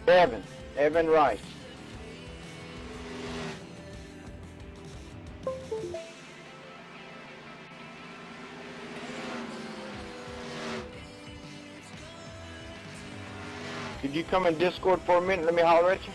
Evan Rice. Could you come in Discord for a minute? Let me holler at you.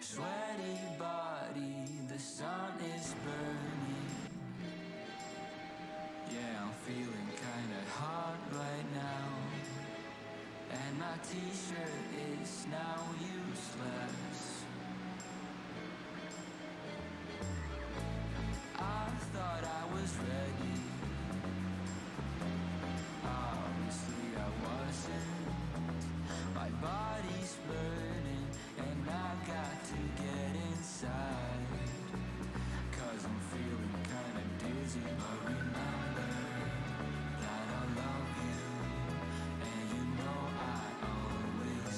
Sweaty body, the sun is burning. Yeah, I'm feeling kinda hot right now. And my t-shirt is now useless. I thought I was ready. Obviously I wasn't. My body's burning and I got to get inside. Cause I'm feeling kinda dizzy. But remember that I love you, and you know I always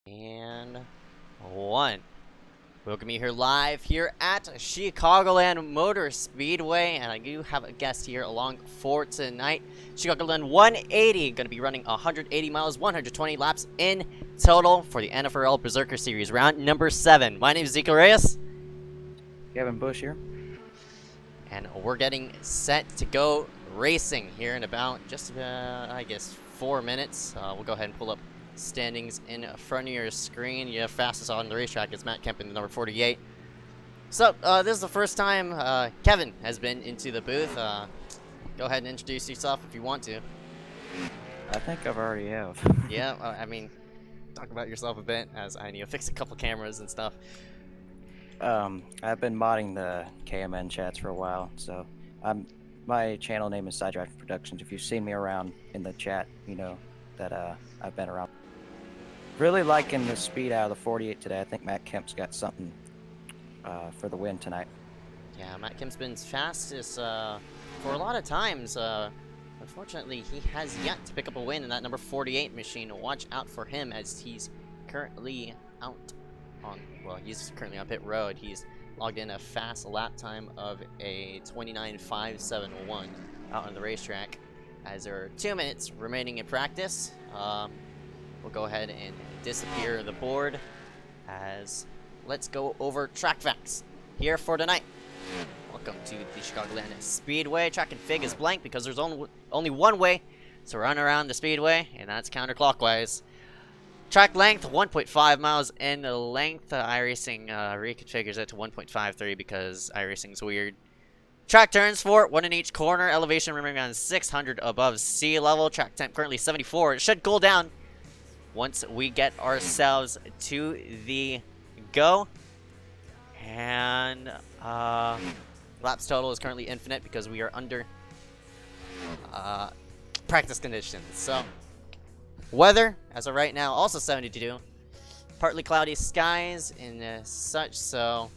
And 1. Welcome me here live here at Chicagoland Motor Speedway, and I do have a guest here along for tonight. Chicagoland 180, going to be running 180 miles, 120 laps in total for the NFRL Berserker Series, round number 7. My name is Ezekiel Reyes. Kevin Bush here. And we're getting set to go racing here in about just, I guess, 4 minutes. We'll go ahead and pull up standings in front of your screen. Yeah, fastest on the racetrack is Matt Kemp in the number 48. So, this is the first time Kevin has been into the booth. Go ahead and introduce yourself if you want to. I think I've already have. Yeah, I mean, talk about yourself a bit, as I need to fix a couple cameras and stuff. I've been modding the KMN chats for a while, so my channel name is Side Drive Productions. If you've seen me around in the chat, you know that I've been around. Really liking the speed out of the 48 today. I think Matt Kemp's got something for the win tonight. Yeah, Matt Kemp's been fastest for a lot of times. Unfortunately, he has yet to pick up a win in that number 48 machine. Watch out for him, as he's currently out on, well, he's currently on pit road. He's logged in a fast lap time of a 29.571 out on the racetrack, as there are 2 minutes remaining in practice. We'll go ahead and disappear the board, as let's go over track facts here for tonight. Welcome to the Chicagoland Speedway. Track config is blank because there's only one way to run around the speedway, and that's counterclockwise. Track length 1.5 miles in length. iRacing reconfigures it to 1.53 because iRacing's weird. Track turns 4, 1 in each corner. Elevation remaining on 600 above sea level. Track temp currently 74. It should cool down once we get ourselves to the go. And laps total is currently infinite because we are under practice conditions. So weather as of right now also 72. Partly cloudy skies and such. So,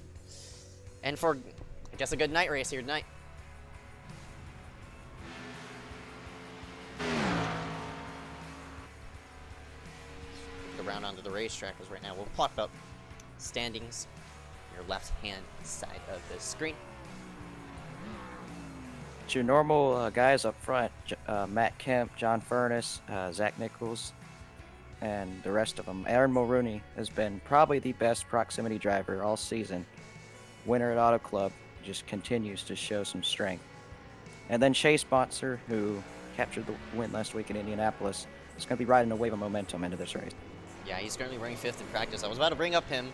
and for, I guess, a good night race here tonight. Around onto the racetrack, as right now we'll pop up standings on your left hand side of the screen. It's your normal guys up front: Matt Kemp, John Furness, Zach Nichols, and the rest of them. Aaron Mulrooney has been probably the best proximity driver all season. Winner at Auto Club, just continues to show some strength. And then Chase Bonser, who captured the win last week in Indianapolis, is going to be riding a wave of momentum into this race. Yeah, he's currently running 5th in practice. I was about to bring up him.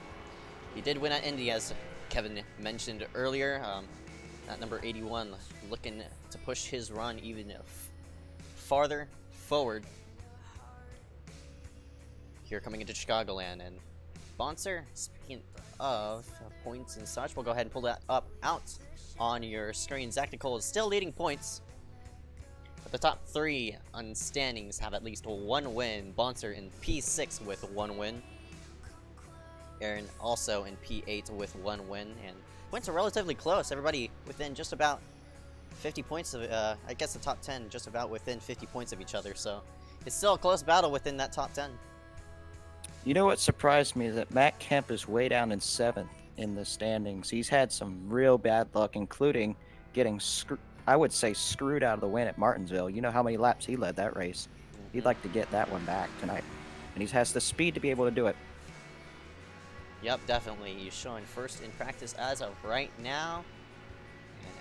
He did win at Indy, as Kevin mentioned earlier. That number 81 looking to push his run even farther forward here coming into Chicagoland. And Bonser, speaking of points and such, we'll go ahead and pull that up out on your screen. Zach Nicole is still leading points, but the top 3 on standings have at least 1 win. Bonser in P6 with 1 win. Aaron also in P8 with 1 win. And points are relatively close. Everybody within just about 50 points of, I guess the top 10 just about within 50 points of each other. So it's still a close battle within that top 10. You know what surprised me is that Matt Kemp is way down in 7th in the standings. He's had some real bad luck, including getting I would say screwed out of the win at Martinsville. You know how many laps he led that race. He'd like to get that one back tonight. And he has the speed to be able to do it. Yep, definitely. He's showing first in practice as of right now.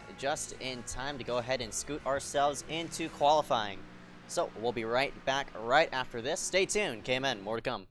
And just in time to go ahead and scoot ourselves into qualifying. So we'll be right back right after this. Stay tuned. KMN, more to come.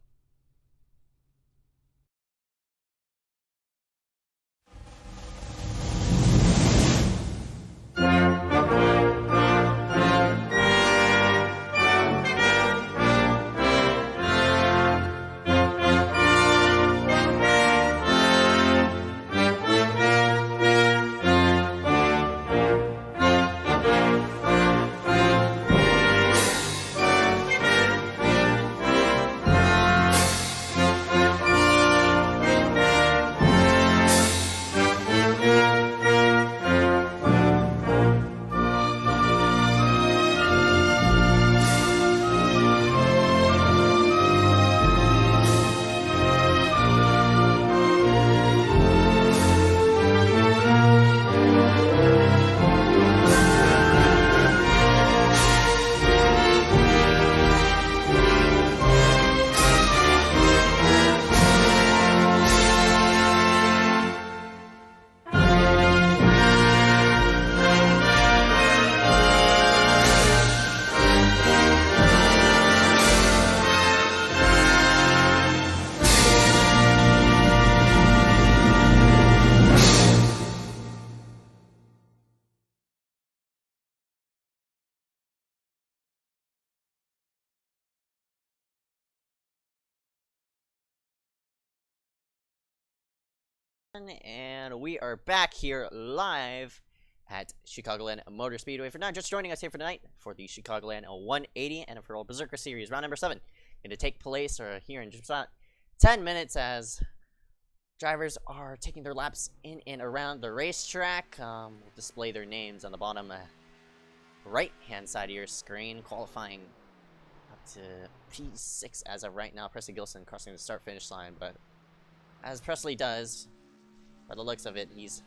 And we are back here live at Chicagoland Motor Speedway. For now, just joining us here for tonight for the Chicagoland 180 NFRL Berserker Series, round number 7. Going to take place here in just about 10 minutes as drivers are taking their laps in and around the racetrack. We'll display their names on the bottom right-hand side of your screen, qualifying up to P6 as of right now. Presley Gilson crossing the start-finish line, but as Presley does, by the looks of it, he's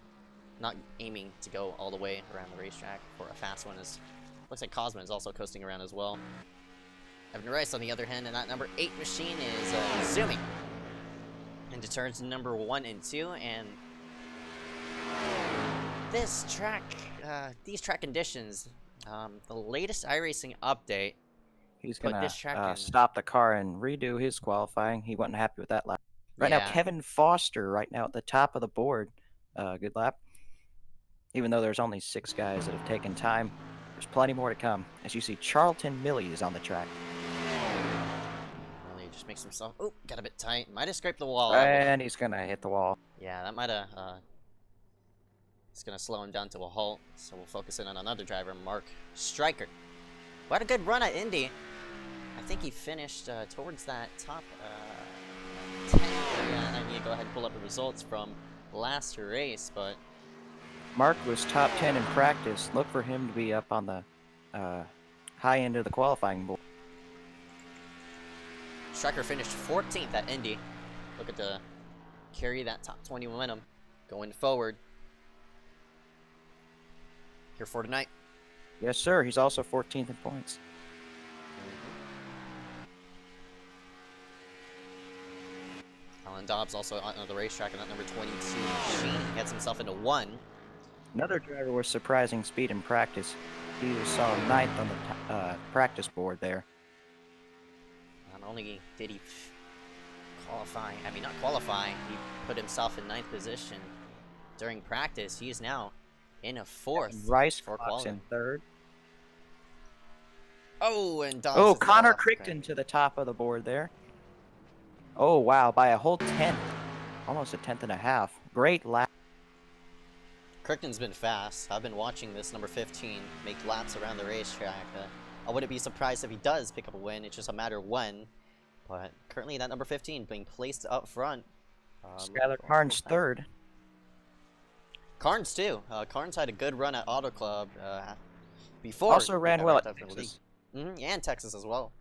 not aiming to go all the way around the racetrack for a fast one. Looks like Cosman is also coasting around as well. Evan Rice, on the other hand, and that number 8 machine is zooming into turns number 1 and 2, and this track, these track conditions, the latest iRacing update. He's gonna stop the car and redo his qualifying. He wasn't happy with that lap. Right now, Kevin Foster right now at the top of the board. Good lap. Even though there's only 6 guys that have taken time, there's plenty more to come. As you see, Charlton Millie is on the track. Millie just makes himself... Oh, got a bit tight. Might have scraped the wall. And he's going to hit the wall. Yeah, that might have... it's going to slow him down to a halt. So we'll focus in on another driver, Mark Stryker. Who had a good run at Indy. I think he finished towards that top... 10 area, and I need to go ahead and pull up the results from last race, but Mark was top 10 in practice. Look for him to be up on the high end of the qualifying board. Stryker finished 14th at Indy. Looking to carry that top 20 momentum going forward here for tonight. Yes, sir. He's also 14th in points. Alan Dobbs also on the racetrack in that number 22 machine. He gets himself into 1. Another driver with surprising speed in practice. He saw 9th on the practice board there. Not only did he qualify, not qualify, he put himself in 9th position during practice. He is now in a 4th. Rice for clocks in 3rd. Oh, and Dobbs. Oh, Connor Crichton to the top of the board there. Oh, wow, by a whole 10th. Almost a 10th and a half. Great lap. Crichton's been fast. I've been watching this number 15 make laps around the racetrack. I wouldn't be surprised if he does pick up a win. It's just a matter of when. But currently that number 15 being placed up front. Skylar Carnes 3rd. Carnes too. Carnes had a good run at Auto Club before. Also ran well at Texas. And Texas as well.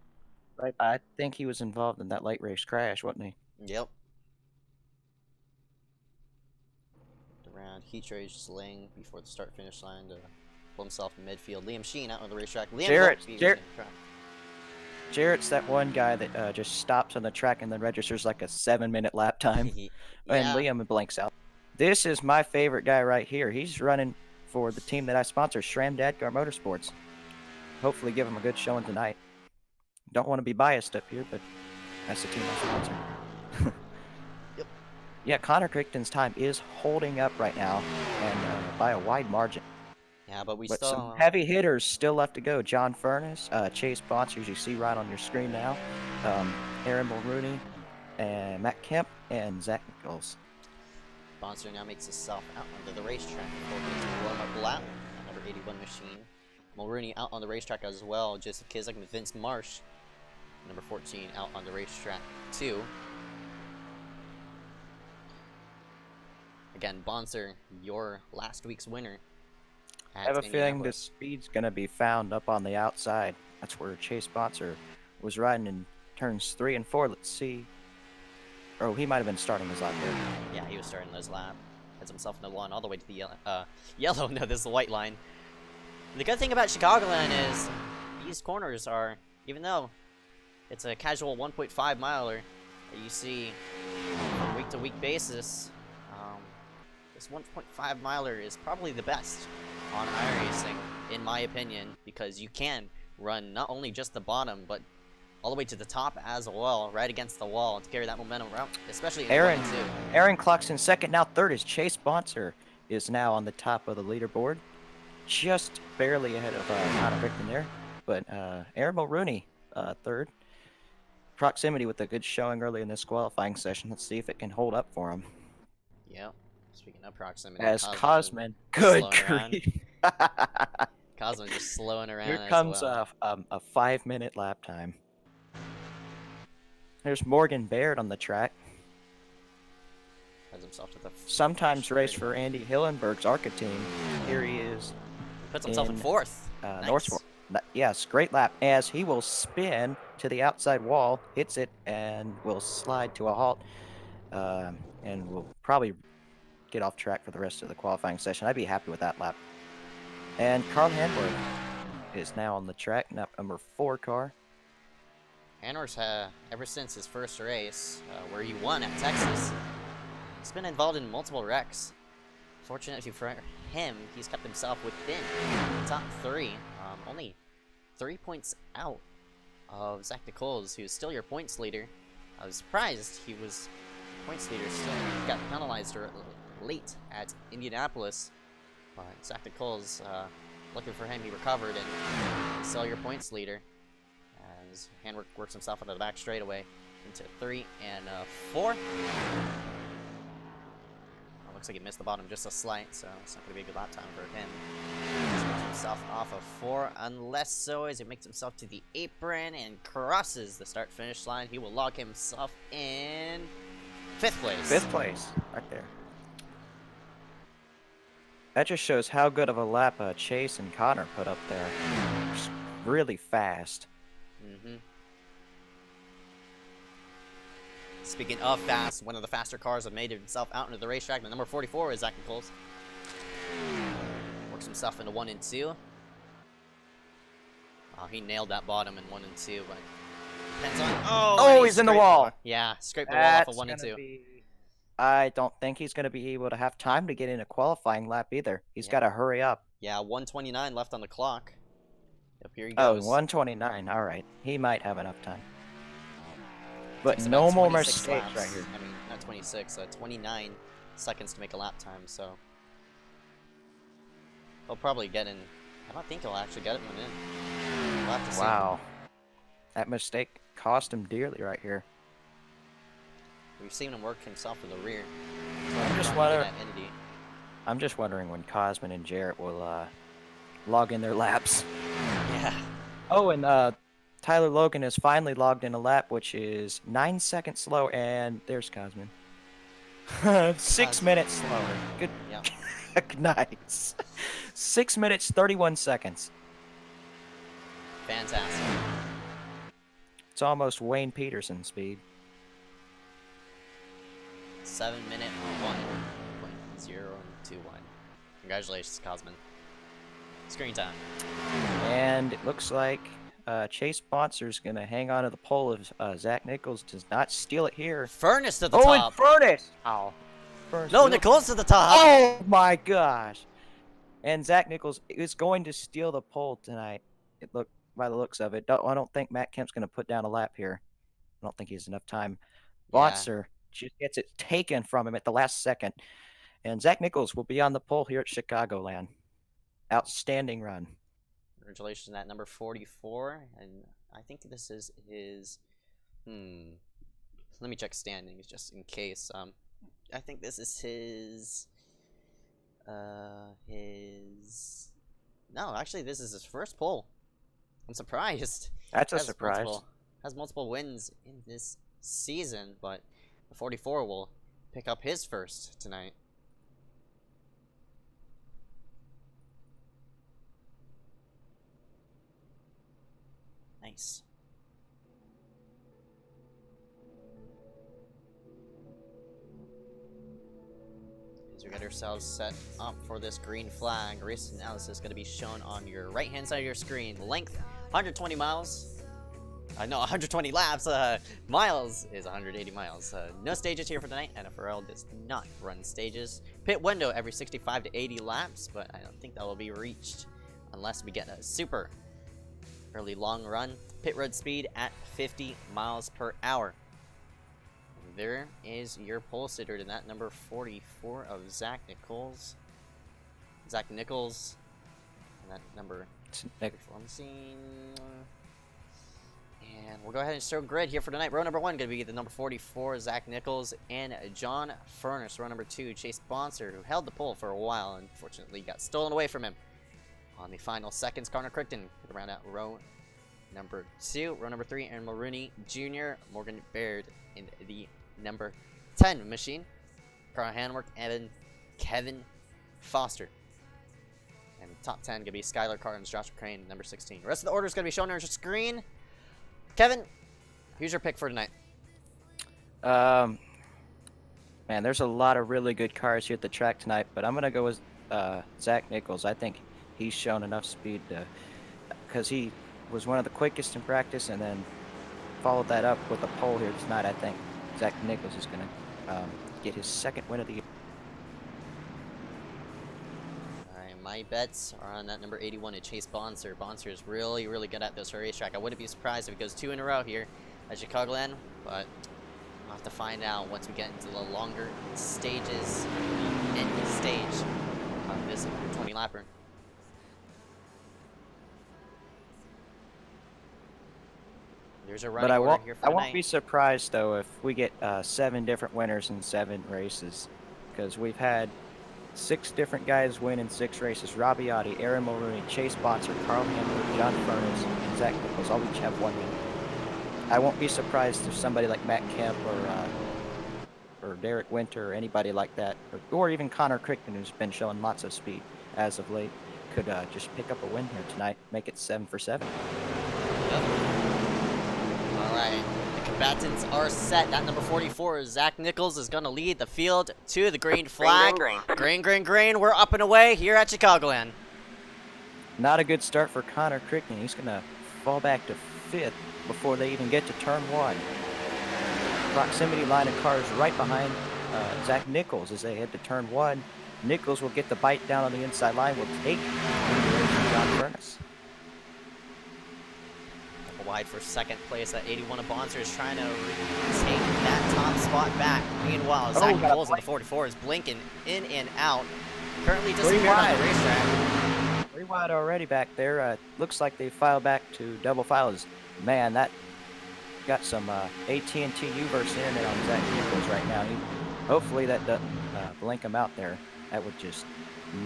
Right, I think he was involved in that late race crash, wasn't he? Yep. Around heat rage just laying before the start finish line to pull himself in midfield. Liam Sheen out on the racetrack. Jarrett's that one guy that just stops on the track and then registers like a 7-minute lap time. And Liam blanks out. This is my favorite guy right here. He's running for the team that I sponsor, Shram Dadgar Motorsports. Hopefully give him a good showing tonight. Don't want to be biased up here, but that's the team I sponsor. Yep. Yeah, Connor Crichton's time is holding up right now, and by a wide margin. Yeah, but still some heavy hitters still left to go. John Furness, Chase Sponsors, you see right on your screen now. Aaron Mulrooney, and Matt Kemp, and Zach Nichols. Bonser now makes himself out onto the racetrack before getting to warm up lap. Number 81 machine. Mulrooney out on the racetrack as well. Joseph Kislak and Vince Marsh. Number 14 out on the racetrack too. Again, Bonser, your last week's winner. I have a feeling the speed's going to be found up on the outside. That's where Chase Bonser was riding in turns 3 and 4. Let's see. Oh, he might have been starting his lap there. Yeah, he was starting his lap. Has himself into 1 all the way to the yellow. No, this is the white line. The good thing about Chicagoland is these corners are, even though it's a casual 1.5 miler that you see on a week-to-week basis, this 1.5 miler is probably the best on iRacing, in my opinion, because you can run not only just the bottom, but all the way to the top as well, right against the wall to carry that momentum around, especially in Aaron 1 and 2. Aaron clocks in 2nd, now 3rd is Chase Bonser is now on the top of the leaderboard. Just barely ahead of Connor Crichton there. But Aaron Mulrooney, 3rd. Proximity with a good showing early in this qualifying session. Let's see if it can hold up for him. Yeah. Speaking of proximity, As Cosman, good slowing around. grief. Cosman just slowing around Here as comes well. a 5-minute lap time. There's Morgan Baird on the track. Has himself to the Sometimes race for Andy Hillenberg's ARCA team. Here he is. Puts himself in fourth. Nice. Northport. Yes, great lap as he will spin to the outside wall, hits it, and will slide to a halt. And will probably get off track for the rest of the qualifying session. I'd be happy with that lap. And Carl Handler is now on the track, number 4 car. Handler's ever since his first race, where he won at Texas, he's been involved in multiple wrecks. Fortunately for him, he's kept himself within the top 3, only 3 points out of Zach Nichols, who's still your points leader. I was surprised he was points leader still. He got penalized late at Indianapolis, but Zach Nichols, looking for him, he recovered and still your points leader. As Handwork works himself into the back straightaway into 3 and 4. Looks like he missed the bottom just a slight, so it's not going to be a good lap time for him. He's makes himself off of 4, unless so as he makes himself to the apron and crosses the start-finish line. He will log himself in 5th place. 5th place, right there. That just shows how good of a lap Chase and Connor put up there. Just really fast. Mm-hmm. Speaking of fast, one of the faster cars have made himself out into the racetrack. The number 44 is Zach Nichols. Works himself into 1 and 2. Oh, he nailed that bottom in 1 and 2, but depends on. Oh, he's in the wall. Yeah, scraped the wall off of 1 and 2. I don't think he's going to be able to have time to get in a qualifying lap either. He's got to hurry up. Yeah, 1:29 left on the clock. Yep, here he Oh, goes. 1:29. All right, he might have enough time. But Takes no about more 26 mistakes laps. right here. I mean, not 26, 29 seconds to make a lap time, so he'll probably get in. I don't think he'll actually get it one in. We'll have to see. Wow. That mistake cost him dearly right here. We've seen him work himself in the rear. I'm just wondering when Cosman and Jarrett will log in their laps. Yeah. Oh, and Tyler Logan has finally logged in a lap, which is 9 seconds slow, and there's Cosman. 6 minutes slower. Good. Yeah. Nice. 6 minutes, 31 seconds. Fantastic. It's almost Wayne Peterson speed. 7 minute 1.021. Congratulations, Cosman. Screen time. And it looks like Chase Sponsor's going to hang on to the pole if Zach Nichols does not steal it here. Furnace to the top. top. Oh, and Furnace! Oh. Furnace No, Nichols to the top. Oh, my gosh. And Zach Nichols is going to steal the pole tonight. It looked by the looks of it. I don't think Matt Kemp's going to put down a lap here. I don't think he has enough time. Bonser just gets it taken from him at the last second. And Zach Nichols will be on the pole here at Chicagoland. Outstanding run. Congratulations at number 44. And I think this is his... Let me check standings just in case. I think this is his... No, actually, this is his first pole. I'm surprised. That's a surprise. Has multiple wins in this season, but the 44 will pick up his first tonight. Nice. As we get ourselves set up for this green flag, race analysis is going to be shown on your right-hand side of your screen. Length, 120 miles. No, 120 laps. Miles is 180 miles. No stages here for tonight. NFRL does not run stages. Pit window every 65 to 80 laps, but I don't think that will be reached unless we get a super early long run. Pit road speed at 50 miles per hour. And there is your pole sitter to that number 44 of Zach Nichols. Zach Nichols. And that number... I'm seeing... And we'll go ahead and show grid here for tonight. Row number 1 going to be the number 44, Zach Nichols, and John Furnace. Row number 2, Chase Bonser, who held the pole for a while and unfortunately got stolen away from him. On the final seconds, Connor Crichton to round out row number 2. Row number 3, Aaron Mulrooney Jr., Morgan Baird in the number 10 machine. Carl Hanworth, Evan, Kevin Foster. And top 10 going to be Skylar Cartons, Joshua Crane, number 16. The rest of the order is going to be shown on your screen. Kevin, who's your pick for tonight? Man, there's a lot of really good cars here at the track tonight, but I'm going to go with Zach Nichols. I think he's shown enough speed because he was one of the quickest in practice and then followed that up with a pole here tonight. I think Zach Nichols is going to get his second win of the year. My bets are on that number 81 to Chase Bonser. Bonser is really, really good at this racetrack. I wouldn't be surprised if he goes 2 in a row here at Chicagoland, but we'll have to find out once we get into the longer stages, the end stage of this 120 lapper. There's a running order here for I won't tonight. be surprised though if we get 7 different winners in 7 races, because we've had 6 different guys win in 6 races. Robbie Otti, Aaron Mulrooney, Chase Bonser, Carl Hamler, John Furnace, and Zach Nichols all each have 1 win. I won't be surprised if somebody like Matt Kemp or Derek Winter or anybody like that, or even Connor Crichton, who's been showing lots of speed as of late, could just pick up a win here tonight, make it 7 for 7. Yep. All right. Combatants are set. That number 44, Zach Nichols, is going to lead the field to the green flag. Green, green, green. We're up and away here at Chicagoland. Not a good start for Connor Crichton. He's going to fall back to 5th before they even get to turn 1. Proximity line of cars right behind Zach Nichols as they head to turn 1. Nichols will get the bite down on the inside line. Will take John Furnace. Wide for second place. That 81 of Bonser is trying to take that top spot back. Meanwhile, Zach Nichols in the 44 is blinking in and out. Currently disappeared on the racetrack. 3 wide already back there. Looks like they file back to double files. Man, that got some AT&T U-verse internet on Zach Nichols right now. Hopefully that doesn't blink him out there. That would just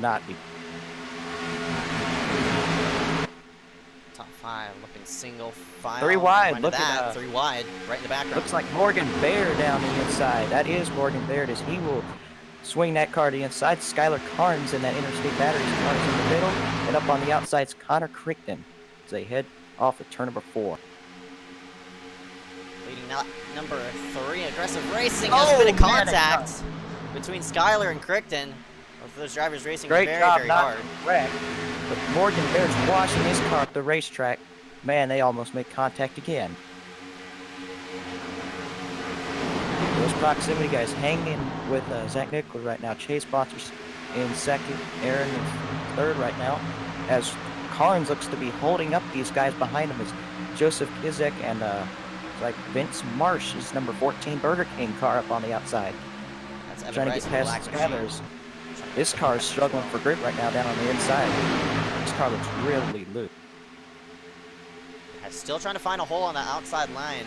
not be. Top 5 looking single file. 3 wide. Look Look at at 3 wide right in the background. Looks like Morgan Baird down the inside. That is Morgan Baird as he will swing that car to the inside. Skylar Carnes in that interstate batteries car is in the middle. And up on the outside is Connor Crichton as they head off at turn number 4. Leading that number 3, aggressive racing. There's been a contact between Skylar and Crichton. Both of those drivers racing very, very hard. But Morgan Baird's washing his car up the racetrack. Man, they almost make contact again. Those proximity guys hanging with Zach Nichols right now. Chase Bonser's in second. Aaron is third right now. As Carnes looks to be holding up these guys behind him as Joseph Kizek and like Vince Marsh is number 14 Burger King car up on the outside. That's Evan Trying to Rice get past the Skylar's. This car is struggling for grip right now down on the inside. This car looks really loose. Still trying to find a hole on the outside line.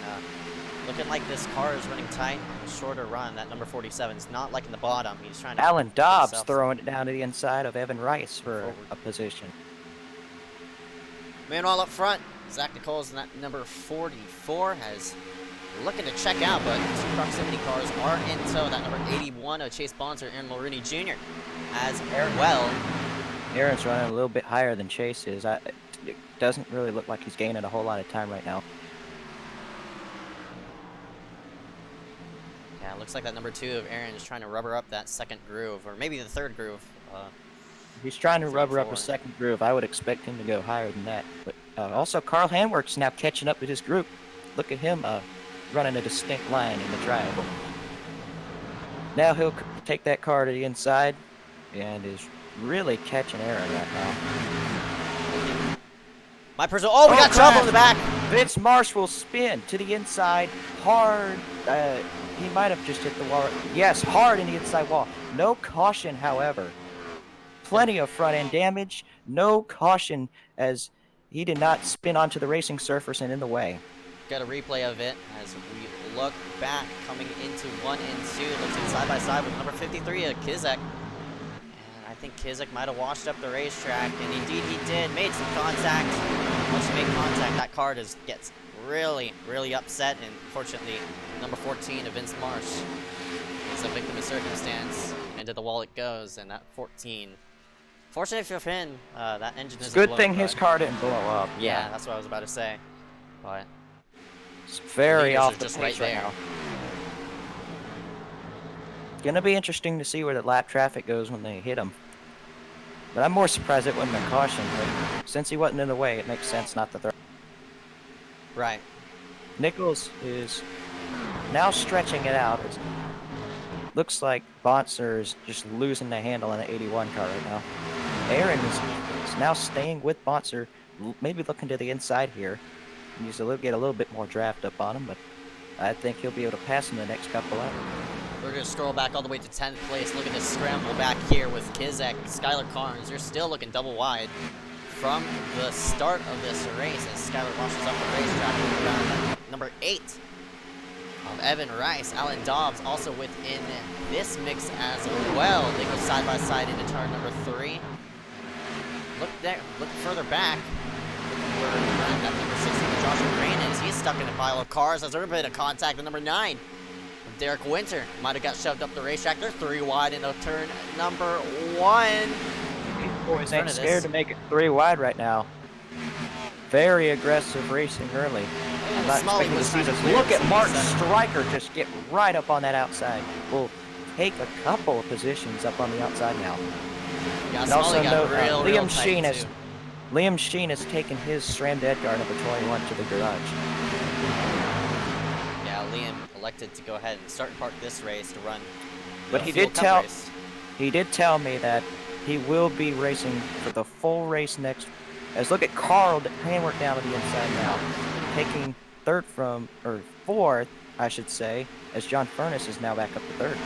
Looking like this car is running tight on a shorter run. That number 47 is not liking the bottom. He's trying to. Alan Dobbs throwing it down to the inside of Evan Rice for a position. Meanwhile, up front, Zach Nichols in that number 44 has looking to check out, but 2 proximity cars are in tow. That number 81 of Chase Bonser, Aaron Mulrooney Jr. as well. Aaron's running a little bit higher than Chase is. It doesn't really look like he's gaining a whole lot of time right now. Yeah, it looks like that number 2 of Aaron is trying to rubber up that second groove, or maybe the third groove. He's trying to rubber up a second groove. I would expect him to go higher than that. But also, Carl Hanworth's now catching up with his group. Look at him running a distinct line in the triangle. Now he'll take that car to the inside and is really catching Aaron right now. My personal. Oh, we got trouble in the back. Vince Marsh will spin to the inside hard. He might have just hit the wall. Yes, hard in the inside wall. No caution, however. Plenty of front end damage. No caution as he did not spin onto the racing surface and in the way. get a replay of it as we look back coming into 1 and 2. Looks like side by side with number 53, Kizek. And I think Kizek might have washed up the racetrack, and indeed he did. Made some contact. Once you make contact, that car just gets really, really upset, and fortunately, number 14 of Vince Marsh is a victim of circumstance. Into the wall it goes, and that 14. Fortunately for him, that engine is Good thing his car didn't blow up. Yeah, that's what I was about to say. But it's very leaders off are the just pace right right there. now. It's gonna be interesting to see where the lap traffic goes when they hit him. But I'm more surprised it wasn't a caution. But since he wasn't in the way, it makes sense not to throw. Right. Nichols is now stretching it out. It looks like Bonser is just losing the handle on the 81 car right now. Aaron is now staying with Bonser, maybe looking to the inside here. He needs to get a little bit more draft up on him, but I think he'll be able to pass him the next couple laps. We're going to scroll back all the way to 10th place. Look at this scramble back here with Kizek, Skylar Carnes. They're still looking double wide from the start of this race as Skylar washes up the racetrack around number 8 of Evan Rice. Alan Dobbs also within this mix as well. They go side by side into turn number 3. Look there, look further back. Look where that number 16, Joshua Green is. He's stuck in a pile of cars. There's a bit of contact with number 9. Derek Winter might have got shoved up the racetrack. They're 3 wide into turn number 1. Boys ain't scared to make it 3 wide right now. Very aggressive racing early. I'm not Smalley expecting to was see trying to this. clear Look this at Mark inside. Stryker just get right up on that outside. We'll take a couple of positions up on the outside now. Yeah, And Smalley also got note, real Liam tight, Sheen too. has taken his SRAM Edgar number 21 to the garage. Yeah, Liam elected to go ahead and start and park this race to run. But the he Field did Cup tell race. he did tell me that he will be racing for the full race next. As look at Carl handwork down to the inside now, taking fourth, I should say, as John Furness is now back up to 3rd.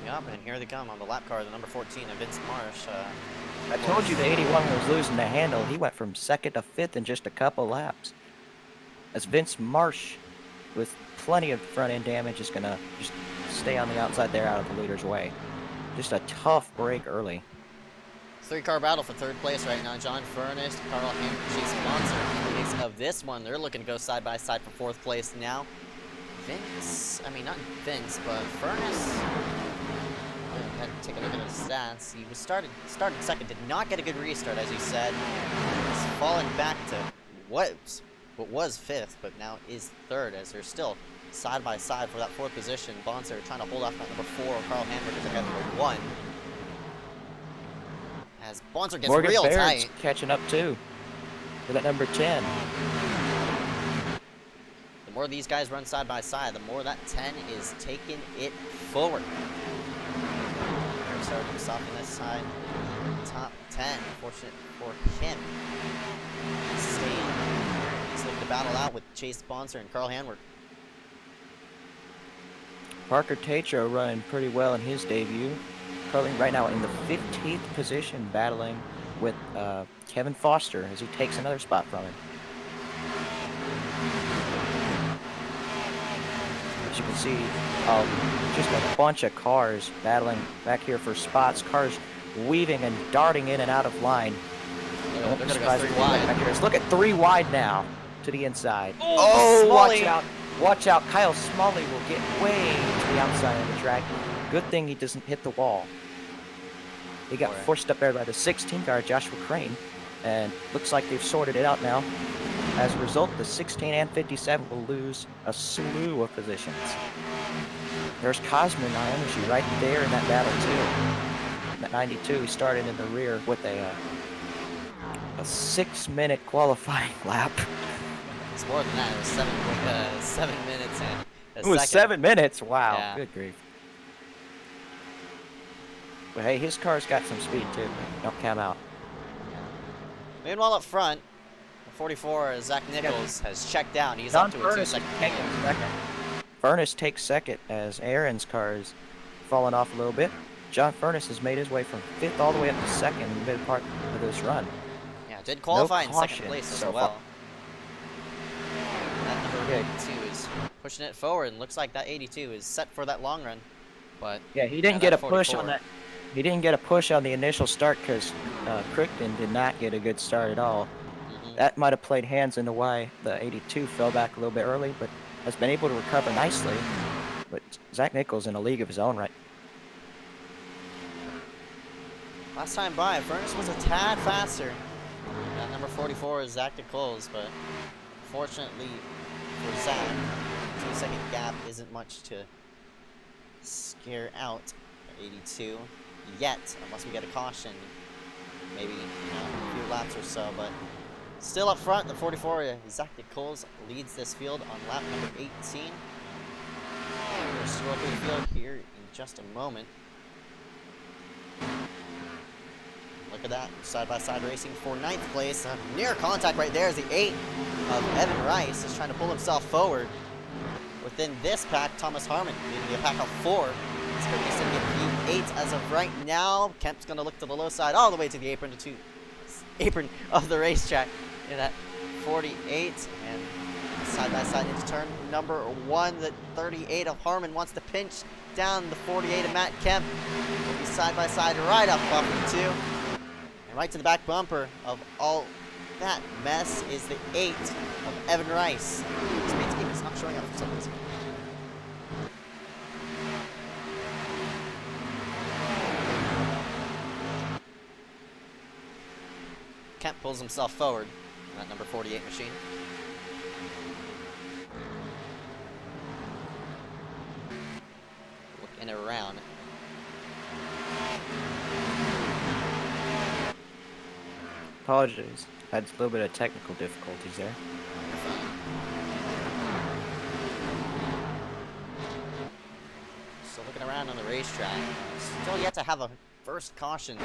Yep, and here they come on the lap car, the number 14 of Vince Marsh. I told you the 81 was losing the handle. He went from 2nd to 5th in just a couple laps. As Vince Marsh, with plenty of front end damage, is gonna just stay on the outside there out of the leader's way. Just a tough break early. 3-car battle for 3rd place right now. John Furness, Carl Hammer, Chase Sponsor. In the case of this one, they're looking to go side by side for 4th place now. Vince, I mean, not Vince, but Furness. I had to take a look at his stats. He was started 2nd, did not get a good restart, as you said. He's fallen back to what was 5th, but now is 3rd, as they're still side by side for that 4th position. Bonser trying to hold off that number 4, Carl Hammer, to get number 1. As Bonser gets Morgan real Barrett's tight. catching up too for that number 10. The more these guys run side by side, the more that 10 is taking it forward. They're starting to soften this side. Top 10, fortunate for him. He's looking to battle out with Chase Bonser and Carl Hanward. Parker Tatro running pretty well in his debut. Currently right now in the 15th position, battling with Kevin Foster as he takes another spot from him. As you can see, just a bunch of cars battling back here for spots. Cars weaving and darting in and out of line. They're going to go 3 wide. Look at 3 wide now to the inside. Oh, watch Smalley. out. Watch out. Kyle Smalley will get way to the outside of the track. Good thing he doesn't hit the wall. He got forced up there by the 16 car, Joshua Crane. And looks like they've sorted it out now. As a result, the 16 and 57 will lose a slew of positions. There's Cosmin on energy right there in that battle too. At 92, he started in the rear with a 6-minute qualifying lap. It's more than that. It was 7 minutes and a It was second. 7 minutes. Wow. Yeah. Good grief. But hey, his car's got some speed too. Don't count out. Meanwhile, up front, 44, Zach Nichols has checked out. He's John up to a Furness 2-second takes lead. second. Furness takes second as Aaron's car is falling off a little bit. John Furness has made his way from 5th all the way up to 2nd in the mid part of this run. Yeah, did qualify in 2nd caution place as so well. far. Yeah. 82 is pushing it forward, and looks like that 82 is set for that long run. But Yeah, he didn't get a that push on 44. that. He didn't get a push on the initial start because Crichton did not get a good start at all. That might have played hands into why the 82 fell back a little bit early, but has been able to recover nicely. But Zach Nichols in a league of his own right. Last time by, Furnace was a tad faster. That number 44 is Zach Nichols, but fortunately for Zach, 2-second gap isn't much to scare out 82 yet, unless we get a caution. Maybe a few laps or so, but still up front, the 44, Zach Nichols leads this field on lap number 18. We'll scroll through the field here in just a moment. Look at that, side-by-side racing for 9th place. Near contact right there is the 8 of Evan Rice, is trying to pull himself forward. Within this pack, Thomas Harmon leading a pack of 4. He's currently sitting at P8 as of right now. Kemp's going to look to the low side all the way to the apron of the racetrack in that 48. And side-by-side into turn number 1, the 38 of Harmon wants to pinch down the 48 of Matt Kemp. He'll be side-by-side right up bumper 2. And right to the back bumper of all that mess is the 8 of Evan Rice. His main team is not showing up for some reason. Kemp pulls himself forward in that number 48 machine. Looking around. Apologies. Had a little bit of technical difficulties there. So looking around on the racetrack, still yet to have a first caution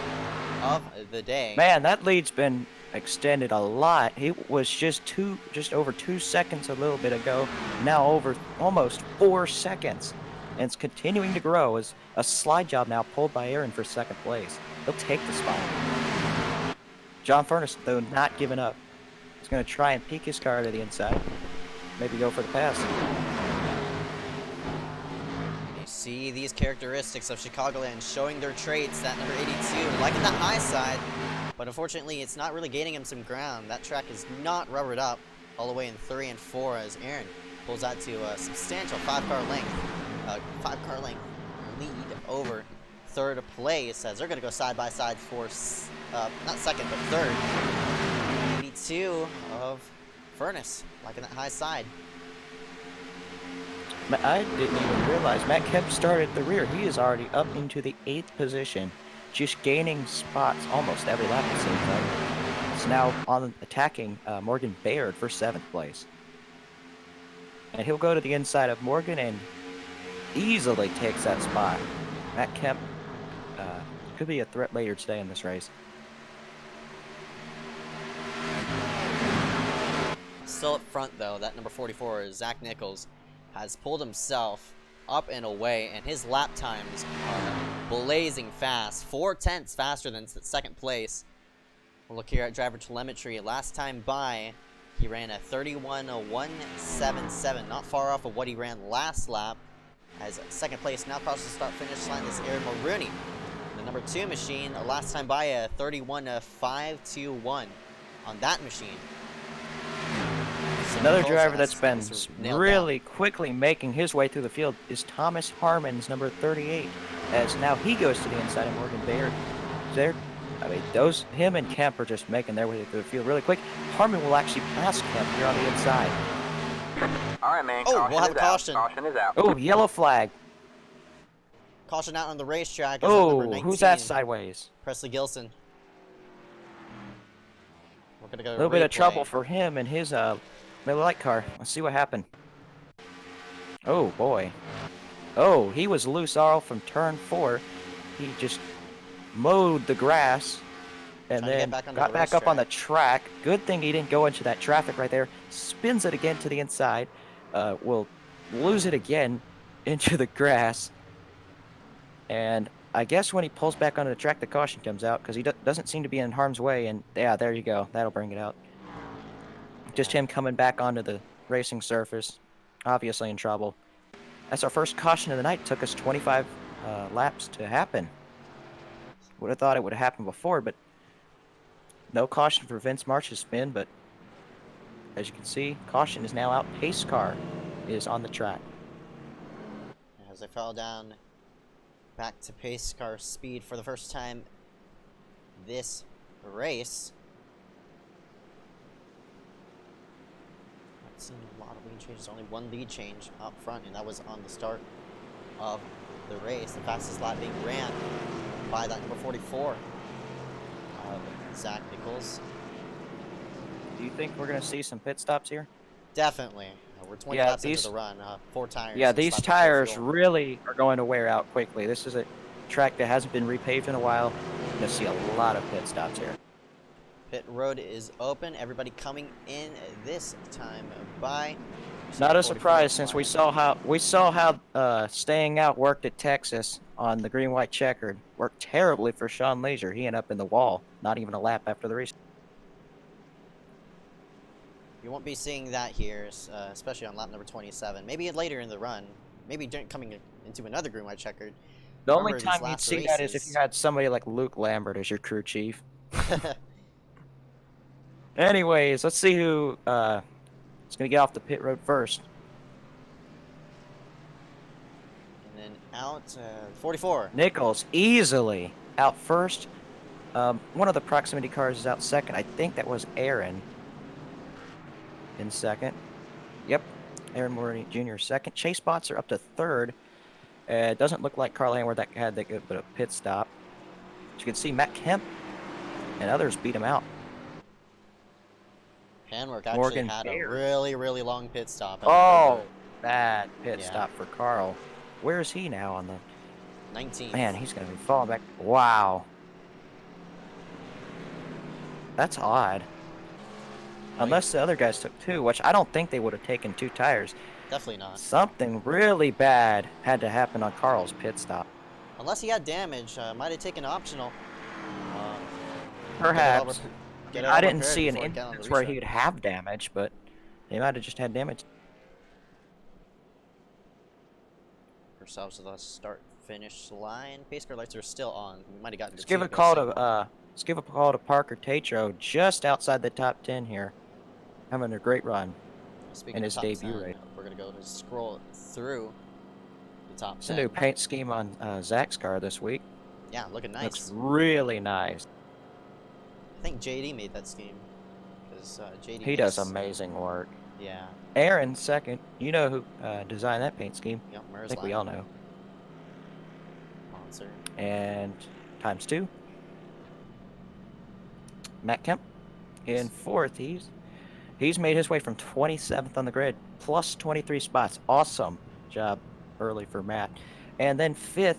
of the day. Man, that lead's been extended a lot. He was just over 2 seconds a little bit ago. Now over almost 4 seconds. And it's continuing to grow as a slide job now pulled by Aaron for 2nd place. He'll take the spot. John Furnace, though, not giving up. He's going to try and peek his car to the inside. Maybe go for the pass. You see these characteristics of Chicagoland showing their traits. That number 82, liking that high side, but unfortunately it's not really gaining him some ground. That track is not rubbered up all the way in 3 and 4 as Aaron pulls out to a substantial 5-car length lead over 3rd place as they're going to go side by side for not 2nd but 3rd. 82 of Furnace liking that high side. I didn't even realize Matt Kemp started at the rear. He is already up into the 8th position, just gaining spots almost every lap, it seems like. It's now on attacking Morgan Baird for 7th place. And he'll go to the inside of Morgan and easily takes that spot. Matt Kemp could be a threat later today in this race. Still up front, though, that number 44, Zach Nichols, has pulled himself up and away, and his lap times are blazing fast. 4/10 faster than 2nd place. We'll look here at driver telemetry. Last time by, he ran a 31:177, not far off of what he ran last lap. As 2nd place now crosses the start-finish line is Aaron Mulrooney. The number 2 machine, last time by a 31:521 on that machine. Another driver that's been really quickly making his way through the field is Thomas Harmon's number 38, as now he goes to the inside of Morgan Baird. Him and Kemp are just making their way through the field really quick. Harmon will actually pass Kemp here on the inside. All right, man. Oh, we'll have a caution. Caution is out. Oh, yellow flag. Caution out on the racetrack. Oh, who's that sideways? Presley Gilson. We're gonna go A little bit of trouble for him and his Miller Lite car. Let's see what happened. Oh, boy. Oh, he was loose all from turn 4. He just mowed the grass and then got back up on the track. Good thing he didn't go into that traffic right there. Spins it again to the inside. Will lose it again into the grass. And I guess when he pulls back onto the track, the caution comes out because he doesn't seem to be in harm's way. And yeah, there you go. That'll bring it out. Just him coming back onto the racing surface. Obviously in trouble. That's our first caution of the night. Took us 25 laps to happen. Would have thought it would have happened before, but no caution for Vince March's spin. But as you can see, caution is now out. Pace car is on the track. As I fell down back to pace car speed for the first time this race. I've seen a lot of lead changes, only one lead change up front, and that was on the start of the race. The fastest lap being ran by that number 44 of Zach Nichols. Do you think we're going to see some pit stops here? Definitely. We're 20 Yeah, laps into the run, 4 tires. Yeah, and these slapping tires fuel. really are going to wear out quickly. This is a track that hasn't been repaved in a while. You're going to see a lot of pit stops here. Pit road is open. Everybody coming in this time by. Not a surprise since we saw how staying out worked at Texas on the green-white checkered. Worked terribly for Sean Leisure. He ended up in the wall, not even a lap after the race. You won't be seeing that here, especially on lap number 27. Maybe later in the run. Maybe coming into another green-white checkered. The only Remember, these time you'd last see that is if races- you had somebody like Luke Lambert as your crew chief. Anyways, let's see who is going to get off the pit road first. And then out, 44. Nichols easily out first. One of the proximity cars is out second. I think that was Aaron in second. Yep, Aaron Moore Jr. second. Chase Botts are up to third. It doesn't look like Carl Hanward that had that good, but a pit stop. As you can see, Matt Kemp and others beat him out. Handwork actually Morgan had Baird. a really, really long pit stop. Oh, bad pit Yeah. stop for Carl. Where is he now on the... 19th. Man, he's going to be falling back. Wow. That's odd. Unless the other guys took 2, which I don't think they would have taken 2 tires. Definitely not. Something really bad had to happen on Carl's pit stop. Unless he had damage, might have taken optional. Perhaps. Get it I all didn't prepared see an before he got on the instance where restart. he'd have damage, but he might have just had damage. Ourselves to the start-finish line. Pace car lights are still on. We might have gotten. Let's give a call to Parker Tatro, just outside the top 10 here, having a great run. Speaking in of his top debut 10, race. we're gonna go to scroll through the top It's 10. a new paint scheme on Zach's car this week. Yeah, looking nice. Looks really nice. I think JD made that scheme because JD. He does amazing work. Yeah. Aaron second. You know who designed that paint scheme? Yep. I think we all know. Monster. And times 2. Matt Kemp in 4th. He's made his way from 27th on the grid, plus 23 spots. Awesome job early for Matt. And then 5th,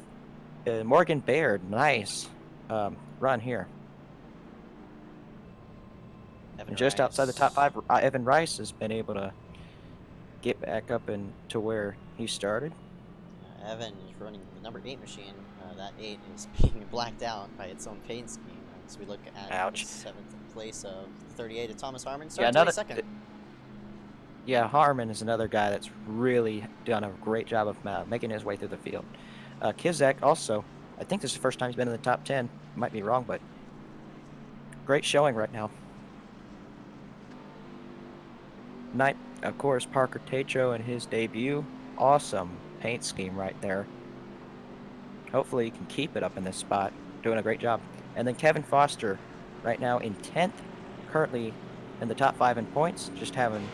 Morgan Baird. Nice run here. And just outside the top 5, Evan Rice has been able to get back up to where he started. Evan is running the number 8 machine. That 8 is being blacked out by its own paint scheme. So we look at Ouch. the 7th place of 38 at Thomas Harmon. Yeah, Starts 22nd. Yeah, Harmon is another guy that's really done a great job of making his way through the field. Kizak also, I think this is the first time he's been in the top 10. Might be wrong, but great showing right now. Ninth, of course, Parker Tatro in his debut. Awesome paint scheme right there. Hopefully he can keep it up in this spot. Doing a great job. And then Kevin Foster right now in 10th, currently in the top 5 in points, just having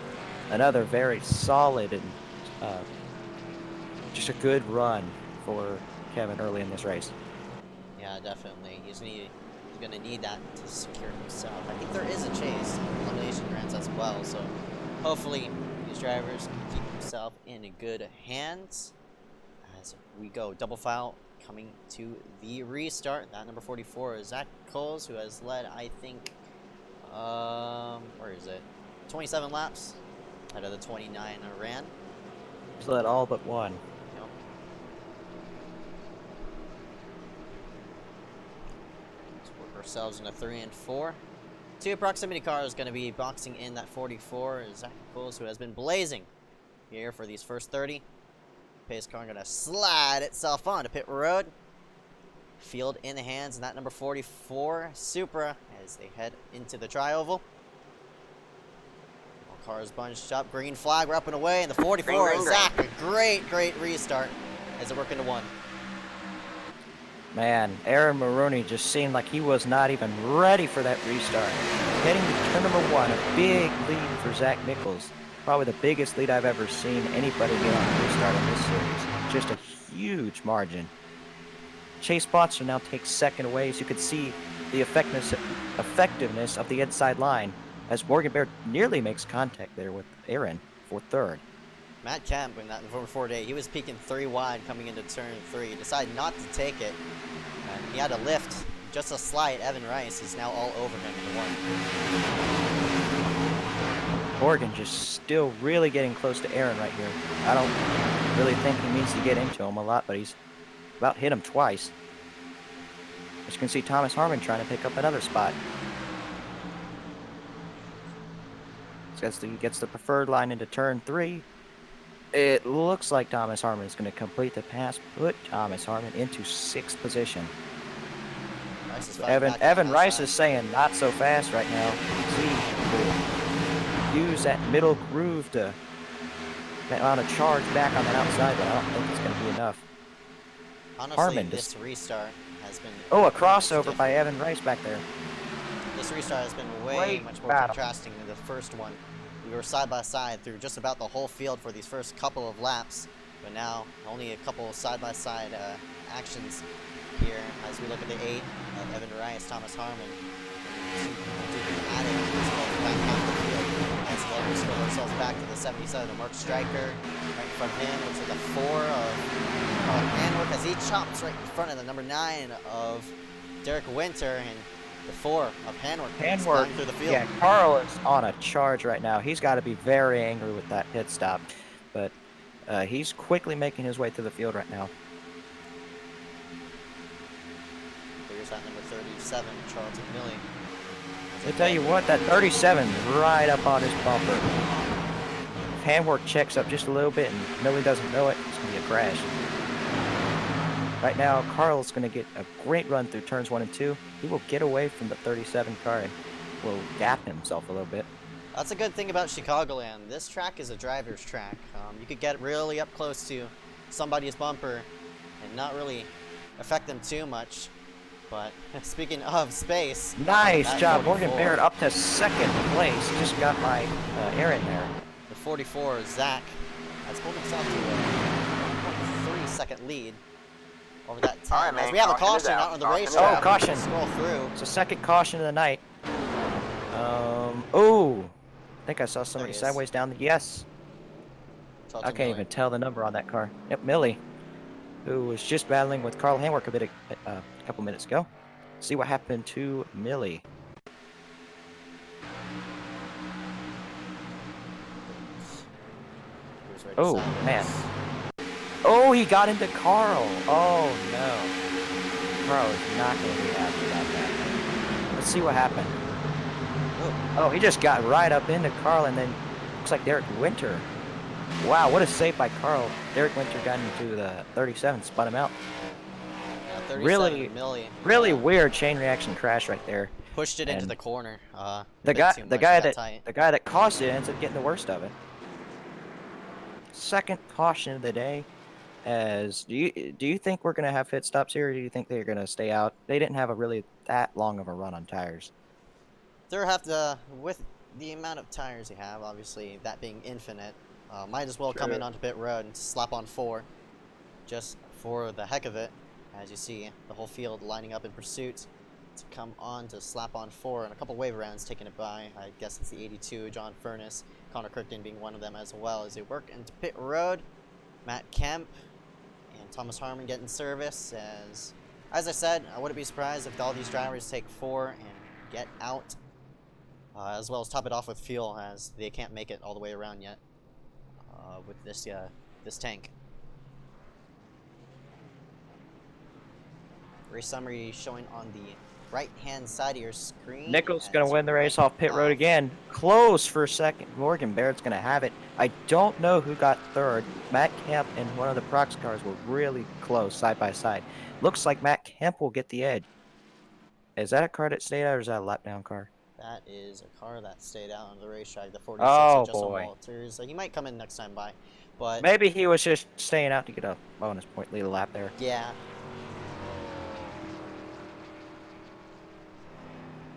another very solid and just a good run for Kevin early in this race. Yeah, definitely. He's going to need that to secure himself. I think there is a chase in elimination rounds as well, so hopefully these drivers can keep themselves in good hands as we go double file coming to the restart. That number 44 is Zach Coles, who has led, I think, where is it? 27 laps out of the 29 I ran. He's led all but one. Yep. Let's work ourselves into 3 and 4. Two proximity cars going to be boxing in that 44. Zach Nichols, who has been blazing here for these first 30. Pace car going to slide itself onto pit road. Field in the hands, and that number 44 Supra as they head into the tri-oval. All cars bunched up, green flag, we're up and away, and the 44 Green, Zach, a great restart as they work into one. Man, Aaron Maroney just seemed like he was not even ready for that restart. Heading to turn number 1, a big lead for Zach Nichols. Probably the biggest lead I've ever seen anybody get on a restart in this series. Just a huge margin. Chase Sponsor now takes second away, as you can see the effectiveness of the inside line as Morgan Baird nearly makes contact there with Aaron for third. Matt Kemp in that number 48, he was peaking 3 wide coming into turn 3. Decided not to take it, and he had to lift just a slight. Evan Rice is now all over him in the 1. Morgan just still really getting close to Aaron right here. I don't really think he needs to get into him a lot, but he's about hit him twice. As you can see, Thomas Harmon trying to pick up another spot. Gets the preferred line into turn 3. It looks like Thomas Harmon is going to complete the pass, put Thomas Harmon into 6th position. Evan Rice is saying not so fast right now. See, use that middle groove to mount a charge back on that outside, but I don't think it's going to be enough. Honestly, Harmon this restart has been... Oh, a crossover by Evan Rice back there. This restart has been much more contrasting than the first one. We were side by side through just about the whole field for these first couple of laps, but now only a couple of side by side actions here as we look at the 8 of Evan Rice, Thomas Harmon. Added as well to the back half of the field. As well, we scroll ourselves back to the 77 of Mark Stryker. Right in front of him looks like the 4 of Hanworth as he chops right in front of the number 9 of Derek Winter, and the 4 of Hanworth through the field. Yeah, Carl is on a charge right now. He's got to be very angry with that pit stop, but he's quickly making his way through the field right now. There's that number 37, Charlton Millie. I tell you what, that 37 is right up on his bumper. If Hanworth checks up just a little bit and Millie doesn't know it, it's going to be a crash. Right now, Carl's going to get a great run through turns 1 and 2. He will get away from the 37 car and will gap himself a little bit. That's a good thing about Chicagoland. This track is a driver's track. You could get really up close to somebody's bumper and not really affect them too much. But speaking of space... Nice job. Morgan Baird up to 2nd place. Just got by Aaron there. The 44, Zach, has pulled himself to a 1.3-second lead over that time. Right, as we have a caution out on the racetrack. Oh, caution. Scroll through. It's a 2nd caution of the night. Oh, I think I saw somebody sideways down. Yes. I can't even tell the number on that car. Yep, Millie, who was just battling with Carl Hanworth a couple minutes ago. See what happened to Millie. Oh, man. Oh, he got into Carl. Oh, no. Carl is not going to be happy about that. Let's see what happened. Oh, he just got right up into Carl, and then looks like Derek Winter. Wow, what a save by Carl. Derek Winter got into the 37, spun him out. Yeah, really weird chain reaction crash right there. Pushed it into the corner. The guy that caused it ends up getting the worst of it. 2nd caution of the day. As do you think we're gonna have pit stops here, or do you think they're gonna stay out? They didn't have a really that long of a run on tires. They'll have to, with the amount of tires you have, obviously that being infinite, might as well come in onto pit road and slap on 4, just for the heck of it. As you see, the whole field lining up in pursuit to come on to slap on 4, and a couple wave rounds taking it by. I guess it's the 82, John Furness, Connor Kirkton being one of them as well as they work into pit road. Matt Kemp and Thomas Harmon getting service. As I said, I wouldn't be surprised if all these drivers take 4 and get out, as well as top it off with fuel, as they can't make it all the way around yet with this tank. Race summary showing on the right-hand side of your screen. Nichols going as to win the race off pit road off. again. Close for a second. Morgan Barrett's going to have it. I don't know who got third. Matt Kemp and one of the Prox cars were really close side by side. Looks like Matt Kemp will get the edge. Is that a car that stayed out or is that a lap down car? That is a car that stayed out on the racetrack, the 46 Oh, of Justin boy. Walters. He might come in next time by, but Maybe he was just staying out to get a bonus point, lead a lap there. yeah.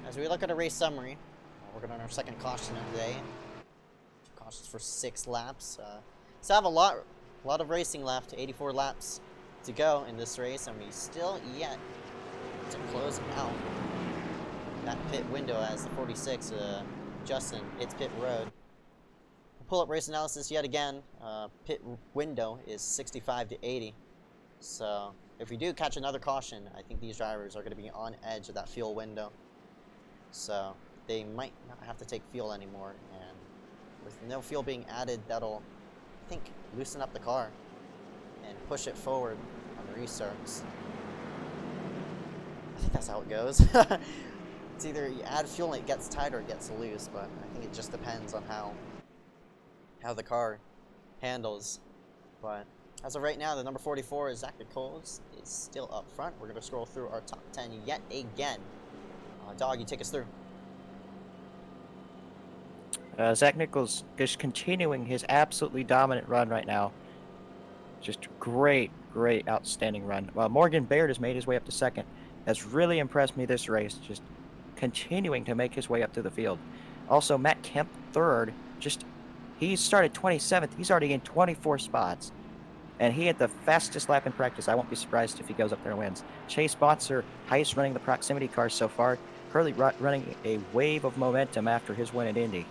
As we look at a race summary, we're going on our second caution of the day. Cautions for 6 laps. Still have a lot of racing left. 84 laps to go in this race, and we still yet to close out that pit window as the 46 Justin hits pit road. Pull up race analysis yet again. Pit window is 65 to 80. So if we do catch another caution, I think these drivers are going to be on edge of that fuel window. So they might not have to take fuel anymore, and with no fuel being added, that'll, I think, loosen up the car and push it forward on the restarts. I think that's how it goes. It's either you add fuel and it gets tight or it gets loose, but I think it just depends on how the car handles. But as of right now, the number 44 is Zach Nichols is still up front. We're going to scroll through our top 10 yet again. Dog, you take us through. Zach Nichols just continuing his absolutely dominant run right now. Just great, outstanding run. Morgan Baird has made his way up to second. Has really impressed me this race. Just continuing to make his way up to the field. Also, Matt Kemp third. He started 27th. He's already in 24 spots. And he had the fastest lap in practice. I won't be surprised if he goes up there and wins. Chase Botzer, highest running the proximity cars so far. Currently running a wave of momentum after his win at Indy.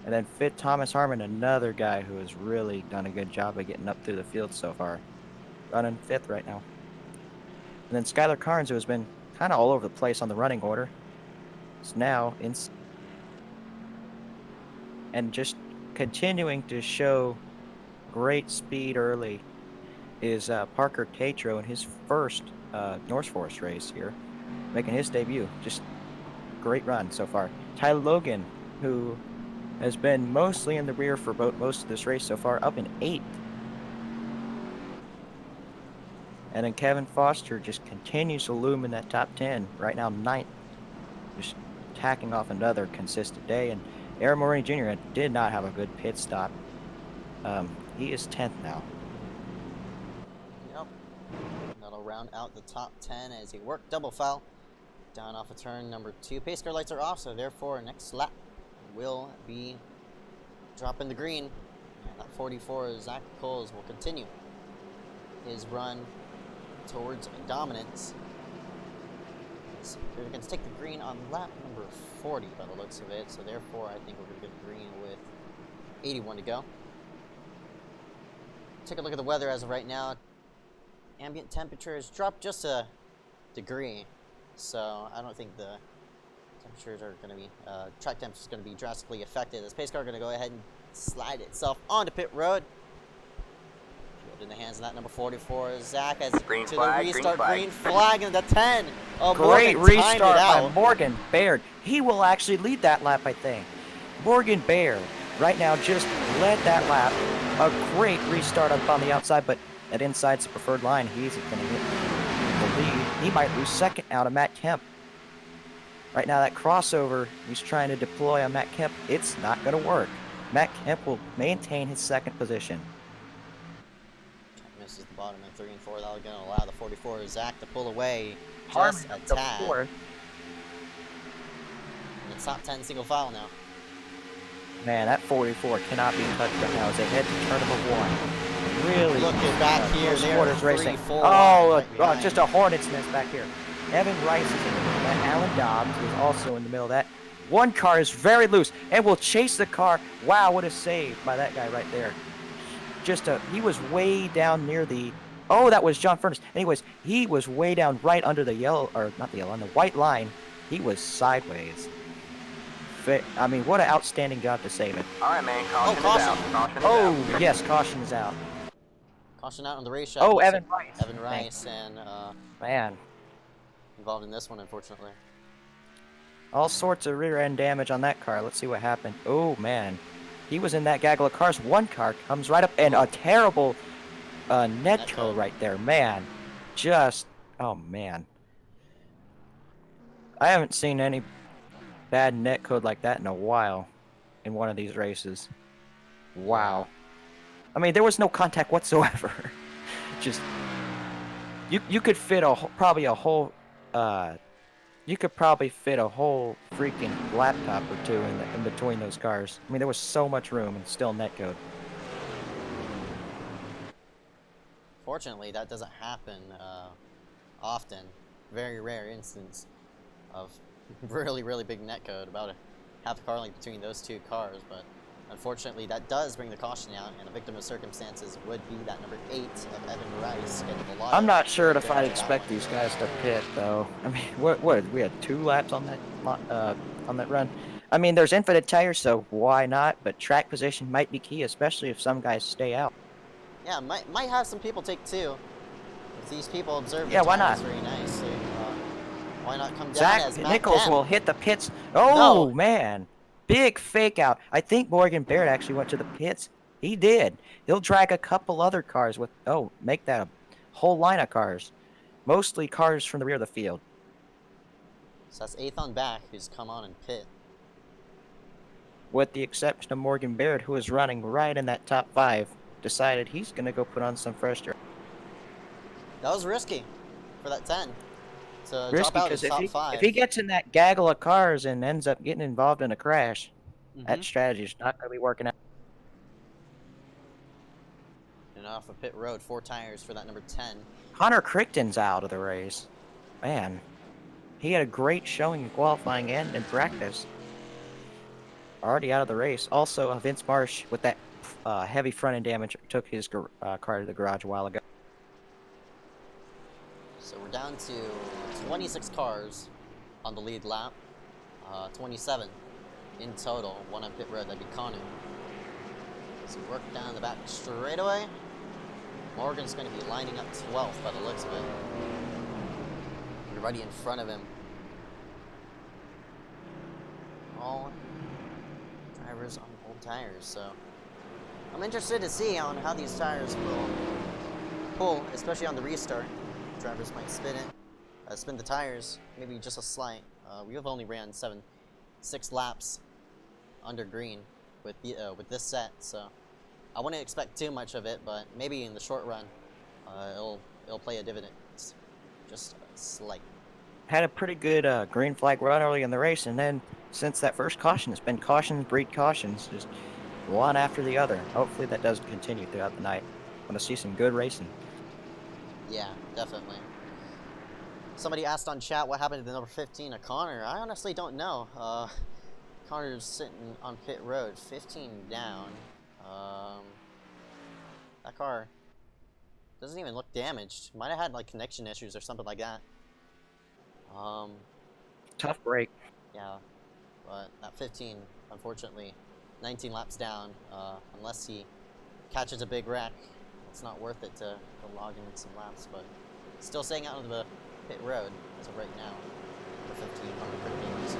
And then fifth, Thomas Harmon, another guy who has really done a good job of getting up through the field so far. Running fifth right now. And then Skylar Carnes, who has been kind of all over the place on the running order, is now in. And just continuing to show great speed early is Parker Tatro in his first North Forest race here, making his debut. Just great run so far. Tyler Logan, who has been mostly in the rear for most of this race so far, up in 8th. And then Kevin Foster just continues to loom in that top 10, right now 9th. Just tacking off another consistent day. And Aaron Morini Jr. did not have a good pit stop. He is 10th now. Yep. That'll round out the top 10 as he worked double foul down off of turn number 2. Pace car lights are off, so therefore next lap will be dropping the green. And that 44 Zach Coles will continue his run towards dominance. So they're going to take the green on lap number 40 by the looks of it, so therefore I think we're going to get the green with 81 to go. Take a look at the weather as of right now. Ambient temperature has dropped just a degree, so I don't think the temperatures are going to be, track temperature is going to be drastically affected. This pace car going to go ahead and slide itself onto pit road. Field in the hands of that number 44, Zach, as Green to flag, the restart, green flag in the 10. Oh, Great Morgan timed restart it by out. Morgan Baird. He will actually lead that lap, I think. Morgan Baird right now just led that lap. A great restart up on the outside, but at inside's the preferred line. He's going to get the lead. He might lose second out of Matt Kemp. Right now, that crossover he's trying to deploy on Matt Kemp, it's not going to work. Matt Kemp will maintain his second position. Misses the bottom in 3 and 4. That'll going to allow the 44 Zach to pull away Harmon just a up to tad. fourth. And it's top 10 single file now. Man, that 44 cannot be touched right now as they head to turn number 1. Really Look at back here. close They're quarters 3, racing. 4 Oh, right behind. just a hornet's nest back here. Evan Rice is in the middle of that. Alan Dobbs is also in the middle of that. One car is very loose and will chase the car. Wow, what a save by that guy right there. He was way down near the, oh, that was John Furness. Anyways, he was way down right under the yellow, or not the yellow, on the white line. He was sideways. I mean, what an outstanding job to save it. All right, man. Caution is caution. out. Caution is Oh, out. yes, caution is out. Caution out on the racetrack. Oh, Looks Evan like Rice. Evan Rice and Man, involved in this one, unfortunately. All sorts of rear end damage on that car. Let's see what happened. Oh man, he was in that gaggle of cars. One car comes right up, and a terrible netcode right there. Man, just oh man, I haven't seen any bad netcode like that in a while in one of these races. Wow. I mean, there was no contact whatsoever. Just you could fit probably a whole you could probably fit a whole freaking laptop or two in between those cars. I mean, there was so much room and still netcode. Fortunately, that doesn't happen often. Very rare instance of really, really big netcode, about a half a car length between those two cars, but unfortunately that does bring the caution out, and a victim of circumstances would be that number 8 of Evan Rice, getting a lot I'm not sure of if I'd damage expect that one. these guys to pit though. I mean, what we had 2 laps on that run. I mean, there's infinite tires, so why not? But track position might be key, especially if some guys stay out. Yeah, might have some people take 2. If these people observe Yeah, the why tires not? very nicely, why not come down Zach as Matt Nichols Kemp? will hit the pits. No! Oh man, big fake out. I think Morgan Barrett actually went to the pits. He did. He'll drag a couple other cars with. Oh, make that a whole line of cars. Mostly cars from the rear of the field. So that's 8th on back, who's come on and pit. With the exception of Morgan Barrett, who is running right in that top 5, decided he's going to go put on some fresh air. That was risky for that 10 to drop Risky out because his top if 5. he gets in that gaggle of cars and ends up getting involved in a crash, that Mhm. strategy is not going to be working out. And off of pit road, 4 tires for that number 10. Connor Crichton's out of the race. Man, he had a great showing in qualifying and in practice. Already out of the race. Also, Vince Marsh, with that heavy front end damage, took his car to the garage a while ago. So we're down to 26 cars on the lead lap. 27 in total. 1 on pit road, that'd be Kanu. So work down the back straightaway. Morgan's going to be lining up 12th by the looks of it. Everybody in front of him. All drivers on old tires, so I'm interested to see on how these tires will pull, especially on the restart. Drivers might spin the tires, maybe just a slight. We have only ran 6 laps under green with this set, so I wouldn't expect too much of it, but maybe in the short run, it'll play a dividend, just slight. Had a pretty good green flag run early in the race, and then since that first caution, it's been cautions breed cautions, just one after the other. Hopefully that does continue throughout the night. Want to see some good racing. Yeah, definitely. Somebody asked on chat what happened to the number 15 of Connor. I honestly don't know. Connor's sitting on pit road, 15 down. That car doesn't even look damaged. Might have had like connection issues or something like that. Tough break. Yeah, but that 15, unfortunately, 19 laps down. Unless he catches a big wreck, it's not worth it to log in some laps. But still staying out of the pit road as of right now. Number 15 on the pit lanes.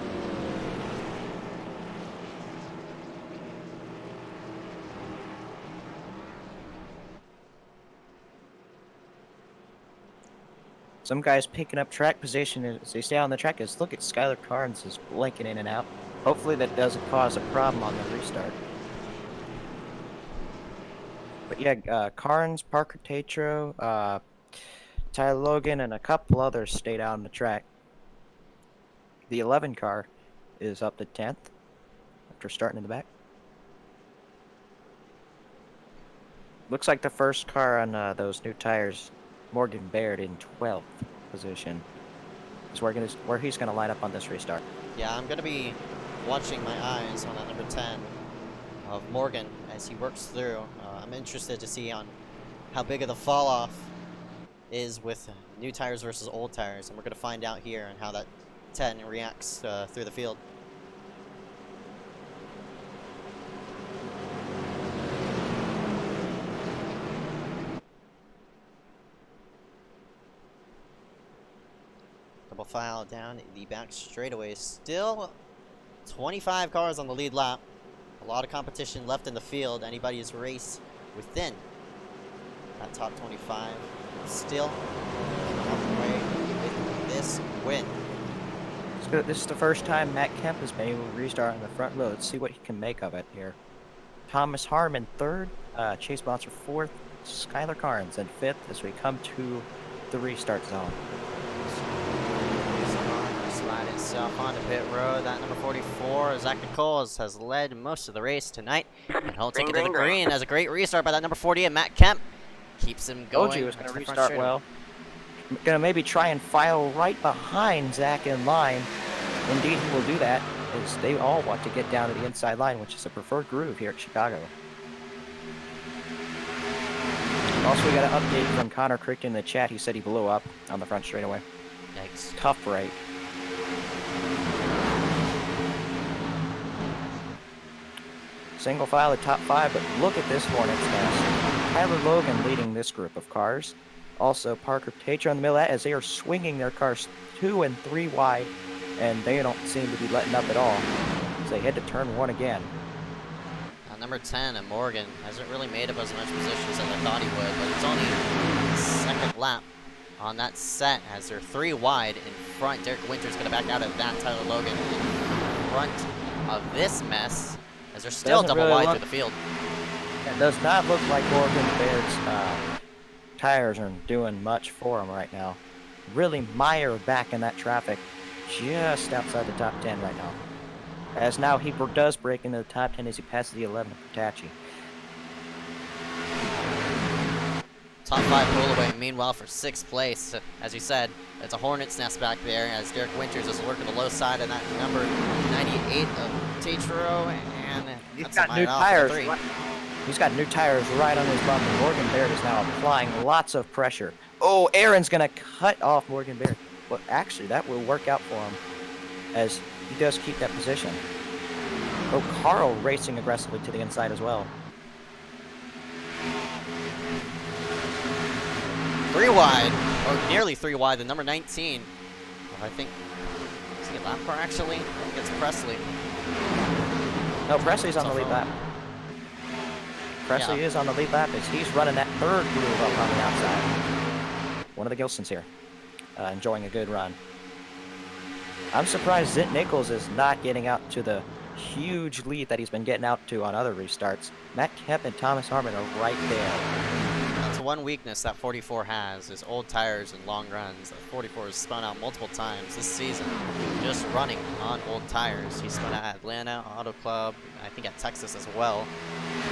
Some guys picking up track position as they stay on the track. Look at Skylar Carnes is blinking in and out. Hopefully that doesn't cause a problem on the restart. But yeah, Carnes, Parker Tatro, Tyler Logan, and a couple others stayed out on the track. The 11 car is up to 10th after starting in the back. Looks like the first car on those new tires, Morgan Baird, in 12th position. Is where he's gonna line up on this restart. Yeah, I'm gonna be watching my eyes on that number 10 of Morgan as he works through. I'm interested to see on how big of the fall off is with new tires versus old tires, and we're gonna find out here on how that 10 reacts through the field. Couple file down the back straightaway. Still 25 cars on the lead lap. A lot of competition left in the field. Anybody's race within that top 25. Still on the way with this win. This is the first time Matt Kemp has been able to restart on the front row. Let's see what he can make of it here. Thomas Harmon third, Chase Bonser fourth, Skylar Carnes in fifth as we come to the restart zone. Slide itself onto pit road. That number 44, Zach Nichols, has led most of the race tonight. And he'll take it to the green as a great restart by that number 48, Matt Kemp. Keeps him going. Told you he was going to restart well. Going to maybe try and file right behind Zach in line. Indeed, he will do that, as they all want to get down to the inside line, which is a preferred groove here at Chicago. Also, we got an update from Connor Crichton in the chat. He said he blew up on the front straightaway. Yikes. Tough break. Single file at top 5, but look at this Hornets nest. Tyler Logan leading this group of cars. Also, Parker Tacher in the middle of that as they are swinging their cars 2 and 3 wide, and they don't seem to be letting up at all as they head to turn 1 again. Number 10, and Morgan hasn't really made up as much positions as I thought he would, but it's only the second lap on that set as they're 3 wide in front. Derek Winter's going to back out of that. Tyler Logan in front of this mess as they're still double really wide through the field. It does not look like Morgan Baird's tires are doing much for him right now. Really mired back in that traffic just outside the top 10 right now. As now he does break into the top 10 as he passes the 11 of Patacci. Top 5 pull away, meanwhile, for 6th place. As you said, it's a hornet's nest back there as Derek Winters is working the low side of that number 98 of Tatro, and he's got new tires. He's got new tires right on his bumper. Morgan Baird is now applying lots of pressure. Oh, Aaron's going to cut off Morgan Baird. Well, actually, that will work out for him as he does keep that position. Oh, Carl racing aggressively to the inside as well. 3 wide, or nearly 3 wide, the number 19. I think, is he a lap car actually? I think it's Presley. No, Presley's on the lead lap. Presley is on the lead lap as he's running that 3rd groove up on the outside. One of the Gilsons here, enjoying a good run. I'm surprised Zint Nichols is not getting out to the huge lead that he's been getting out to on other restarts. Matt Kemp and Thomas Harmon are right there. That's one weakness that 44 has, is old tires and long runs. 44 has spun out multiple times this season, just running on old tires. He spun out at Atlanta, Auto Club, I think at Texas as well.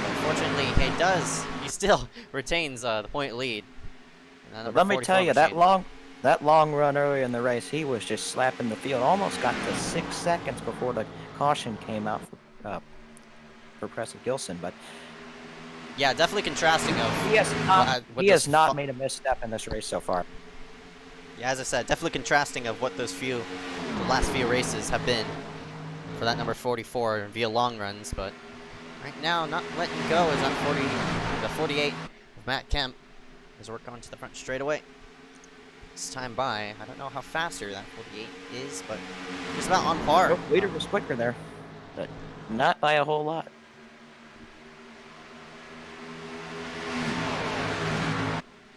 But unfortunately, he still retains the point lead. Let me tell you, that long run earlier in the race, he was just slapping the field. Almost got to 6 seconds before the caution came out for Presley Gilson. But yeah, definitely contrasting of he has not made a misstep in this race so far. Yeah, as I said, definitely contrasting of what the last few races have been for that number 44 via long runs. But right now, not letting go is that the 48 of Matt Kemp as we're going to the front straightaway. This time by, I don't know how faster that 48 is, but just about on par. Oh, Leader was quicker there, but not by a whole lot.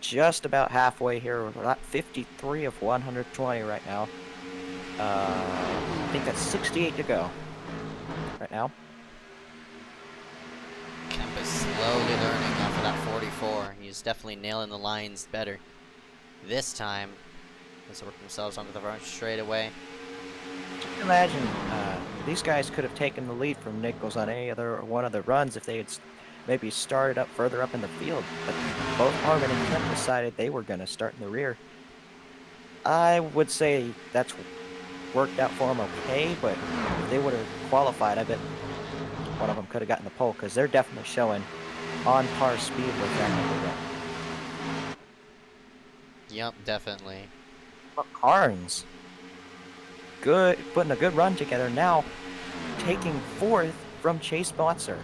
Just about halfway here. We're at 53 of 120 right now. I think that's 68 to go right now. Kemp is slowly learning off of that 44. He's definitely nailing the lines better this time. Let's work themselves onto the front straightaway. Imagine these guys could have taken the lead from Nichols on any other one of the runs if they had maybe started up further up in the field, but both Harmon and Kemp decided they were going to start in the rear. I would say that's worked out for them okay, but if they would have qualified, I bet one of them could have gotten the pole because they're definitely showing on par speed with that. Yep, definitely. But Carnes, good, putting a good run together now, taking 4th from Chase Botzer.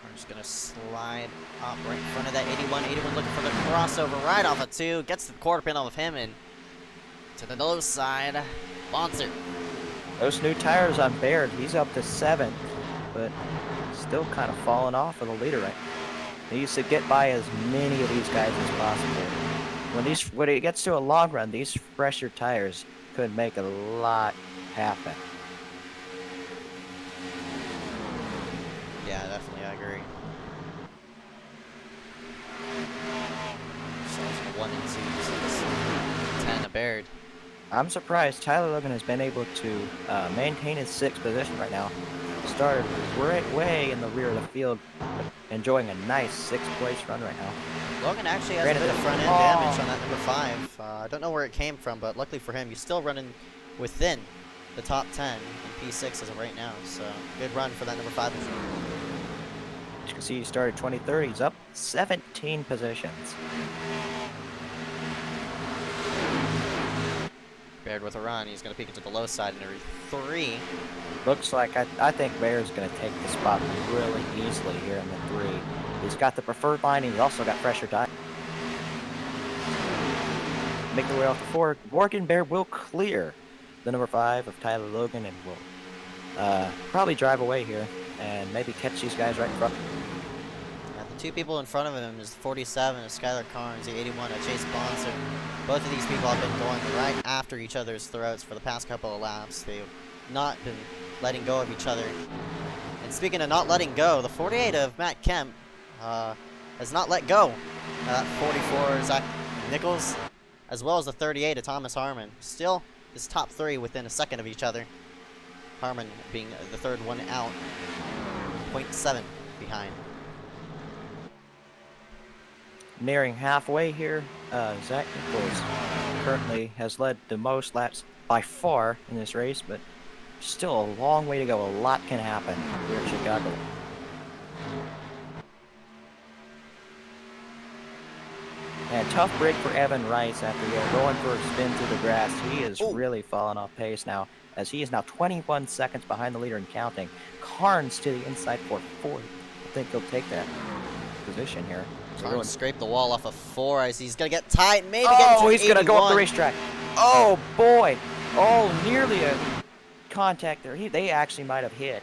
Carnes gonna slide up right in front of that 81. 81 looking for the crossover right off of 2. Gets the quarter panel of him, and To the low side. Bonser. Those new tires on Baird, he's up to 7th, but still kind of falling off of the leader right now. He needs to get by as many of these guys as possible. When it gets to a long run, these fresher tires could make a lot happen. Yeah, definitely, I agree. So 1 and 2, so this is 10 a Baird. I'm surprised Tyler Logan has been able to maintain his 6th position right now. Started way in the rear of the field, enjoying a nice 6th place run right now. Logan actually has Granted, a bit of front end oh. damage on that number 5. I don't know where it came from, but luckily for him, he's still running within the top 10 in P6 as of right now. So good run for that number 5. As you can see, he started 23rd. He's up 17 positions. Baird with a run. He's going to peek into the low side in every 3. Looks like I think Baird's going to take the spot really easily here in the 3. He's got the preferred line. He's also got fresher tires. Make their way off the 4. Morgan Baird will clear the number 5 of Tyler Logan and will probably drive away here and maybe catch these guys right in front. Yeah, the 2 people in front of him is 47 of Skylar Carnes, the 81 of Chase Bonser. Both of these people have been going right after each other's throats for the past couple of laps. They've not been letting go of each other. And speaking of not letting go, the 48 of Matt Kemp has not let go. 44 Zach Nichols, as well as the 38 of Thomas Harmon. Still, this top 3 within a second of each other. Harmon being the 3rd one out, 0.7 behind. Nearing halfway here, Zach Nichols currently has led the most laps by far in this race, but still a long way to go. A lot can happen here at Chicago. And tough break for Evan Rice after going for a spin through the grass. He is really falling off pace now, as he is now 21 seconds behind the leader and counting. Carnes to the inside for 4th. I think he'll take that position here. Carnes scraped the wall off of 4 as he's going to get tight, maybe oh, get into he's going to go off the 81. racetrack. Oh, boy. Oh, nearly a contact there. They actually might have hit.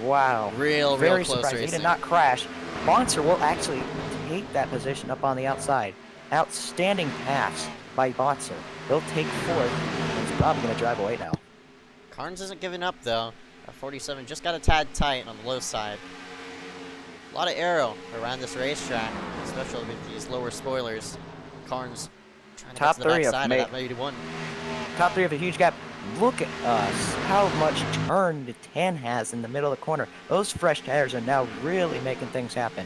Wow. Real Very close surprised. racing. He did not crash. Bonser will actually take that position up on the outside. Outstanding pass by Bonser. He'll take 4th. He's probably going to drive away now. Carnes isn't giving up, though. 47 just got a tad tight on the low side. A lot of aero around this racetrack, especially with these lower spoilers. Carnes trying to Top get to the 3 backside of of that 81. Top 3 of a huge gap. Look at us, how much turn the 10 has in the middle of the corner. Those fresh tires are now really making things happen.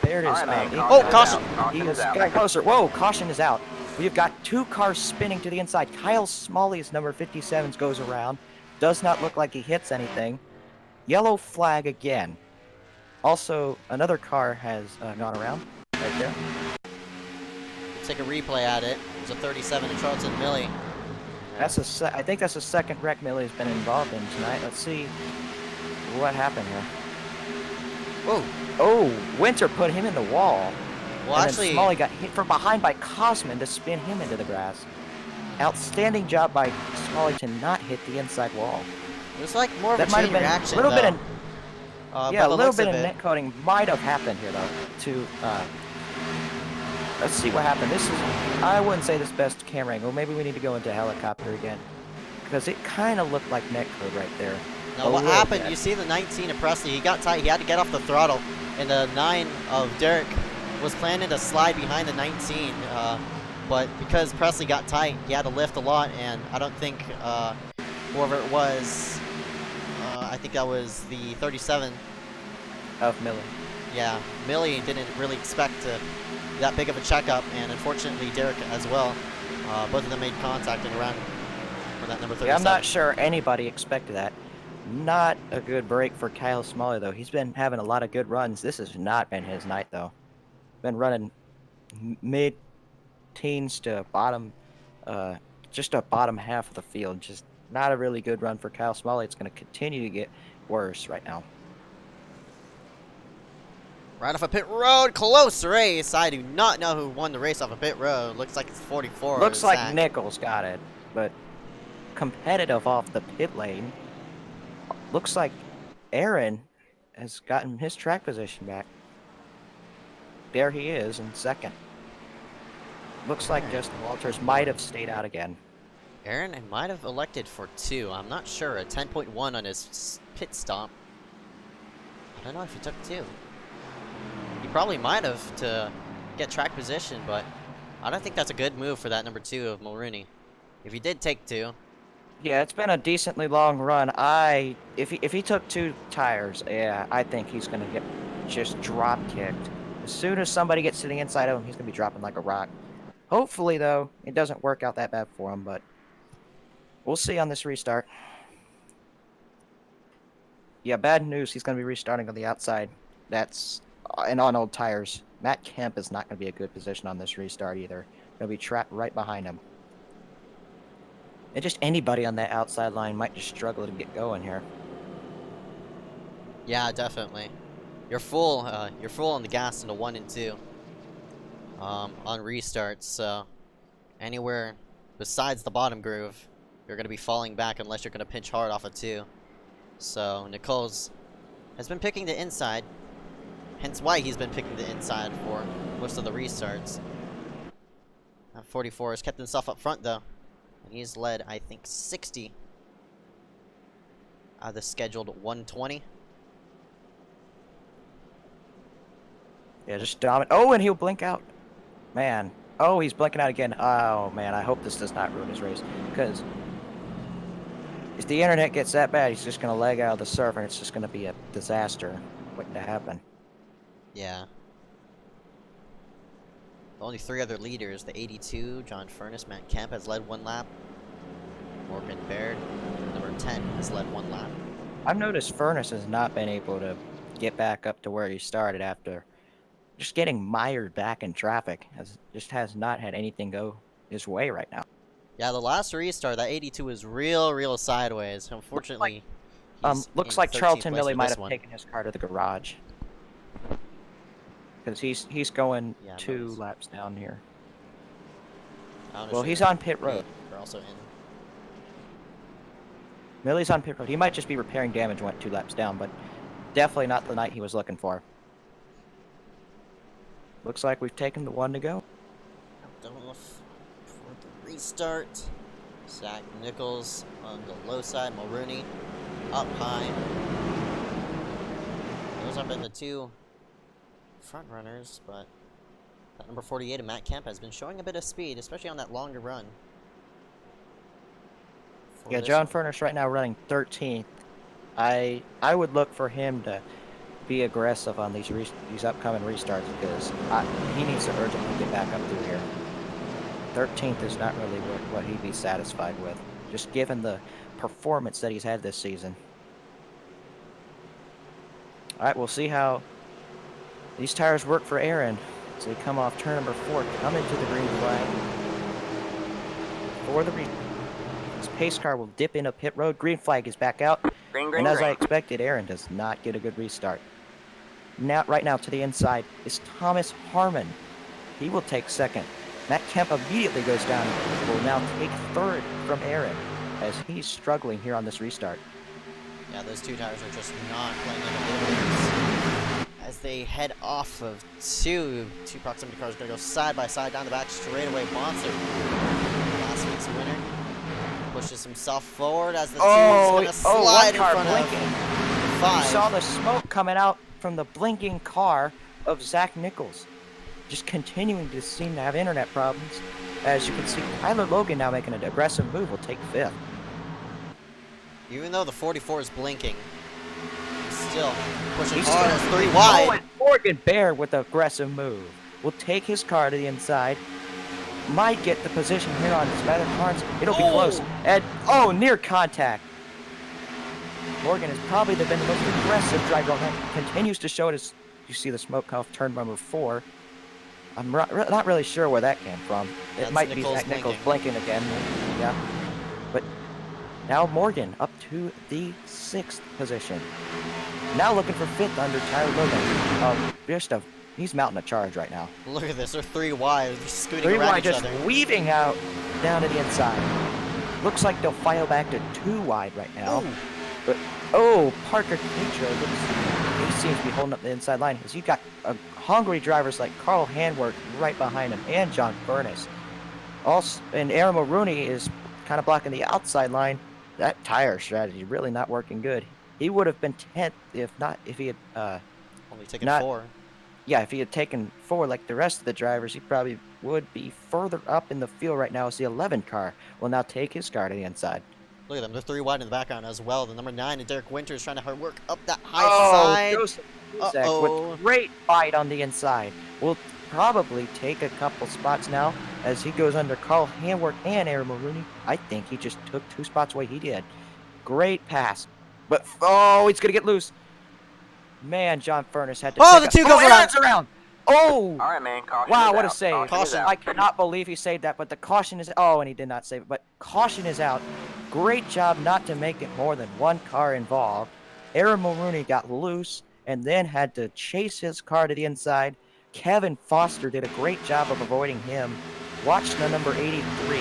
There it is. All right, man, Oh, caution! He is getting closer. Whoa, caution is out. We've got 2 cars spinning to the inside. Kyle Smalley's number 57 goes around. Does not look like he hits anything. Yellow flag again. Also, another car has gone around right there. Take a replay at it. There's a 37 in Charlton Millie. That's I think that's the second wreck Millie's been involved in tonight. Let's see what happened here. Oh, Oh, Winter put him in the wall. well, and actually, then Smalley got hit from behind by Cosman to spin him into the grass. Outstanding job by Smalley to not hit the inside wall. it was like more of That a might chain have been reaction, a little bit though. of, By yeah, a the little looks bit of of it. net coating might have happened here though. Let's see what happened. This is, I wouldn't say this best camera angle. Maybe we need to go into helicopter again, because it kind of looked like net code right there. Now, A what little happened, bit. you see the 19 of Presley, he got tight, he had to get off the throttle, and the 9 of Derek was planning to slide behind the 19, but because Presley got tight, he had to lift a lot, and I don't think whoever it was, I think that was the 37. Of Millie. Yeah, Millie didn't really expect that big of a checkup, and unfortunately Derek as well. Both of them made contact and ran for that number 37. Yeah, I'm not sure anybody expected that. Not a good break for Kyle Smalley, though. He's been having a lot of good runs. This has not been his night, though. Been running mid-teens to bottom, just a bottom half of the field. Just not a really good run for Kyle Smalley. It's going to continue to get worse right now. Right off a pit road, close race. I do not know who won the race off a pit road. Looks like it's 44. Looks like Zach. Nichols got it. but competitive off the pit lane. Looks like Aaron has gotten his track position back. There he is in second. Looks like Justin Walters might have stayed out again. Aaron might have elected for 2. I'm not sure. A 10.1 on his pit stop. I don't know if he took 2. He probably might have to get track position, but I don't think that's a good move for that number 2 of Mulrooney. If he did take 2. Yeah, it's been a decently long run. If he took 2 tires, yeah, I think he's gonna get just drop kicked. As soon as somebody gets to the inside of him, he's gonna be dropping like a rock. Hopefully, though, it doesn't work out that bad for him, but we'll see on this restart. Yeah, bad news. He's going to be restarting on the outside. That's and on old tires. Matt Kemp is not going to be a good position on this restart either. Going to be trapped right behind him. And just anybody on that outside line might just struggle to get going here. Yeah, definitely. You're full on the gas into 1 and 2. On restarts, so anywhere besides the bottom groove, you're going to be falling back unless you're going to pinch hard off of 2. So Nichols has been picking the inside, hence why he's been picking the inside for most of the restarts. 44 has kept himself up front though, and he's led, I think, 60 out of the scheduled 120. Yeah, just dominant. Oh, and he'll blink out. Man. Oh, he's blinking out again. Oh, man, I hope this does not ruin his race. Because if the internet gets that bad, he's just going to leg out of the server, and it's just going to be a disaster waiting to happen. Yeah. The only 3 other leaders, the 82, John Furness, Matt Kemp has led 1 lap. Morgan Baird, number 10, has led 1 lap. I've noticed Furness has not been able to get back up to where he started after just getting mired back in traffic. Has not had anything go his way right now. Yeah, the last restart, that 82 was real sideways. Unfortunately, looks like Charlton Millie might have taken his car to the garage. Because he's going 2 laps down here. Well, he's on pit road. They're also in. Millie's on pit road. He might just be repairing damage, went 2 laps down, but definitely not the night he was looking for. Looks like we've taken the 1 to go. Done off for the restart. Zach Nichols on the low side. Mulrooney up high. Those have been the 2 front runners, but that number 48 of Matt Kemp has been showing a bit of speed, especially on that longer run. Yeah, John Furness right now running 13th. I would look for him to be aggressive on these upcoming restarts because he needs to urgently get back up through here. 13th is not really what he'd be satisfied with, just given the performance that he's had this season. All right, we'll see how these tires work for Aaron as they come off turn number 4, come into the green flag. For the his pace car will dip into pit road. Green flag is back out. And as I expected, Aaron does not get a good restart. Right now to the inside is Thomas Harmon. He will take 2nd. Matt Kemp immediately goes down and will now take 3rd from Aaron as he's struggling here on this restart. Yeah, those 2 tires are just not playing in the middle. As they head off of 2 proximity cars, going to go side by side down the back straightaway. Monster, last week's winner, pushes himself forward as the 2 is going to slide in front of 5. You saw the smoke coming out from the blinking car of Zach Nichols. Just continuing to seem to have internet problems. As you can see, Tyler Logan now making an aggressive move will take 5th. Even though the 44 is blinking, he's still pushing hard as 3 wide. Oh, and Morgan Baird with an aggressive move will take his car to the inside. Might get the position here on Skyler Carnes. It'll be close. And near contact. Morgan has probably been the most aggressive driver. Continues to show it as you see the smoke come off turn number 4. I'm not really sure where that came from. It might be Zach Nichols blinking again. Yeah. But now Morgan up to the 6th position. Now looking for 5th under Tyler Logan. He's mounting a charge right now. Look at this. They're 3 wide. They're scooting 3 around wide each just other. weaving out down to the inside. Looks like they'll file back to 2 wide right now. Ooh. But, Parker Quintro, he seems to be holding up the inside line. Because you've got hungry drivers like Carl Handwerk right behind him, and John Furness. Also, and Aaron Mulrooney is kind of blocking the outside line. That tire strategy really not working good. He would have been 10th if he had Only taken not 4. yeah, if he had taken 4 like the rest of the drivers, he probably would be further up in the field right now as the 11 car will now take his car to the inside. Look at them. They're 3 wide in the background as well. The number 9 and Derek Winters trying to hard work up that high side. Joseph Cusack Uh-oh. with great fight on the inside. Will probably take a couple spots now as he goes under Carl Handwerk and Aaron Mulrooney. I think he just took 2 spots away. He did. Great pass. But, he's going to get loose. Man, John Furness had to The 2 goes around. around. Oh! All right, man. Caution Wow, is what a out. save. Caution. I cannot believe he saved that, but the caution is... Oh, and he did not save it, but caution is out. Great job not to make it more than 1 car involved. Aaron Mulrooney got loose and then had to chase his car to the inside. Kevin Foster did a great job of avoiding him. Watch the number 83.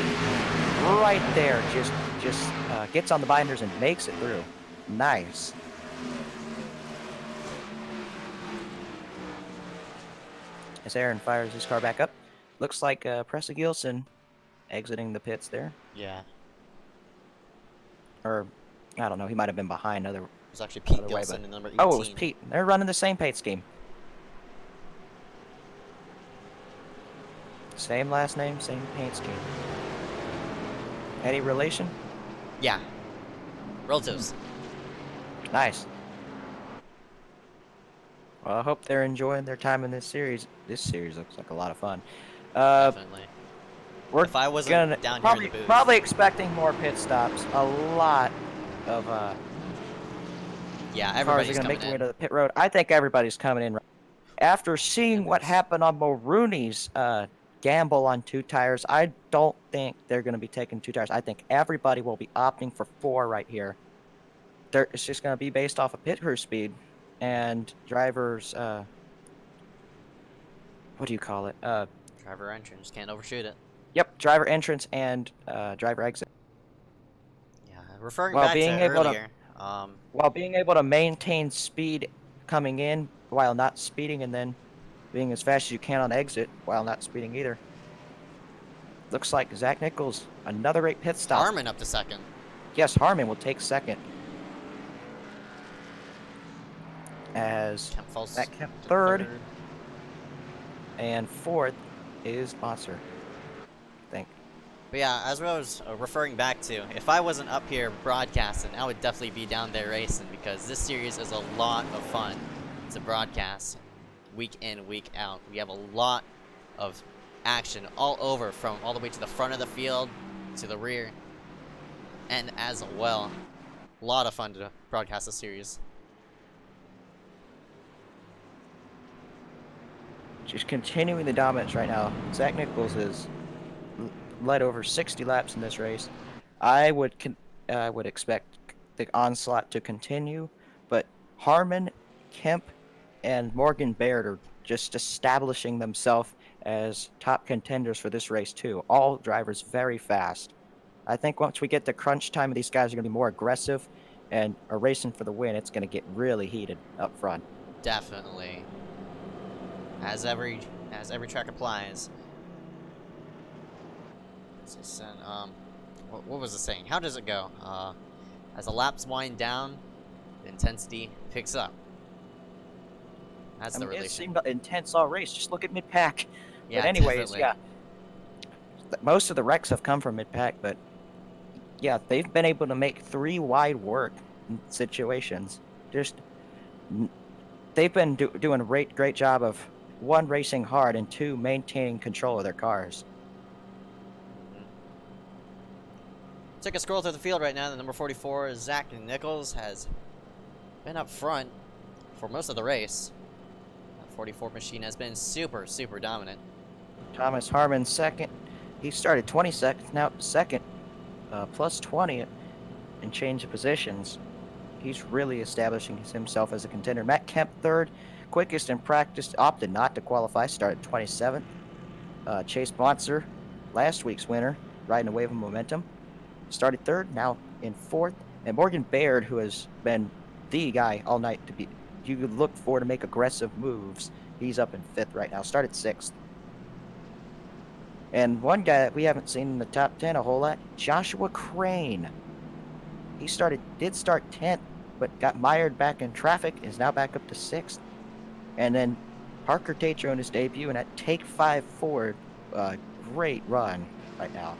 Right there, just gets on the binders and makes it through. Nice. As Aaron fires his car back up, looks like Pressa Gilson exiting the pits there. Yeah. Or, I don't know, he might have been behind. It was actually Pete Other way, Gilson but- and number 18. Oh, it was Pete. They're running the same paint scheme. Same last name, same paint scheme. Any relation? Yeah. Relatives. Nice. Well, I hope they're enjoying their time in this series. This series looks like a lot of fun. Definitely. We're If I wasn't gonna down probably, here in the booth. probably expecting more pit stops. A lot of Yeah, cars are everybody's gonna make coming their way in. to the pit road. I think everybody's coming in. After seeing what happened on Mulrooney's gamble on 2 tires, I don't think they're going to be taking 2 tires. I think everybody will be opting for 4 right here. It's just going to be based off of pit crew speed and drivers. What do you call it? Driver entrance. Can't overshoot it. Yep, driver entrance and driver exit. Yeah. Referring While back being to able to- earlier. While being able to maintain speed coming in while not speeding, and then being as fast as you can on exit while not speeding either. Looks like Zach Nichols, another great pit stop. Harmon up to 2nd. Yes, Harmon will take 2nd. As Kemp falls Matt Kemp to 3rd, and 4th is Monster. I think. But yeah, as I was referring back to, if I wasn't up here broadcasting, I would definitely be down there racing, because this series is a lot of fun to broadcast week in, week out. We have a lot of action all over, from all the way to the front of the field to the rear, and as well. A lot of fun to broadcast this series. Just continuing the dominance right now. Zach Nichols has led over 60 laps in this race. I would expect the onslaught to continue, but Harmon, Kemp, and Morgan Baird are just establishing themselves as top contenders for this race too. All drivers very fast. I think once we get to crunch time, these guys are going to be more aggressive and are racing for the win. It's going to get really heated up front. Definitely. As every track applies. As I said, what was the saying? How does it go? As the laps wind down, the intensity picks up. That's the It relation. seemed intense all race. Just look at mid-pack. Yeah, But anyways, definitely. yeah. Most of the wrecks have come from mid-pack, but yeah, they've been able to make 3 wide work in situations. They've been doing a great job of 1, racing hard, and 2, maintaining control of their cars. Take a scroll through the field right now. The number 44, Zach Nichols, has been up front for most of the race. That 44 machine has been super dominant. Thomas Harmon 2nd. He started 22nd, now 2nd, plus 20 and change of positions. He's really establishing himself as a contender. Matt Kemp 3rd, quickest in practice, opted not to qualify, started 27th. Chase Bonser, last week's winner, riding a wave of momentum, started third, now in fourth. And Morgan Baird, who has been the guy all night to be you could look for to make aggressive moves, he's up in fifth right now, started sixth. And one guy that we haven't seen in the top 10 a whole lot, Joshua Crane. He did start 10th, but got mired back in traffic, is now back up to 6th. And then Parker Tatro in his debut, and at Take 5 Ford, great run right now.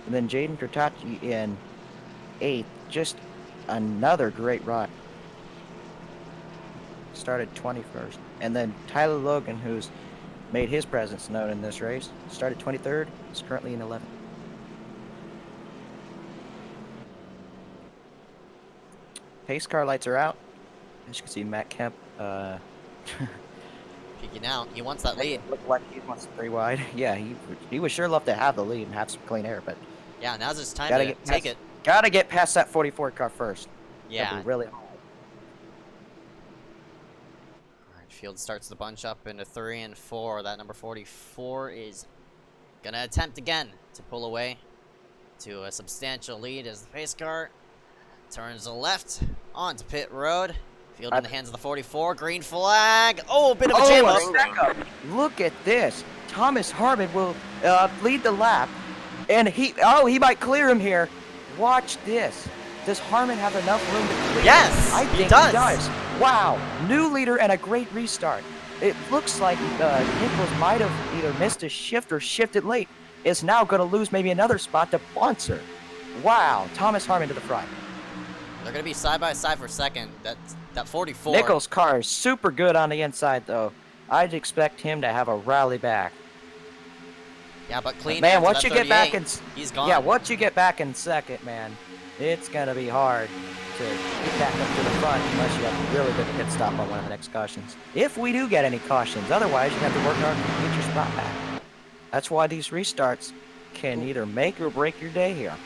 And then Jaden Kurtachi in 8th, just another great run. Started 21st. And then Tyler Logan, who's made his presence known in this race, started 23rd, is currently in 11th. Pace car lights are out. As you can see, Matt Kemp Peeking out. He wants that lead. looked like he wants 3 wide. Yeah, he would sure love to have the lead and have some clean air, but Yeah, now's his time Gotta to get take past- it. gotta get past that 44 car first. Yeah. That'd be really hard. Alright, Field starts the bunch up into 3 and 4. That number 44 is gonna attempt again to pull away to a substantial lead as the pace car turns left onto pit road. Field in the hands of the 44. Green flag. Oh, a bit of a jam up. Look at this. Thomas Harmon will lead the lap, and he might clear him here. Watch this. Does Harmon have enough room to clear? Yes, I he think does. he does. Wow, new leader and a great restart. It looks like Nichols might have either missed a shift or shifted late. Is now going to lose maybe another spot to Bonser. Wow, Thomas Harmon to the front. They're gonna be side by side for second. That 44. Nichols' car is super good on the inside, though. I'd expect him to have a rally back. Yeah, but clean. Man, air to once that you get back 38. in, he's gone. yeah, once you get back in second, man, it's gonna be hard to get back up to the front unless you have a really good pit stop on one of the next cautions. If we do get any cautions, otherwise you have to work hard to get your spot back. That's why these restarts can either make or break your day here.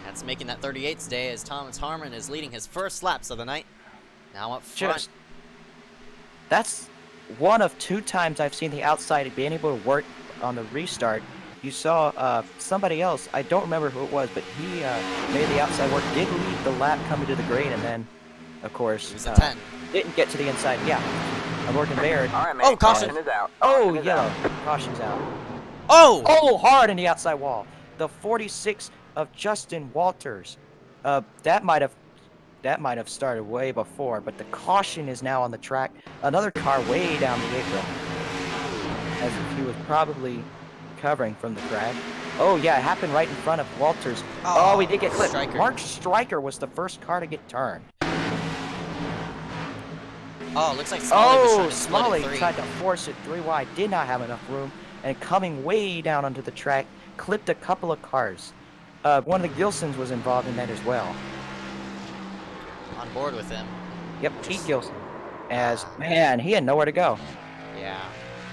That's making that 38's day as Thomas Harmon is leading his first laps of the night. Now up front. That's one of 2 times I've seen the outside being able to work on the restart. You saw somebody else, I don't remember who it was, but he made the outside work, did lead the lap coming to the green, and then, of course, He was a 10. didn't get to the inside. Yeah, Morgan Baird. All right, man. Oh, caution. Caution is out. Oh, Caution is yellow. out. Caution's out. Oh! Oh, hard in the outside wall. The 46 of Justin Walters. That might have started way before, but the caution is now on the track. Another car way down the apron, as if he was probably covering from the crash. Oh yeah, it happened right in front of Walters. Oh, we did get clipped. Stryker. Mark Stryker was the first car to get turned. Oh, looks like Smalley was trying Oh, to split Smalley at 3. tried to force it 3 wide, did not have enough room, and coming way down onto the track, clipped a couple of cars. One of the Gilsons was involved in that as well. On board with him. Yep, Pete Gilson. As, man, he had nowhere to go. Yeah.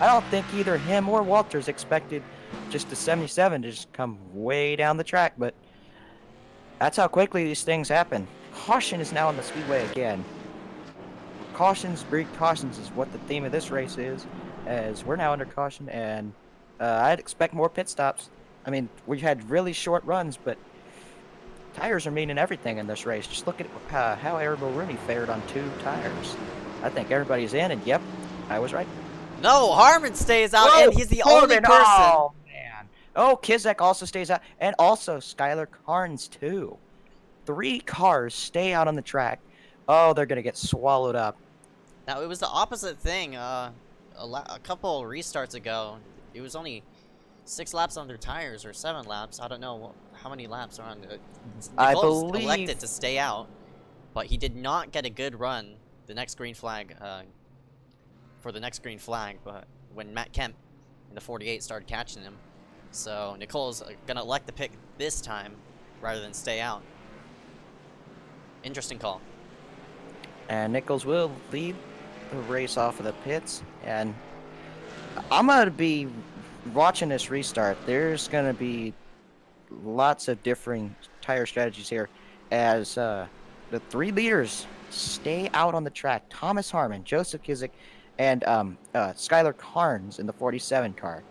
I don't think either him or Walters expected just the 77 to just come way down the track, but that's how quickly these things happen. Caution is now on the speedway again. Cautions breed cautions is what the theme of this race is, as we're now under caution, and I'd expect more pit stops. I mean, we had really short runs, but tires are meaning everything in this race. Just look at how Aaron Mulrooney fared on 2 tires. I think everybody's in, and yep, I was right. No, Harmon stays out, Whoa, and he's the only Harmon, person. Oh, man. Oh, Kizek also stays out, and also Skylar Carnes, too. 3 cars stay out on the track. Oh, they're going to get swallowed up. Now, it was the opposite thing. A couple restarts ago, it was only 6 laps on their tires, or 7 laps. I don't know how many laps are on it. I Nichols believe- elected to stay out, but he did not get a good run. The next green flag, for the next green flag, but when Matt Kemp in the 48 started catching him. So Nicole's gonna elect the pick this time rather than stay out. Interesting call. And Nichols will lead the race off of the pits, and I'm going to be watching this restart. There's going to be lots of differing tire strategies here as the 3 leaders stay out on the track. Thomas Harmon, Joseph Kizik, and Skylar Carnes in the 47 car.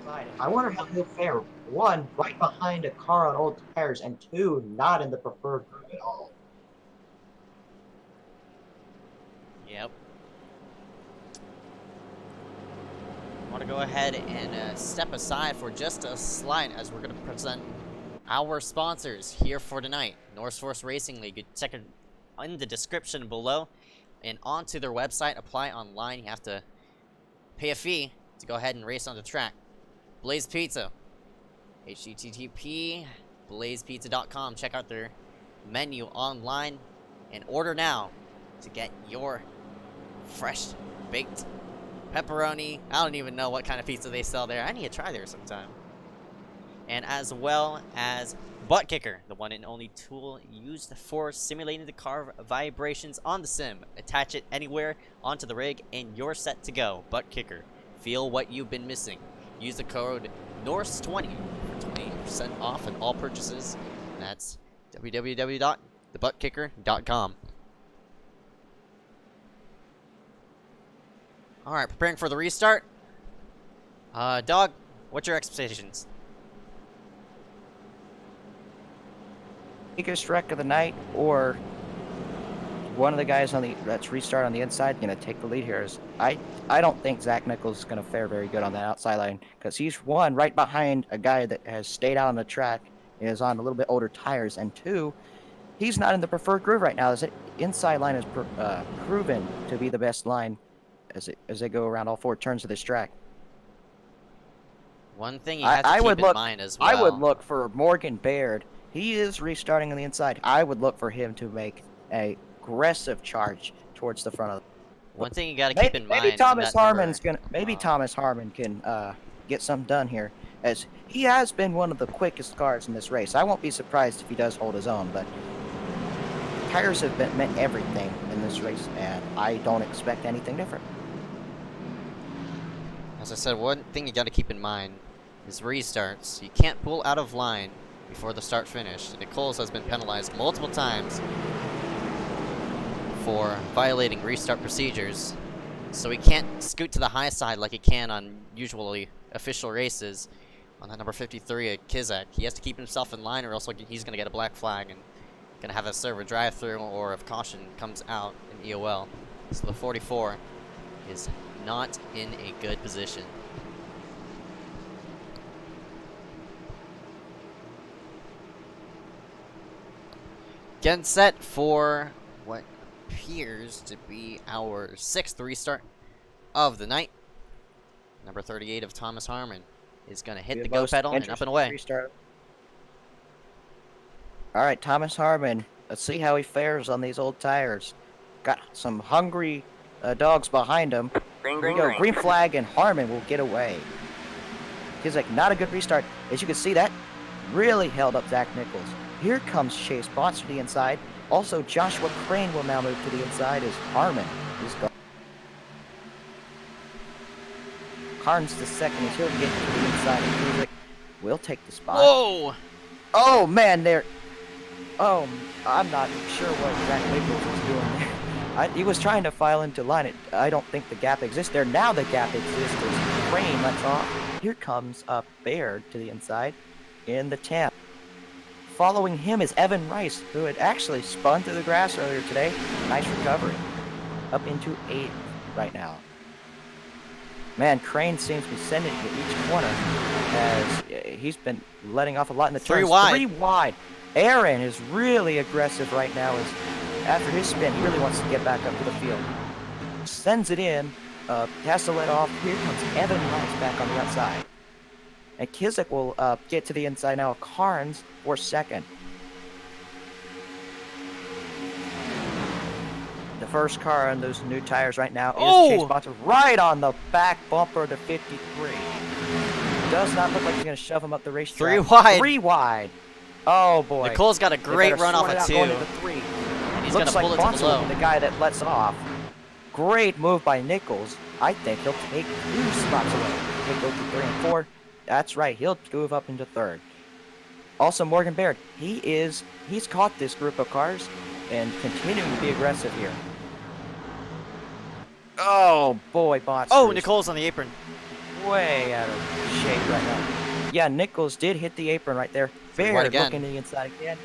outside. I wonder how he'll fare. One, right behind a car on old tires, and two, not in the preferred group at all. Yep. I want to go ahead and step aside for just a slide as we're going to present our sponsors here for tonight. Motorsport Racing League. You check it in the description below and onto their website. Apply online. You have to pay a fee to go ahead and race on the track. Blaze Pizza. http blazepizza.com. Check out their menu online and order now to get your fresh baked pepperoni. I don't even know what kind of pizza they sell there. I need to try there sometime. And as well as Butt Kicker, the one and only tool used for simulating the car vibrations on the sim. Attach it anywhere onto the rig and you're set to go. Butt Kicker. Feel what you've been missing. Use the code NORSE20 for 20% off on all purchases. And that's www.thebuttkicker.com. Alright, preparing for the restart. Dog, what's your expectations? Biggest wreck of the night, or one of the guys on the that's restart on the inside gonna take the lead here. Is I don't think Zach Nichols is gonna fare very good on that outside line, because he's one right behind a guy that has stayed out on the track and is on a little bit older tires, and two, he's not in the preferred groove right now. The inside line is proven to be the best line as they go around all four turns of this track. One thing you have to keep in mind as well. I would look for Morgan Baird. He is restarting on the inside. I would look for him to make a aggressive charge towards the front of. One thing you got to keep in mind. Maybe Thomas Harmon's gonna. Maybe Thomas Harmon can get something done here, as he has been one of the quickest cars in this race. I won't be surprised if he does hold his own, but tires have meant everything in this race, and I don't expect anything different. As I said, one thing you got to keep in mind is restarts. You can't pull out of line before the start finish. Nichols has been penalized multiple times for violating restart procedures, so he can't scoot to the high side like he can on usually official races. On that number 53 at Kizak, he has to keep himself in line, or else he's going to get a black flag and going to have a server drive-through, or if caution comes out in EOL. So the 44 is not in a good position. Getting set for what appears to be our 6th restart of the night. Number 38 of Thomas Harmon is going to hit the go pedal and up and away. Restart. All right, Thomas Harmon. Let's see how he fares on these old tires. Got some hungry dogs behind him. Green, Here we go. Green flag, and Harmon will get away. He's like, not a good restart. As you can see, that really held up Zach Nichols. Here comes Chase Bonds to the inside. Also, Joshua Crane will now move to the inside as Harmon is gone. Carnes the second as he'll get to the inside, and Kuzik will take the spot. Whoa! Oh, man, there. Oh, I'm not sure what Zach Nichols was doing there. He was trying to file into line. I don't think the gap exists there. Now the gap exists as Crane lets off. Here comes Baird to the inside in the 10th. Following him is Evan Rice, who had actually spun through the grass earlier today. Nice recovery. Up into 8th right now. Man, Crane seems to be sending to each corner as he's been letting off a lot in the turns. 3 wide. Aaron is really aggressive right now as after his spin, he really wants to get back up to the field. Sends it in, has to let off. Here comes Evan Rice back on the outside. And Kizik will get to the inside now. Carnes for second. The first car on those new tires right now is Chase Bonds, right on the back bumper to 53. Does not look like he's going to shove him up the racetrack. 3 wide. 3 wide. Oh boy. Nicole's got a great run off of 2. Going into 3. And he's Looks going to pull like it to the low. The guy that lets off. Great move by Nichols. I think he'll take 2 spots away. He'll go to 3 and 4. That's right. He'll move up into 3rd. Also, Morgan Baird. He's caught this group of cars and continuing to be aggressive here. Oh boy, Bots. Oh, Nicole's on the apron. way out of shape right now. Yeah, Nichols did hit the apron right there. Wide Baird again. looking to the inside again.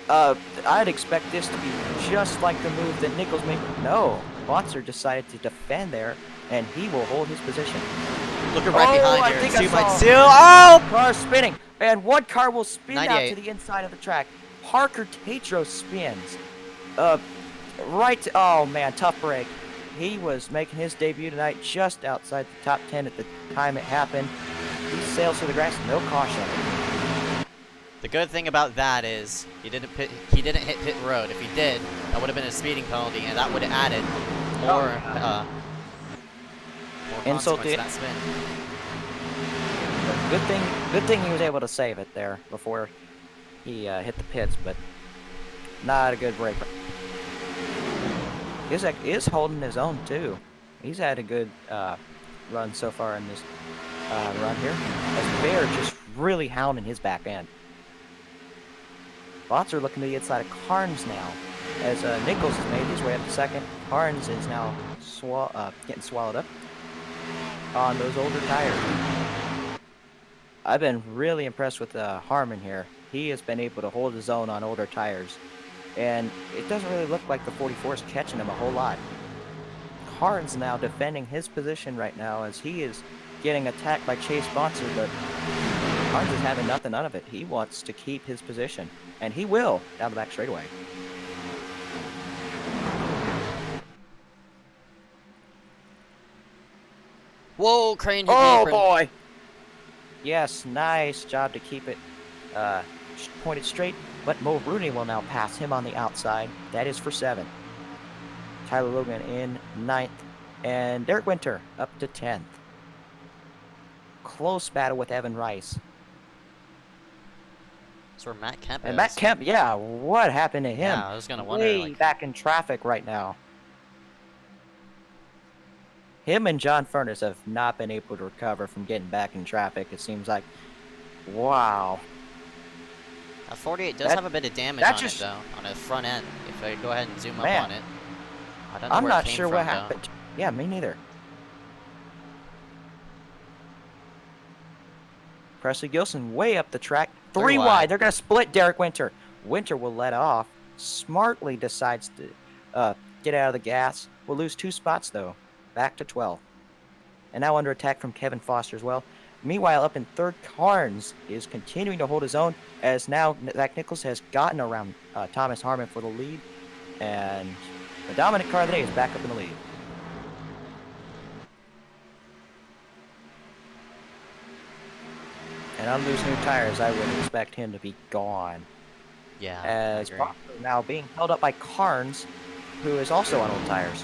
I'd expect this to be just like the move that Nichols made. No, Botzer decided to defend there, and he will hold his position. Looking right behind I here. think I 2 by saw 2. Oh! Car spinning, and one car will spin out 98. to the inside of the track. Parker Tatro spins. Right. Oh man, tough break. He was making his debut tonight just outside the top 10 at the time it happened. He sails through the grass, no caution. The good thing about that is he didn't hit pit road. If he did, that would have been a speeding penalty, and that would have added more Insult consequence to to that spin. Good thing he was able to save it there before he hit the pits, but not a good break. Izek is holding his own too. He's had a good run so far in this run here, as Bear just really hounding his back end. Botzer looking to the inside of Carnes now, as Nichols has made his way up to second. Carnes is now getting swallowed up on those older tires. I've been really impressed with Harmon here. He has been able to hold his own on older tires, and it doesn't really look like the 44 is catching him a whole lot. Carnes now defending his position right now as he is getting attacked by Chase Botzer, but Carnes is having nothing out of it. He wants to keep his position, and he will down the back straightaway. Whoa, Crane hit the Oh apron. boy! Yes, nice job to keep it pointed straight, but Mulrooney will now pass him on the outside. That is for 7th. Tyler Logan in 9th, and Derek Winter up to 10th. Close battle with Evan Rice. That's where Matt Kemp And is. Matt Kemp, yeah, what happened to him? Yeah, I was gonna wonder. Way Like, back in traffic right now. Him and John Furness have not been able to recover from getting back in traffic, it seems like. Wow. that 48 does That- have a bit of damage that on just- it though, on the front end. If I go ahead and zoom Man. up on it, I don't know I'm where it not came sure from, what though. happened. Yeah, me neither. Presley Gilson way up the track. 3 wide. wide. They're going to split Derek Winter. Winter will let off. Smartly decides to get out of the gas. Will lose 2 spots, though. Back to 12. And now under attack from Kevin Foster as well. Meanwhile, up in 3rd, Carnes is continuing to hold his own, as now Zach Nichols has gotten around Thomas Harmon for the lead. And the dominant car of the day is back up in the lead. And on those new tires, I would expect him to be gone. Yeah, I As agree. Foster now being held up by Carnes, who is also on old tires.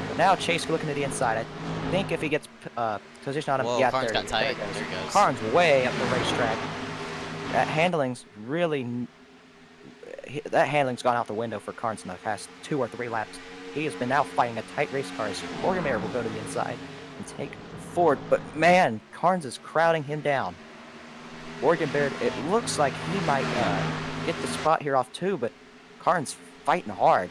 But now Chase looking to the inside. I think if he gets position on him, Whoa, yeah, Carnes there got there tight. There he goes. Carnes way up the racetrack. That handling's gone out the window for Carnes in the past 2 or 3 laps. He has been now fighting a tight race car as Morgan Mayer will go to the inside and take forward. But man, Carnes is crowding him down. Morgan Baird, it looks like he might get the spot here off too, but Carnes fighting hard.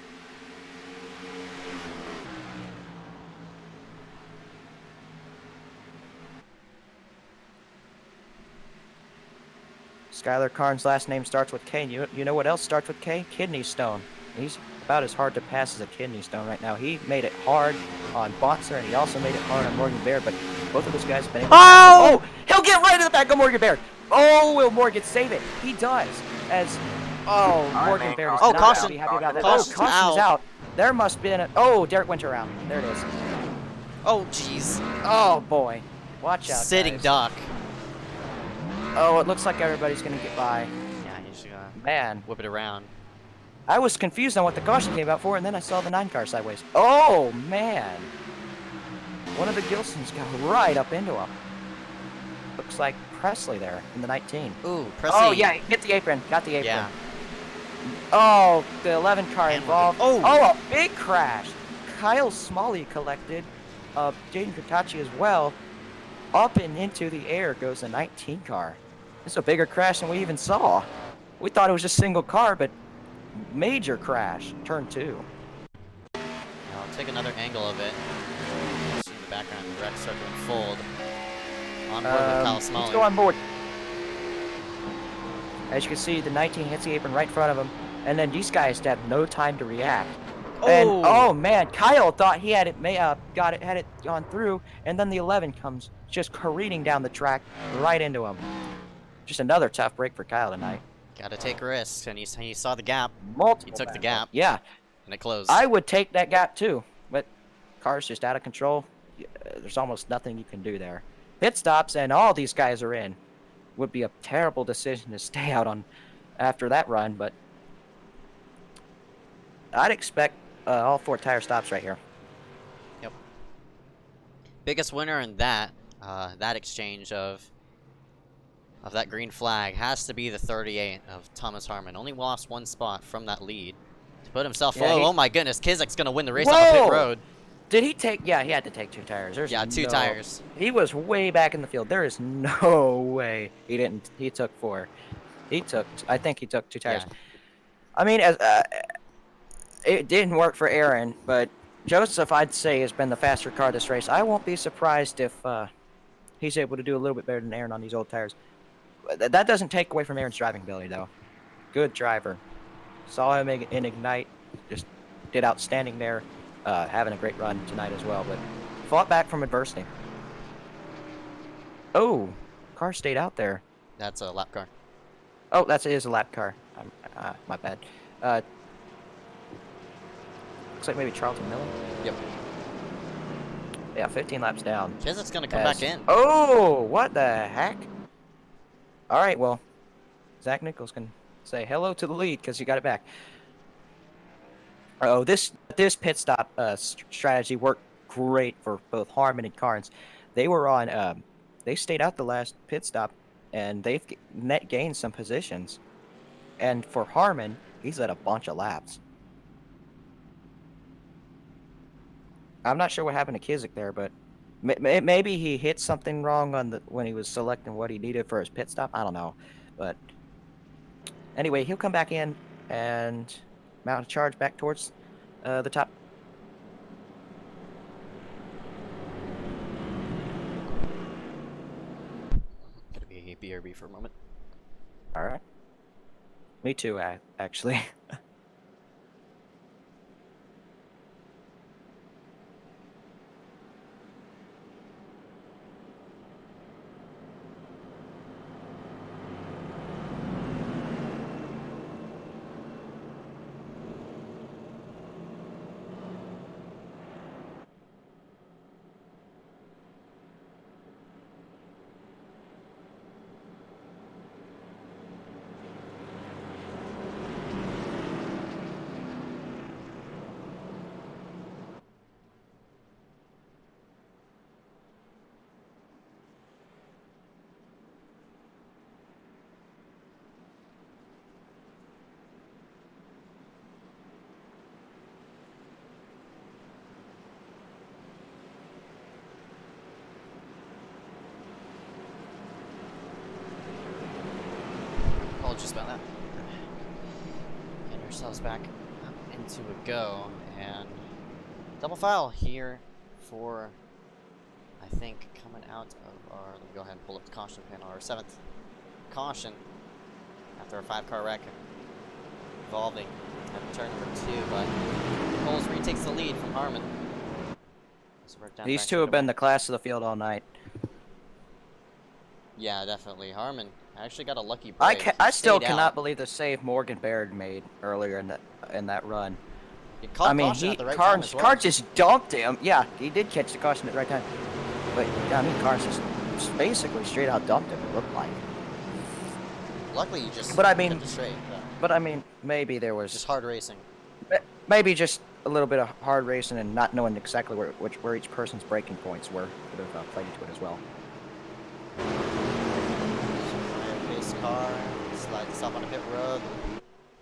Skylar Carnes' last name starts with K. You know what else starts with K? Kidney stone. He's about as hard to pass as a kidney stone right now. He made it hard on Botzer, and he also made it hard on Morgan Baird, but both of those guys have been able to pass him. Oh! He'll get right in the back of Morgan Baird. Oh, will Morgan save it? He does. As Morgan man, Baird is Oh, not caution. be happy about that. Caution's Caution is out. out. There must be Derek Winter around. There it is. Oh, jeez. Oh boy. Watch out. Sitting guys. duck. Oh, it looks like everybody's gonna get by. Yeah, he's just gonna Man. whip it around. I was confused on what the caution came out for, and then I saw the 9 car sideways. Oh, man. One of the Gilsons got right up into him. Looks like Presley there in the 19. Ooh, Presley. Oh, yeah, hit the apron. Got the apron. Yeah. Oh, the 11 car And with involved. it- oh. A big crash. Kyle Smalley collected. Jaden Kutachi as well. Up and into the air goes the 19 car. This is a bigger crash than we even saw. We thought it was just single car, but major crash. Turn 2. I'll take another angle of it. See in the background the wreck start to unfold. On board with Kyle Smalley. Let's go on board. As you can see, the 19 hits the apron right in front of him, and then these guys have no time to react. And oh man, Kyle thought he had it had it gone through, and then the 11 comes just careening down the track right into him. Just another tough break for Kyle tonight. Gotta take risks, and he saw the gap. Multiple He took the gap. Yeah. And it closed. I would take that gap too, but car's just out of control. There's almost nothing you can do there. Pit stops and all these guys are in. Would be a terrible decision to stay out on after that run, but I'd expect all 4 tire stops right here. Yep. Biggest winner in that exchange of that green flag has to be the 38 of Thomas Harmon. Only lost 1 spot from that lead to put himself. Yeah, oh my goodness, Kizik's gonna win the race on the pit road. Did he take? Yeah, he had to take 2 tires. There's 2 tires. He was way back in the field. There is no way he didn't. He took 4. I think he took 2 tires. Yeah. I mean, it didn't work for Aaron, but Joseph, I'd say, has been the faster car this race. I won't be surprised if he's able to do a little bit better than Aaron on these old tires. That doesn't take away from Aaron's driving ability, though. Good driver. Saw him in Ignite. Just did outstanding there. Having a great run tonight as well, but fought back from adversity. Oh, car stayed out there. That's a lap car. Oh, it is a lap car. My bad. Looks like maybe Charlton Miller. Yep. Yeah, 15 laps down. Kizik's gonna come back in. Oh, what the heck? All right, well, Zach Nichols can say hello to the lead because you got it back. Oh, this pit stop strategy worked great for both Harmon and Carnes. They were on. They stayed out the last pit stop, and they've net gained some positions. And for Harmon, he's at a bunch of laps. I'm not sure what happened to Kizik there, but maybe he hit something wrong on when he was selecting what he needed for his pit stop. I don't know, but anyway, he'll come back in and mount a charge back towards the top. Gonna be a BRB for a moment. All right. Me too, actually. Apologies about that. Getting ourselves back into a go, and double foul here for, I think, coming out of our, let me go ahead and pull up the caution panel, our 7th caution after a 5-car wreck involving at turn number 2, but Coles retakes the lead from Harmon. So These two have been the class of the field all night. Yeah, definitely. Harmon actually got a lucky break. I still cannot believe the save Morgan Baird made earlier in that run. I mean, Carnes just dumped him. Yeah, he did catch the caution at the right time. But I mean, Carnes just basically straight out dumped him. It looked like. Luckily, you just. But I mean, kept it straight. But I mean, maybe there was just hard racing. Maybe just a little bit of hard racing and not knowing exactly where each person's braking points were would have played into it as well. Pace car slides up on a pit road.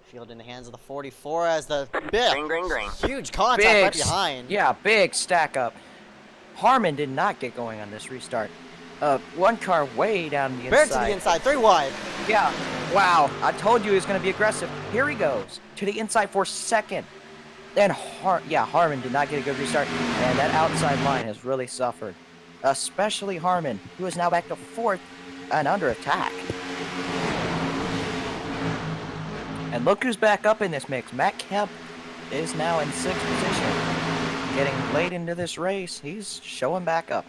Field in the hands of the 44 as the Green. huge contact right behind. Yeah, big stack up. Harmon did not get going on this restart. One car way down the inside. Baird to the inside, 3 wide. Yeah, wow. I told you he was going to be aggressive. Here he goes to the inside for second. Then Harmon did not get a good restart, and that outside line has really suffered. especially Harmon, who is now back to 4th and under attack. And look who's back up in this mix. Matt Kemp is now in 6th position. Getting late into this race, he's showing back up.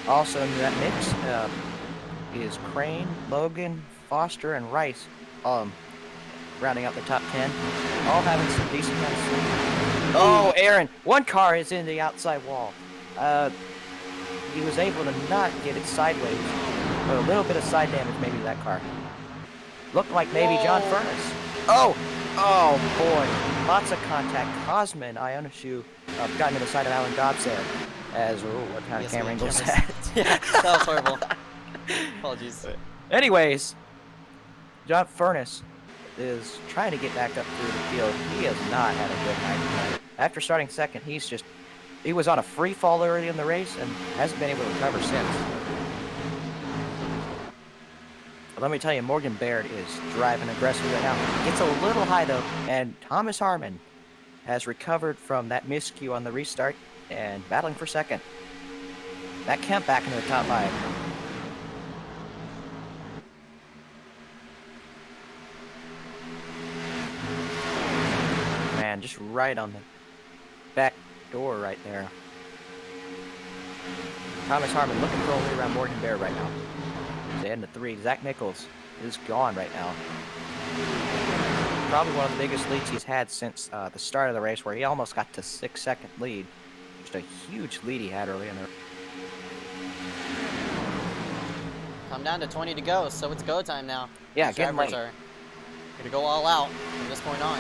Also in that mix is Crane, Logan, Foster, and Rice, rounding out the top 10, all having some decent kind of speed. Oh, Aaron, one car is in the outside wall. He was able to not get it sideways, but a little bit of side damage maybe to that car. Looked like maybe John Furness. Oh boy, lots of contact. Cosman, Ioneshu, got into the side of Alan Dobbs there. As, what kind of camera angle is that? Yeah, that was horrible. Apologies. Anyways, John Furness is trying to get back up through the field. He has not had a good night tonight. After starting 2nd, he was on a free fall early in the race and hasn't been able to recover since. But let me tell you, Morgan Baird is driving aggressively right now. Gets a little high though, and Thomas Harmon has recovered from that miscue on the restart and battling for 2nd. Matt Kemp back into the top 5. Man, just right on the back door right there. Thomas Harmon looking for a way around Morgan Baird right now. He's heading to 3. Zach Nichols is gone right now. Probably one of the biggest leads he's had since the start of the race, where he almost got to 6-second lead. Just a huge lead he had early in the race. I'm down to 20 to go, so it's go time now. Yeah, These getting drivers late. are gonna go all out from this point on.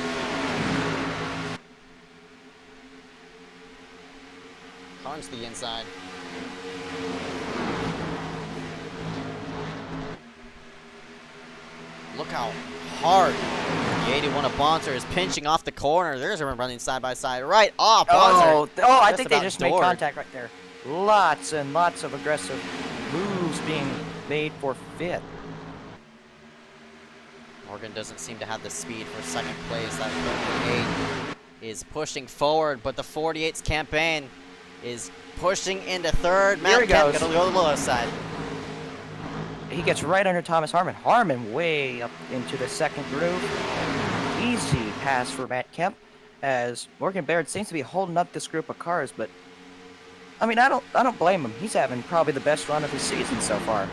Carnes to the inside. Look how hard the 81 of Bonser is pinching off the corner. There's everyone running side by side. Right off Bonser. Oh, I Just think they about just doored. made contact right there. Lots and lots of aggressive moves being made for 5th. Morgan doesn't seem to have the speed for 2nd place. That 38 is pushing forward, but the 48's campaign is pushing into 3rd. Here Matt he Kemp goes. gonna go to the low side. He gets right under Thomas Harmon. Harmon way up into the 2nd groove. Easy pass for Matt Kemp, as Morgan Baird seems to be holding up this group of cars, but I mean, I don't blame him. He's having probably the best run of his season so far.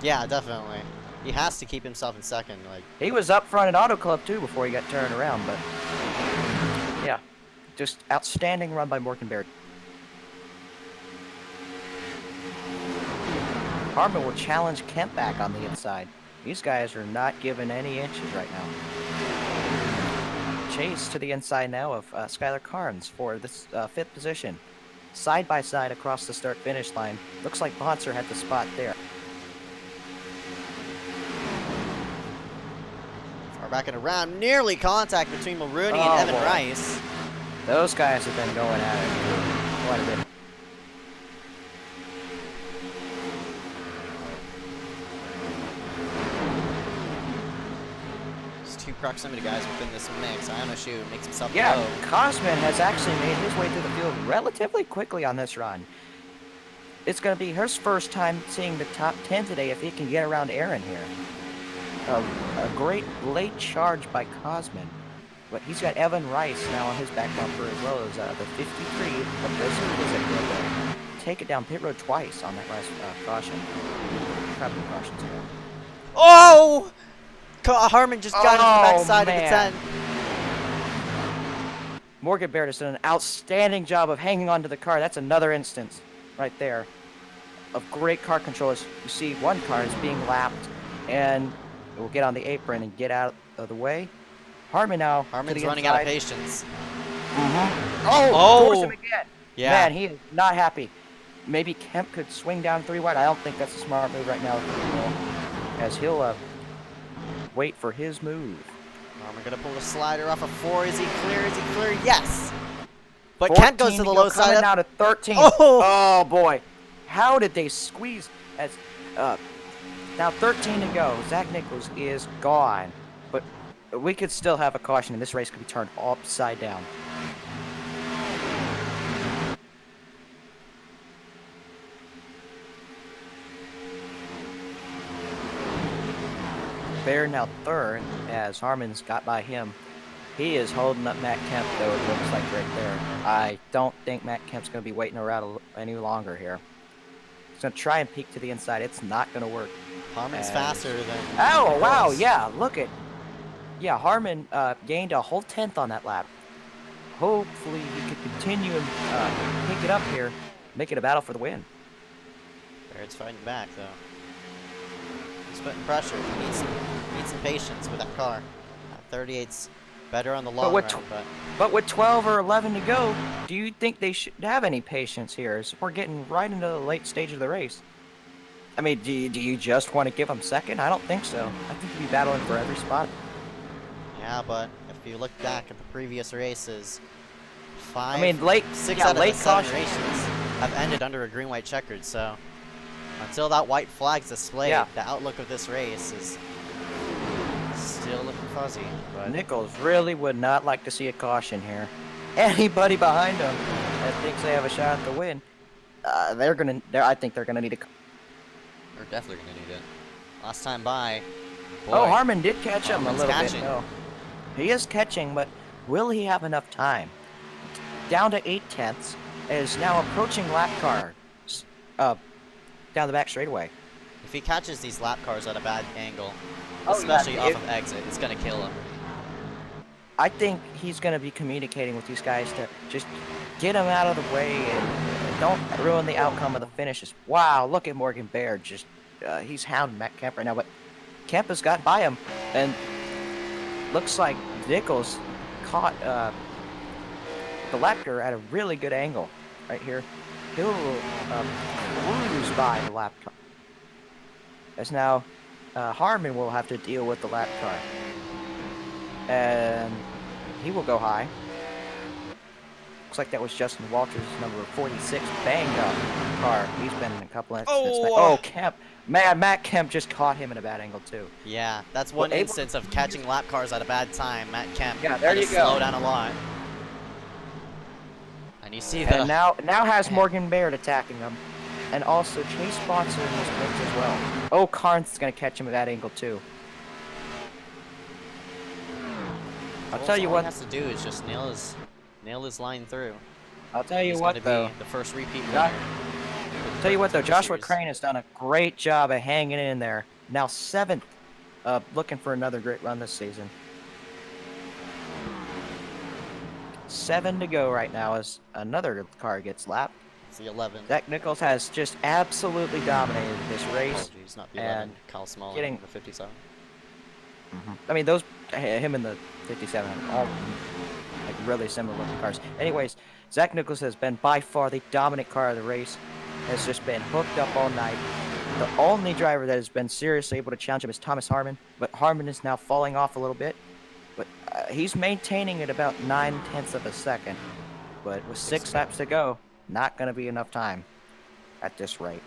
Yeah, definitely. He has to keep himself in 2nd. Like, He was up front at Auto Club too before he got turned around, but yeah, just outstanding run by Morgan Baird. Harmon will challenge Kemp back on the inside. These guys are not giving any inches right now. Chase to the inside now of Skylar Carnes for this 5th position. Side by side across the start-finish line. Looks like Bonser had the spot there. far back and around. Nearly contact between Mulrooney Oh, and Evan boy. Rice. Those guys have been going at it quite a bit. There's 2 proximity guys within this mix. Ioneshu makes himself Yeah, low. Cosman has actually made his way through the field relatively quickly on this run. It's going to be his first time seeing the top 10 today if he can get around Aaron here. A great late charge by Cosman. But he's got Evan Rice now on his back bumper, as well as the 53 of Berserker is able to take it down pit road twice on that last caution. Probably cautions here. Oh! Harmon just got into the backside man. of the 10. Morgan Baird has done an outstanding job of hanging onto the car. That's another instance right there of great car control. As you see, one car is being lapped, and it will get on the apron and get out of the way. Harmon now. Harmon's to the running inside. out of patience. Oh! Force him again. Yeah. Man, he is not happy. Maybe Kemp could swing down 3 wide. I don't think that's a smart move right now, as he'll wait for his move. Harmon gonna pull the slider off of 4. Is he clear? Is he clear? Yes! But 14 Kent goes to the low side. coming now to 13. Oh! Oh boy, how did they squeeze? As now 13 to go. Zach Nichols is gone, but we could still have a caution, and this race could be turned upside down. Morgan-Bear now third as Harmon's got by him. He is holding up Matt Kemp, though, it looks like right there. I don't think Matt Kemp's going to be waiting around any longer here. He's going to try and peek to the inside. It's not going to work. Harmon's faster than... Oh, wow, yeah, look at... Yeah, Harmon gained a whole 10th on that lap. Hopefully he could continue and pick it up here, make it a battle for the win. Baird's fighting back, though. He's putting pressure. He needs some patience with that car. 38's better on the long run, but with 12 or 11 to go, do you think they should have any patience here? As we're getting right into the late stage of the race. I mean, do you just want to give them second? I don't think so. I think you'd be battling for every spot. Yeah, but if you look back at the previous races, six yeah, out of late the 7 caution. races have ended under a green-white checkered, so until that white flag's displayed, the outlook of this race is still looking fuzzy. But Nichols really would not like to see a caution here. Anybody behind him that thinks they have a shot at the win, I think they're gonna need a. they're definitely gonna need it. Last time by. Boy, Oh, Harmon did catch him a Harmon's little catching. bit. No. He is catching, but will he have enough time? Down to 8/10, is now approaching lap car down the back straightaway. If he catches these lap cars at a bad angle, Oh, especially yeah, off of exit, it's gonna kill him. I think he's going to be communicating with these guys to just get him out of the way and don't ruin the outcome of the finishes. Wow, look at Morgan-Bear. Just he's hounding Matt Kemp right now, but Kemp has got by him, and looks like Nichols caught the lapper at a really good angle right here. He'll cruise by the lap car. As now Harmon will have to deal with the lap car. And he will go high. Looks like that was Justin Walters' number 46 banged up car. He's been in a couple incidents. Oh, Kemp. Man, Matt Kemp just caught him in a bad angle, too. Yeah, that's one instance of catching lap cars at a bad time. Matt Kemp Yeah, there had you to go. slow down a lot. And you see the... And now has Morgan-Bear attacking him. And also Chase Sponsor in this mix as well. Oh, Karn's going to catch him at that angle, too. I'll tell you all what. he has to do is just nail his line through. I'll tell you He's what, gonna though. be the first repeat Yeah. winner. Tell you what, though, Joshua Series. Crane has done a great job of hanging in there. Now 7th, looking for another great run this season. 7 to go right now as another car gets lapped. It's the 11. Zach Nichols has just absolutely dominated this race. Apologies, not the 11. and Kyle Small getting- the 57. I mean, him and the 57 are all like really similar looking cars. Anyways, Zach Nichols has been by far the dominant car of the race. Has just been hooked up all night. The only driver that has been seriously able to challenge him is Thomas Harmon, but Harmon is now falling off a little bit. But he's maintaining at about 9/10 of a second. But with 6 laps to go, not going to be enough time at this rate.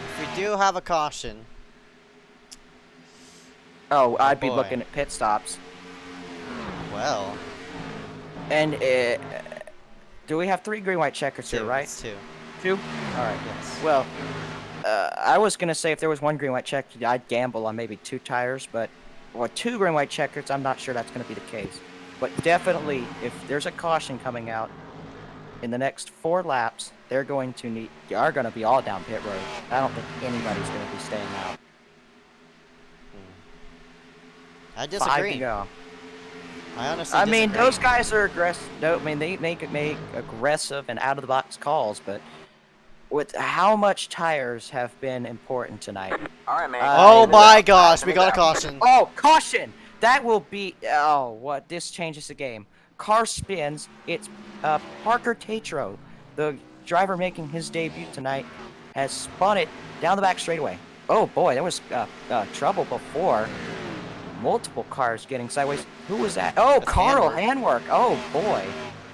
If we do have a caution, Oh, I'd be boy. looking at pit stops. well, And do we have 3 green-white checkers here, right? It's 2. 2? All right. Yes. Well, I was going to say if there was 1 green-white check, I'd gamble on maybe 2 tires, but 2 green-white checkers, I'm not sure that's going to be the case. But definitely, if there's a caution coming out in the next 4 laps, are going to be all down pit road. I don't think anybody's going to be staying out. I 5 disagree. to go. I honestly I mean, disagree. those guys are aggressive. No, I mean, they make aggressive and out-of-the-box calls, but with how much tires have been important tonight. All right, man. Oh my gosh, we got a caution. Oh, caution! That will be... Oh, what? This changes the game. Car spins. It's Parker Tatro, the driver making his debut tonight, has spun it down the back straightaway. Oh, boy, there was trouble before. Multiple cars getting sideways. Who was that? Oh, That's Carl Handwork. Handwork. Oh, boy.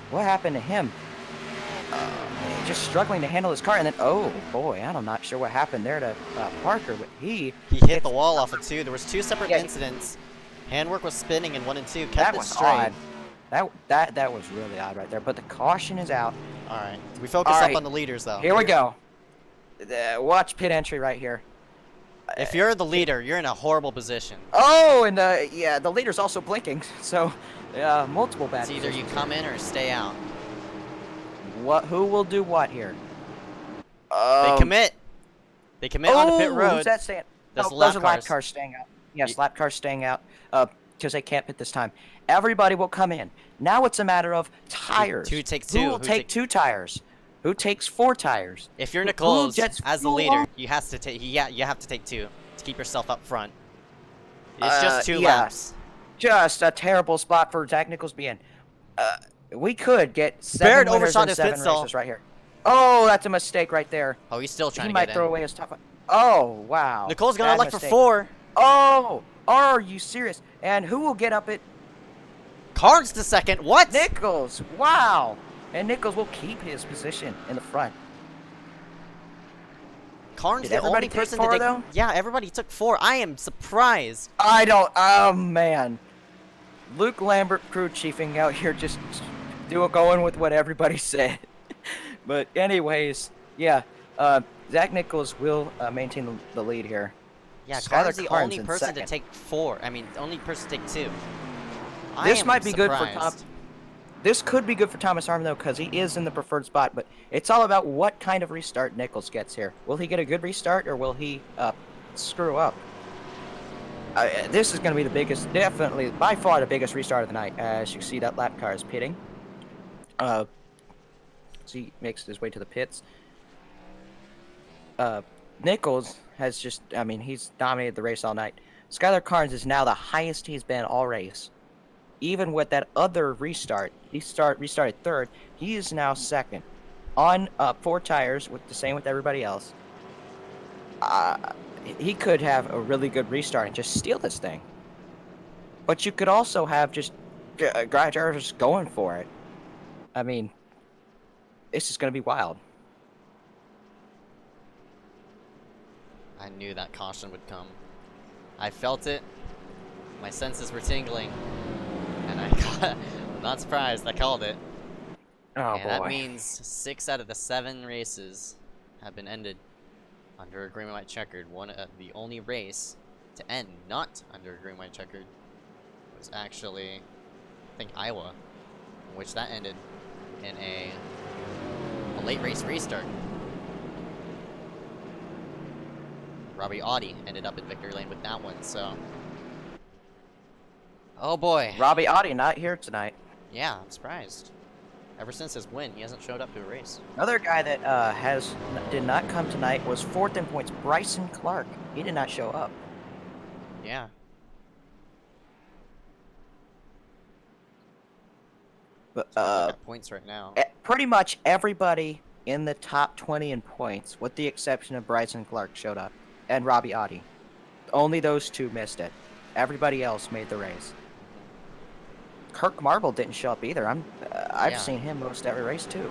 What happened to him? Just struggling to handle his car, and then, oh, boy, I'm not sure what happened there to Parker, but he hit the wall off of 2. There was 2 separate Yeah. incidents. Handwork was spinning in 1 and 2. Kept that it was straight. odd. That was really odd right there, but the caution is out. All right. We focus All up right. on the leaders, though. Here we go. Watch pit entry right here. If you're the leader, you're in a horrible position. Oh, and yeah, the leader's also blinking, so multiple bad It's either you positions come in or stay out. here. Who will do what here? They commit. They commit onto pit road. Who's that saying? That's Those are lap cars. cars staying out. Yes, lap cars staying out because they can't pit this time. Everybody will come in. Now it's a matter of tires. Who takes two? Who will take 2 tires? Who takes 4 tires? If you're Nichols, gets as the full leader, on? you have to take. Yeah, you have to take 2 to keep yourself up front. It's just 2 yeah. laps. Just a terrible spot for Zach Nichols to be in. We could get 7 Barrett winners overshot in his 7 pit stall. races right here. Oh, that's a mistake right there. Oh, he's still trying He to might get throw in. away his top. Oh, wow. Nicole's gonna Bad elect for mistake. 4. Oh, are you serious? And who will get up it? Carnes to second. What? Nichols. Wow. And Nichols will keep his position in the front. Carnes Did the everybody only take person 4, to take. though? Yeah, everybody took 4. I am surprised. I don't. Oh, man. Luke Lambert crew chiefing out here just going with what everybody said. But anyways, yeah. Zach Nichols will maintain the lead here. Yeah, Skylar Carnes the Carnes only in person second. to take 4. I mean, the only person to take 2. This might be good for Tom. surprised. This could be good for Thomas Harmon, though, because he is in the preferred spot. But it's all about what kind of restart Nichols gets here. Will he get a good restart, or will he screw up? This is going to be the biggest, definitely, by far the biggest restart of the night. As you see, that lap car is pitting. So he makes his way to the pits. Nichols has just, I mean, he's dominated the race all night. Skylar is now the highest he's been all race. Even with that other restart, he restarted 3rd. He is now 2nd on 4 tires, with the same with everybody else. He could have a really good restart and just steal this thing. But you could also have just drivers going for it. I mean, this is going to be wild. I knew that caution would come. I felt it. My senses were tingling. And I'm not surprised. I called it. Oh, and boy. that means 6 out of the 7 races have been ended under a green and white checkered. The only race to end not under a green and white checkered was actually, I think, Iowa, in which that ended in a late race restart. Robbie Audi ended up in victory lane with that one, so. Oh boy. Robbie Audi not here tonight. Yeah, I'm surprised. Ever since his win, he hasn't showed up to a race. Another guy that did not come tonight was 4th in points, Bryson Clark. He did not show up. Yeah. But Got points right now. pretty much everybody in the top 20 in points, with the exception of Bryson Clark, showed up, and Robbie Audi. Only those 2 missed it. Everybody else made the race. Kirk Marble didn't show up either. I've Yeah. seen him most every race too.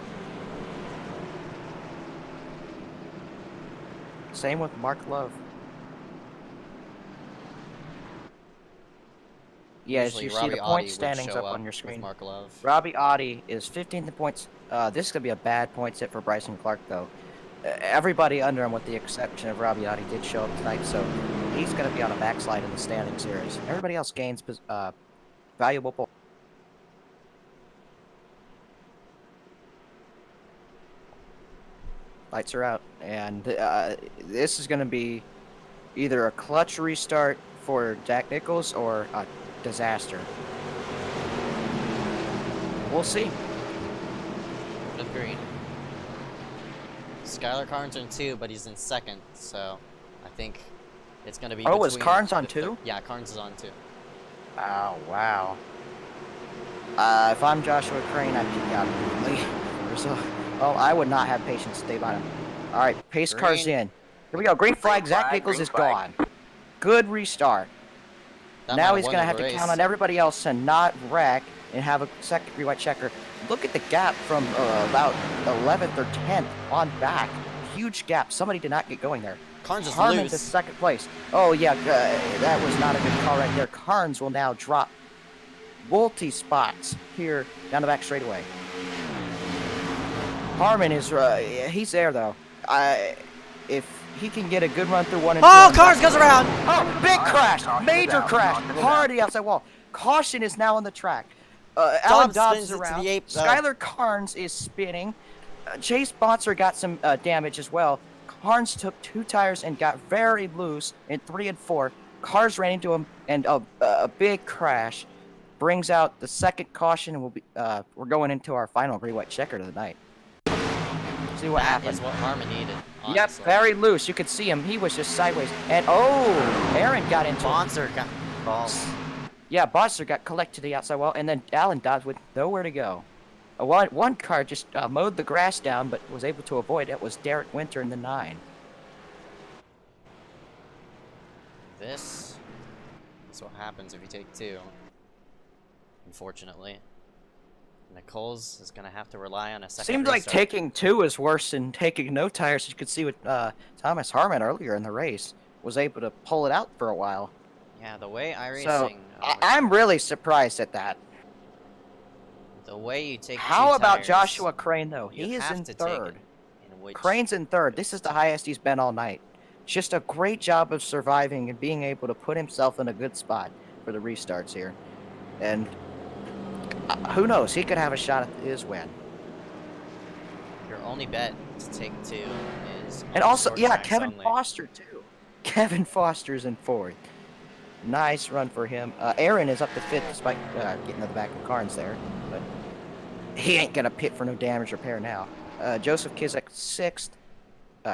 Same with Mark Love. Yeah, as Usually you see Robbie the Audi point would standings show up on your with screen. Mark Love. Robbie Audi is 15th in points. This is going to be a bad points hit for Bryson Clark, though. Everybody under him, with the exception of Robbie Audi, did show up tonight, so he's going to be on a backslide in the standing series. Everybody else gains valuable points. Lights are out, and this is going to be either a clutch restart for Jack Nichols or a disaster. We'll see. With green. Skylar Carnes in 2, but he's in 2nd, so I think it's going to be. Oh, is between Carnes on the 2? Yeah, Carnes is on 2. Oh, wow. If I'm Joshua Crane, I'd kick out immediately. Well, I would not have patience to stay by him. All right, pace car's Green. in. Here we go. Green flag. Zach flag, Nichols green is flag. gone. Good restart. That Now might he's won going to the have to race. count on everybody else to not wreck and have a second white checker. Look at the gap from about 11th or 10th on back. Huge gap. Somebody did not get going there. Carnes is Harmon loose. to 2nd place. Oh, yeah, that was not a good call right there. Carnes will now drop multi-spots here down the back straightaway. Harmon is, he's there, though. If he can get a good run through 1 and 2. Oh, cars goes around! Oh, big crash! Caution Major is out, crash! caution is Hard out. the outside wall. Caution is now on the track. Alan Dobbs is spins it to around. the Skylar Carnes is spinning. Chase Bonser got some damage as well. Carnes took 2 tires and got very loose in 3 and 4. Cars ran into him, and a big crash brings out the second caution, and we're going into our final re-white checker of the night. See what That happens. is what Harmon needed. Yep, Honestly. very loose. You could see him. He was just sideways. And Aaron got into him. Bonser got balls. Yeah, Bonser got collected to the outside wall, and then Alan Dobbs with nowhere to go. One car just mowed the grass down, but was able to avoid it. Was Derek Winter in the 9. This is what happens if you take 2. Unfortunately. Nichols is going to have to rely on a second Seemed like restart. taking 2 is worse than taking no tires. You could see with Thomas Harmon earlier in the race was able to pull it out for a while. Yeah, the way iRacing... So I'm really surprised at that. The way you take How 2 about tires, Joshua Crane though? you He is have in to take 3rd. it, in which Crane's in 3rd. This is the highest he's been all night. Just a great job of surviving and being able to put himself in a good spot for the restarts here. And who knows? He could have a shot at his win. your only bet to take 2 is on And the also, short yeah, tracks Kevin only. Foster too. Kevin Foster's in 4th. Nice run for him. Aaron is up to 5th despite getting to the back of Carnes there. But he ain't gonna pit for no damage repair now. Joseph Kizek 6th.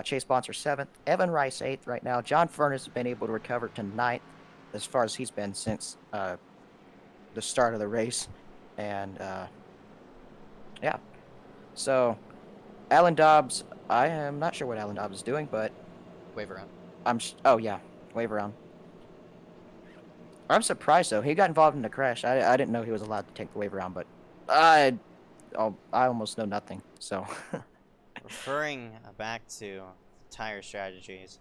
Chase Bonser 7th. Evan Rice 8th right now. John Furness has been able to recover to 9th as far as he's been since the start of the race. And yeah. So Alan Dobbs, I am not sure what Alan Dobbs is doing, but Wave around. oh yeah, wave around. I'm surprised though. He got involved in the crash. I didn't know he was allowed to take the wave around, but I almost know nothing. So Referring back to tire strategies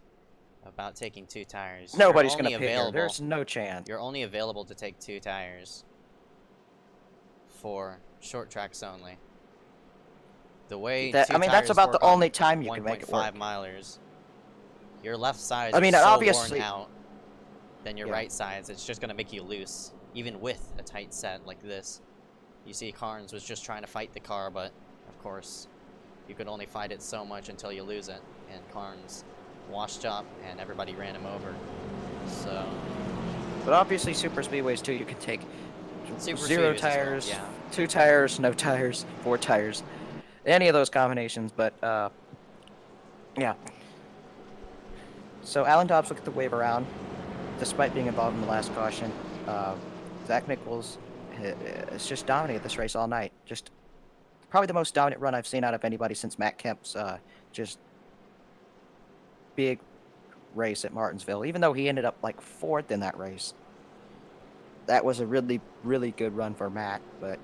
about taking 2 tires. nobody's you're gonna only pit here. available. There's no chance. You're only available to take 2 tires for short tracks only. The way I mean, that's tires about the work on only time you can make it 1.5 work. milers. Your left side I mean, is so obviously- worn out than your Yeah. right sides. It's just gonna make you loose, even with a tight set like this. You see, Carnes was just trying to fight the car, but of course, you could only fight it so much until you lose it. And Carnes washed up, and everybody ran him over. So But obviously, super speedways too. You can take Super 0 speedways as well, tires, yeah. 2 tires, no tires, 4 tires, any of those combinations. But yeah. So Alan Dobbs looked at the wave around, despite being involved in the last caution. Zach Nichols has just dominated this race all night. Just probably the most dominant run I've seen out of anybody since Matt Kemp's just big race at Martinsville. Even though he ended up like 4th in that race, that was a really, really good run for Matt. But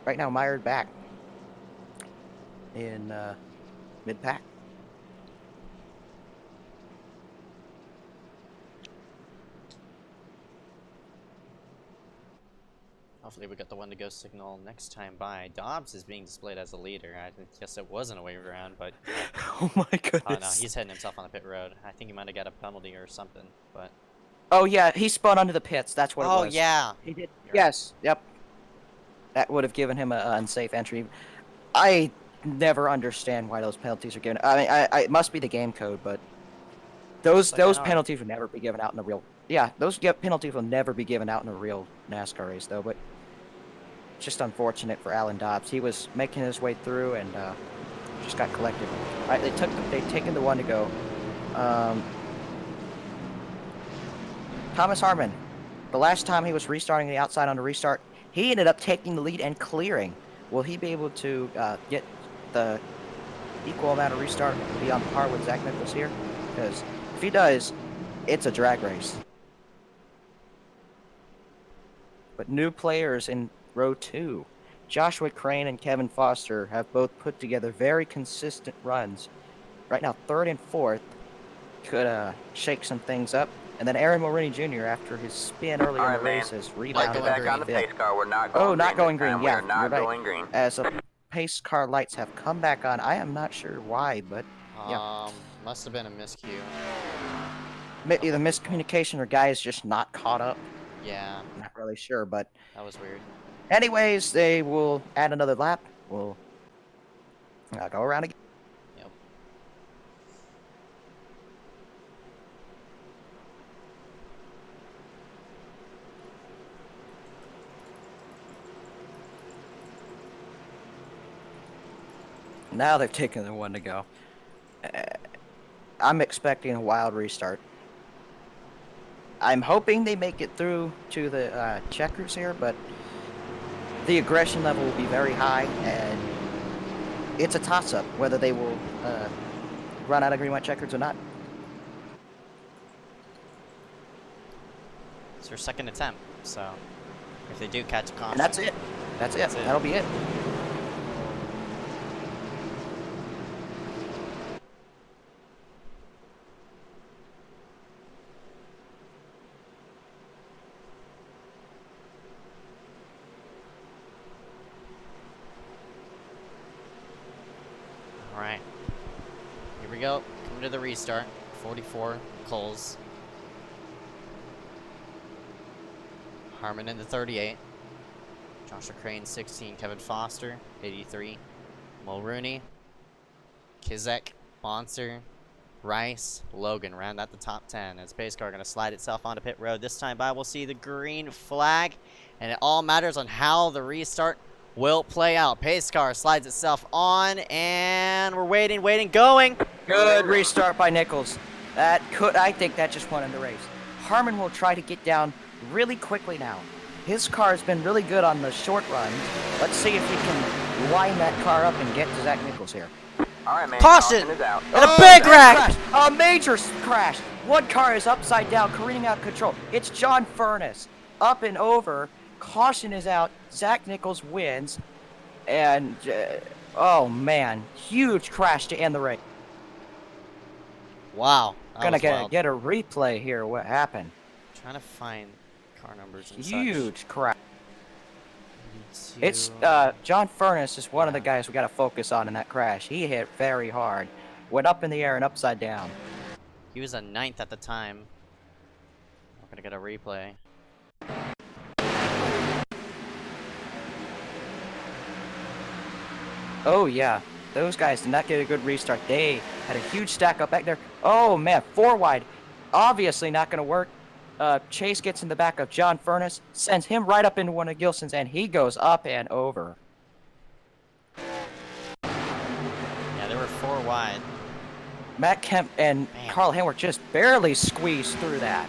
right now, mired back in mid-pack. Hopefully we got the one to go signal next time by. Dobbs is being displayed as the leader. I guess it wasn't a wave around, but Oh my goodness. oh no, he's heading himself on the pit road. I think he might have got a penalty or something, but Oh yeah, he spun under the pits. That's what it oh was. yeah, He did. You're Yes. Yep. That would have given him an unsafe entry. I never understand why those penalties are given. I mean, it must be the game code, but those Like, I those know. penalties would never be given out in a real. Yeah, those penalties will never be given out in a real NASCAR race, though. But it's just unfortunate for Alan Dobbs. He was making his way through and just got collected. All right, they'd taken the one to go. Thomas Harmon, the last time he was restarting the outside on a restart, he ended up taking the lead and clearing. Will he be able to get the equal amount of restart and be on par with Zach Nichols here? Because if he does, it's a drag race. But new players in row 2. Joshua Crane and Kevin Foster have both put together very consistent runs. Right now, 3rd and 4th could shake some things up. And then Aaron Mulroney Jr., after his spin earlier in Alright, the man. race, has Let's rebounded. get back on the fifth. pace car. We're not going Oh, green. not going this green. time. Yeah, We're not you're right. going green. As the pace car lights have come back on, I am not sure why, but yeah. Must have been a miscue. Either miscommunication or guys just not caught up. Yeah, I'm not really sure, but that was weird. anyways, they will add another lap. We'll go around again. Yep. Now they've taken the one to go. I'm expecting a wild restart. I'm hoping they make it through to the checkers here, but the aggression level will be very high, and it's a toss-up whether they will run out of green white checkers or not. It's their second attempt, so if they do catch a caution. And that's it. That's it. That'll be it. Alright. Here we go. Coming to the restart. 44, Coles. Harmon in the 38. Joshua Crane, 16. Kevin Foster, 83. Mulrooney. Kizek, Monster, Rice, Logan round out the top 10 as pace car going to slide itself onto pit road. This time by we'll see the green flag, and it all matters on how the restart will play out. Pace car slides itself on, and we're waiting, going. Good restart by Nichols. I think that just won in the race. Harmon will try to get down really quickly now. His car has been really good on the short runs. Let's see if he can line that car up and get to Zach Nichols here. All right, man. Caution! Is out. And a big wreck! A major crash! One car is upside down, careening out of control. It's John Furness. Up and over. Caution is out. Zach Nichols wins. And, oh man, huge crash to end the race. Wow. Gonna get a replay here. What happened? Trying to find car numbers and Huge crash. such. It's John Furness is one of the guys we got to focus on in that crash. He hit very hard, went up in the air and upside down. He was a 9th at the time. We're gonna get a replay. Oh yeah, those guys did not get a good restart. They had a huge stack up back there. Oh man, 4 wide, obviously not gonna work. Chase gets in the back of John Furness, sends him right up into one of Gilson's, and he goes up and over. Yeah, there were 4 wide. Matt Kemp and Man. Carl Henwick just barely squeezed through that.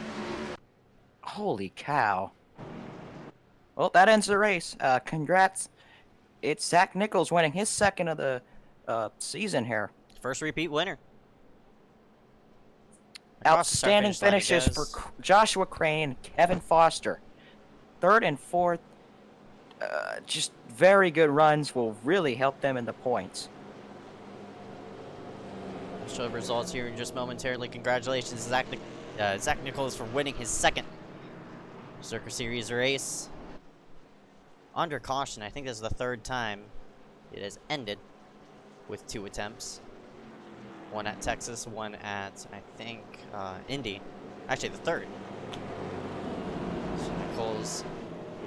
Holy cow. Well, that ends the race. Congrats. It's Zach Nichols winning his second of the season here. First repeat winner. Across the start Outstanding finish line it finishes for goes. Joshua Crane, Kevin Foster. 3rd and 4th, just very good runs will really help them in the points. We'll show the results here in just momentarily. Congratulations, Zach Nichols, for winning his second Berserker Series race. Under caution, I think this is the 3rd time it has ended with 2 attempts. One at Texas, one at, I think, Indy. Actually, the 3rd. So Nichols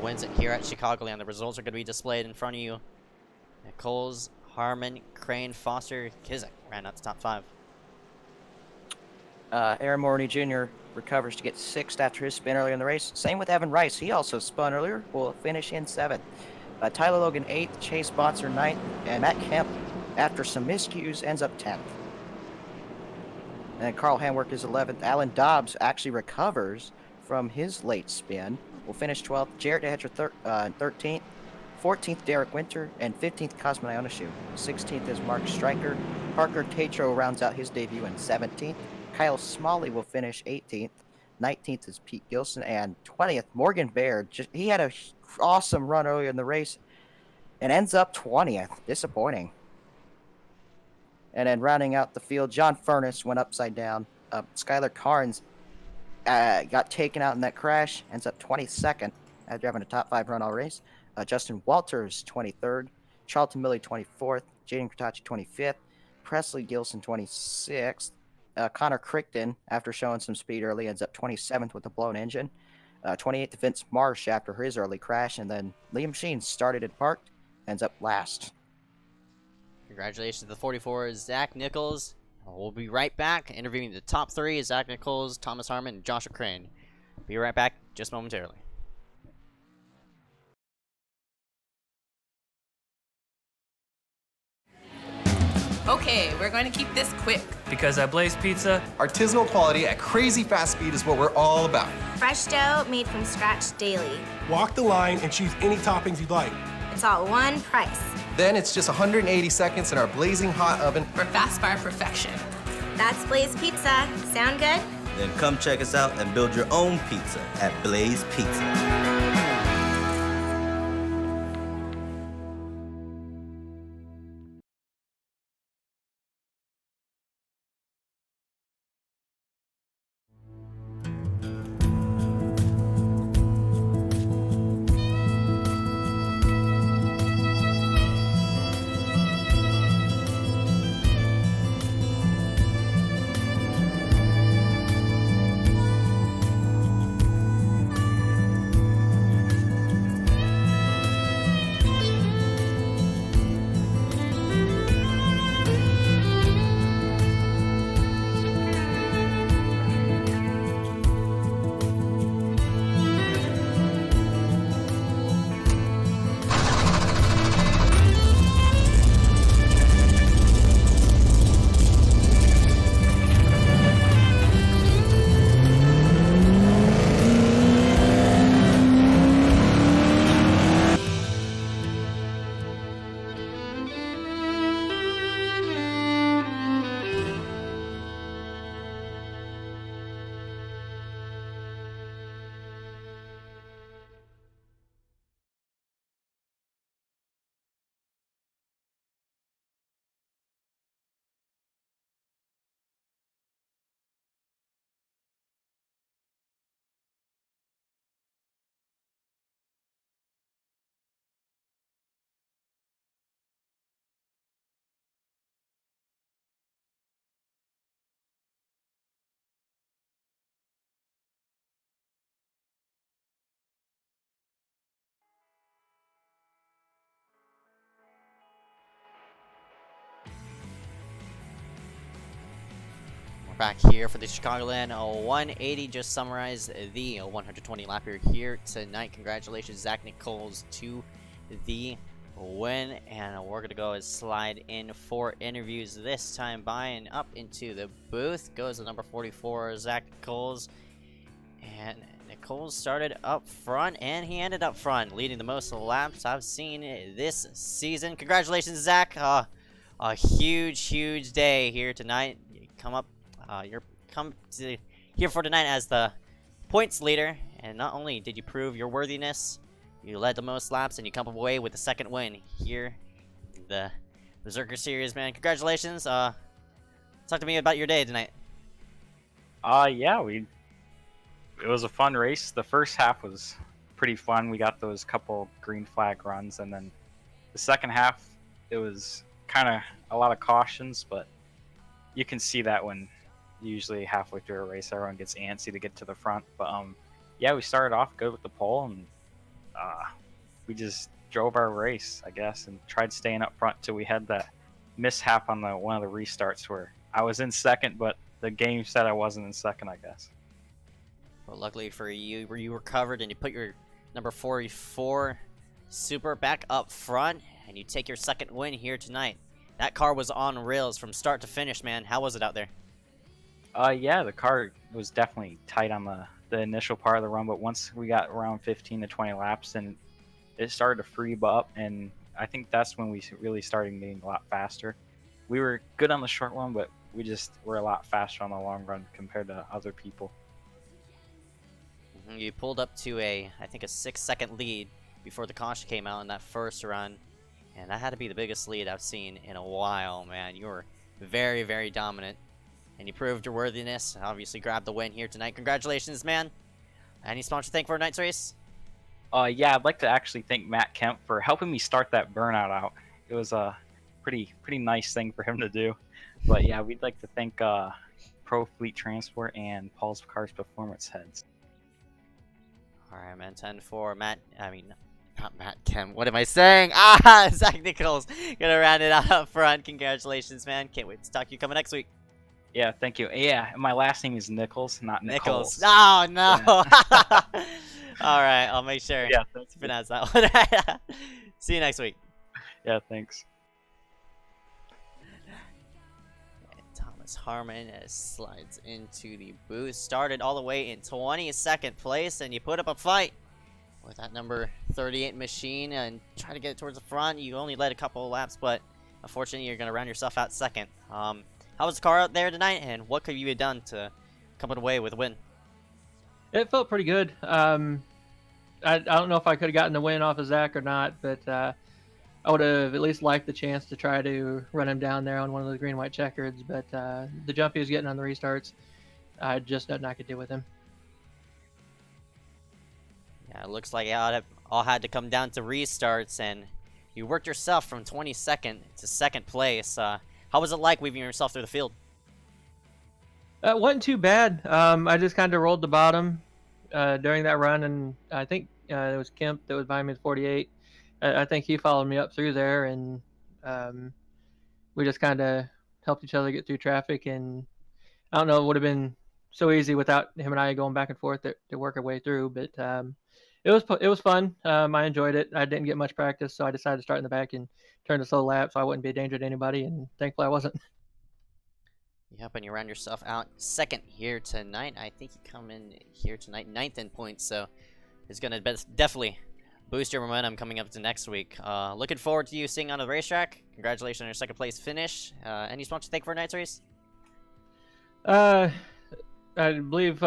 wins it here at Chicagoland. The results are going to be displayed in front of you. Nichols, Harmon, Crane, Foster, Kizek ran out the top 5. Aaron Morney Jr. recovers to get 6th after his spin earlier in the race. Same with Evan Rice. He also spun earlier. Will finish in 7th. Tyler Logan 8th, Chase Bonser 9th, and Matt Kemp, after some miscues, ends up 10th. And Carl Henwick is 11th. Alan Dobbs actually recovers from his late spin. Will finish 12th. Jarrett DeHedger 13th. 14th, Derek Winter. And 15th, Cosmo Ionescu. 16th is Mark Stryker. Parker Tatro rounds out his debut in 17th. Kyle Smalley will finish 18th. 19th is Pete Gilson. And 20th, Morgan Baird. He had an awesome run earlier in the race and ends up 20th. Disappointing. And then rounding out the field, John Furness went upside down. Skylar Carnes got taken out in that crash, ends up 22nd after having a top 5 run all race. Justin Walters, 23rd. Charlton Milley, 24th. Jaden Kratachi, 25th. Presley Gilson, 26th. Connor Crichton, after showing some speed early, ends up 27th with a blown engine. 28th to Vince Marsh after his early crash, and then Liam Sheen started and parked, ends up last. Congratulations to the 44, Zach Nichols. We'll be right back interviewing the top 3, Zach Nichols, Thomas Harmon, and Joshua Crane. Be right back just momentarily. Okay, we're going to keep this quick. Because at Blaze Pizza, artisanal quality at crazy fast speed is what we're all about. Fresh dough made from scratch daily. Walk the line and choose any toppings you'd like. It's all one price. Then it's just 180 seconds in our blazing hot oven For fast bar perfection. That's Blaze Pizza. Sound good? Then come check us out and build your own pizza at Blaze Pizza. Back here for the Chicagoland 180. Just summarize the 120 lap here tonight. Congratulations, Zach Nichols, to the win. And we're going to go and slide in 4 interviews this time by, and up into the booth goes the number 44, Zach Nichols. And Nichols started up front, and he ended up front, leading the most laps I've seen this season. Congratulations, Zach. A huge day here tonight. You come up. You're come to here for tonight as the points leader, and not only did you prove your worthiness, you led the most laps, and you come away with the second win here in the Berserker series, man. Congratulations. Talk to me about your day tonight. Yeah, it was a fun race. The first half was pretty fun. We got those couple green flag runs, and then the second half, it was kind of a lot of cautions, but you can see that when usually halfway through a race everyone gets antsy to get to the front. But yeah, we started off good with the pole, and we just drove our race, I guess, and tried staying up front till we had that mishap on one of the restarts where I was in second, but the game said I wasn't in second, I guess. Well, luckily for you, you recovered and you put your number 44 Super back up front, and you take your second win here tonight. That car was on rails from start to finish, man. How was it out there? Yeah, the car was definitely tight on the initial part of the run, but once we got around 15 to 20 laps, and it started to free up, and I think that's when we really started getting a lot faster. We were good on the short run, but we just were a lot faster on the long run compared to other people. You pulled up to I think a 6-second lead before the caution came out in that first run, and that had to be the biggest lead I've seen in a while, man. You were very dominant, and you proved your worthiness. Obviously grabbed the win here tonight. Congratulations, man. Any sponsor to thank for tonight's race? Yeah, I'd like to actually thank Matt Kemp for helping me start that burnout out. It was a pretty nice thing for him to do. But yeah, we'd like to thank Pro Fleet Transport, and Paul's Cars Performance heads. All right, man. 10-4. Not Matt Kim. What am I saying? Ah, Zach Nichols gonna round it out up front. Congratulations, man. Can't wait to talk to you coming next week. Yeah, thank you. Yeah, my last name is Nichols, not Nichols. Nichols. Oh, no. Yeah. All right, I'll make sure Yeah, to pronounce that one. See you next week. Yeah, thanks. Thomas Harmon slides into the booth. Started all the way in 22nd place, and you put up a fight with that number 38 machine and try to get it towards the front. You only led a couple of laps, but unfortunately, you're going to round yourself out second. How was the car out there tonight, and what could you have done to come away with a win? It felt pretty good. I don't know if I could have gotten the win off of Zach or not, but I would have at least liked the chance to try to run him down there on one of the green-white checkers, but the jump he was getting on the restarts, just nothing I could do with him. Yeah, it looks like it all had to come down to restarts, and you worked yourself from 22nd to 2nd place. How was it like weaving yourself through the field? It wasn't too bad. I just kind of rolled the bottom during that run, and I think it was Kemp that was behind me at 48. I think he followed me up through there, and we just kind of helped each other get through traffic. And I don't know, it would have been so easy without him and I going back and forth to work our way through. But it was fun. I enjoyed it. I didn't get much practice, so I decided to start in the back and turn a slow lap so I wouldn't be a danger to anybody. And thankfully, I wasn't. Yep, and you round yourself out second here tonight. I think you come in here tonight 9th in points, so it's going to definitely boost your momentum coming up to next week. Looking forward to you seeing on the racetrack. Congratulations on your second place finish. Any sponsor to thank for tonight's race? I believe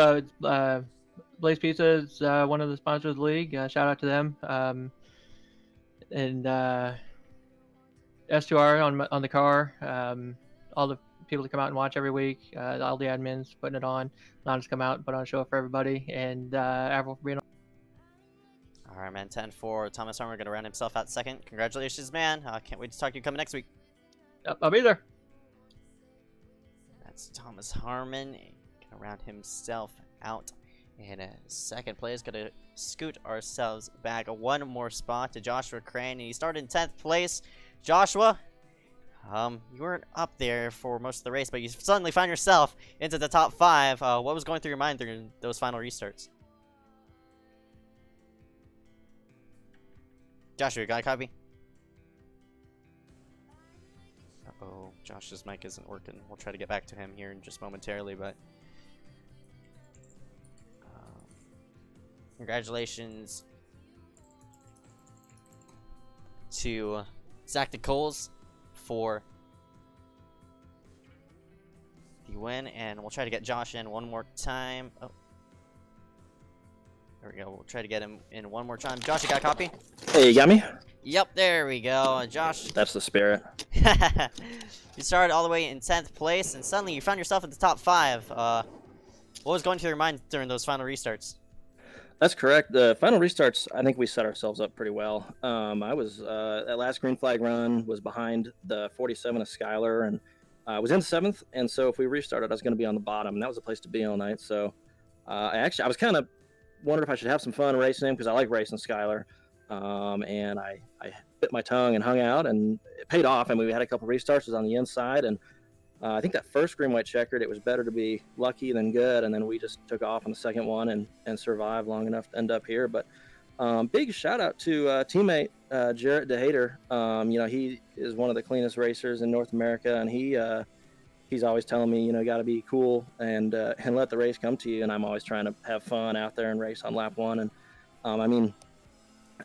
Blaze Pizza is one of the sponsors of the league. Shout out to them. And S2R on the car. All the people that come out and watch every week. All the admins putting it on. Not just come out and put on a show for everybody. And Avril for being on. All right, man. 10-4. Thomas Harmon going to round himself out second. Congratulations, man. Can't wait to talk to you coming next week. Yep, I'll be there. That's Thomas Harmon. Going to round himself out in second place. Going to scoot ourselves back one more spot to Joshua Crane. And he started in 10th place. Joshua, you weren't up there for most of the race, but you suddenly found yourself into the top 5. What was going through your mind during those final restarts? Joshua, you got a copy? Uh-oh, Josh's mic isn't working. We'll try to get back to him here in just momentarily, but congratulations to Zach Nichols for the win, and we'll try to get Josh in one more time. Oh, there we go. We'll try to get him in one more time. Josh, you got a copy? Hey, you got me? Yep, there we go. Josh. That's the spirit. You started all the way in 10th place, and suddenly you found yourself in the top 5. What was going through your mind during those final restarts? That's correct. The final restarts, I think we set ourselves up pretty well. I was that last green flag run was behind the 47 of Skylar, and I was in 7th. And so if we restarted, I was going to be on the bottom, and that was a place to be all night. So I was kind of wondering if I should have some fun racing him because I like racing Skylar. And I bit my tongue and hung out, and it paid off. I mean, we had a couple restarts, was on the inside, and I think that first green white checkered, it was better to be lucky than good, and then we just took off on the second one and survived long enough to end up here. But big shout out to teammate Jarrett DeHater. He is one of the cleanest racers in North America, and he's always telling me, got to be cool and let the race come to you. And I'm always trying to have fun out there and race on lap 1. And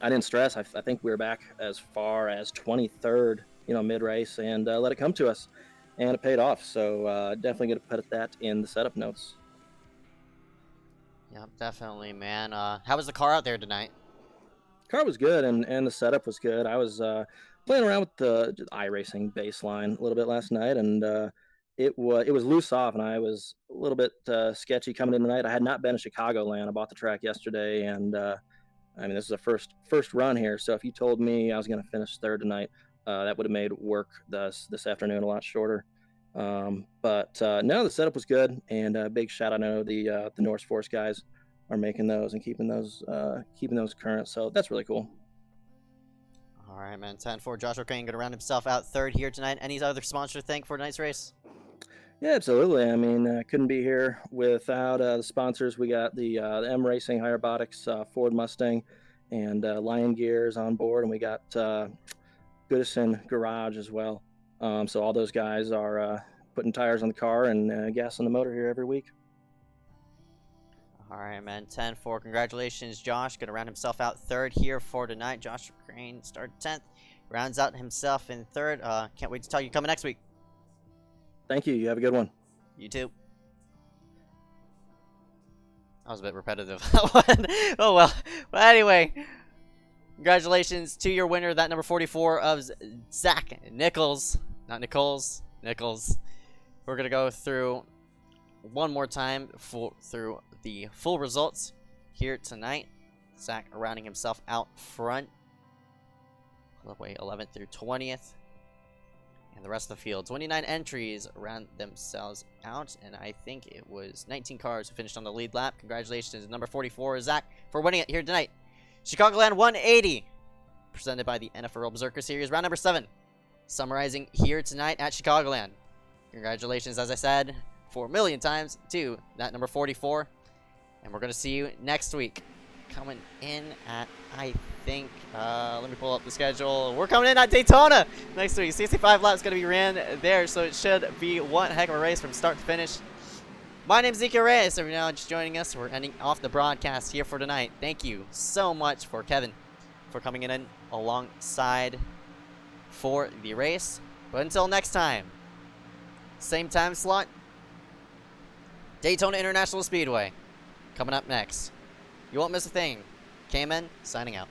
I didn't stress. I think we were back as far as 23rd, mid race, and let it come to us. And it paid off, so definitely going to put that in the setup notes. Yep, definitely, man. How was the car out there tonight? Car was good, and the setup was good. I was playing around with the iRacing baseline a little bit last night, and it was loose off, and I was a little bit sketchy coming in tonight. I had not been to Chicagoland. I bought the track yesterday, and this is a first run here. So if you told me I was going to finish 3rd tonight, that would have made work this afternoon a lot shorter. But no, the setup was good, and a big shout out. I know the Norse Force guys are making those and keeping those current, so that's really cool. All right, man. 10-4. Joshua Crane going to round himself out third here tonight. Any other sponsor to thank for tonight's race? Yeah, absolutely. I mean, couldn't be here without the sponsors. We got the M Racing, High Robotics, Ford Mustang, and Lion Gears on board, and we got Goodison Garage as well. So all those guys are putting tires on the car and gas on the motor here every week. All right, man. 10-4. Congratulations, Josh. Going to round himself out third here for tonight. Josh Crane started 10th. Rounds out himself in third. Can't wait to tell you coming next week. Thank you. You have a good one. You too. That was a bit repetitive. Oh, well. But anyway, congratulations to your winner, that number 44 of Zach Nichols. Not Nichols. Nichols. We're going to go through one more time through the full results here tonight. Zach rounding himself out front. All the way 11th through 20th. And the rest of the field, 29 entries round themselves out, and I think it was 19 cars who finished on the lead lap. Congratulations to number 44, Zach, for winning it here tonight. Chicagoland 180, presented by the NFRL Berserker Series, round number 7, summarizing here tonight at Chicagoland. Congratulations, as I said, 4 million times to that number 44, and we're going to see you next week. Coming in at, I think, let me pull up the schedule. We're coming in at Daytona next week. 65 laps going to be ran there, so it should be one heck of a race from start to finish. My name's Ezekiel Reyes. If you're now just joining us, we're ending off the broadcast here for tonight. Thank you so much for Kevin for coming in alongside for the race. But until next time, same time slot, Daytona International Speedway coming up next. You won't miss a thing. Cayman, signing out.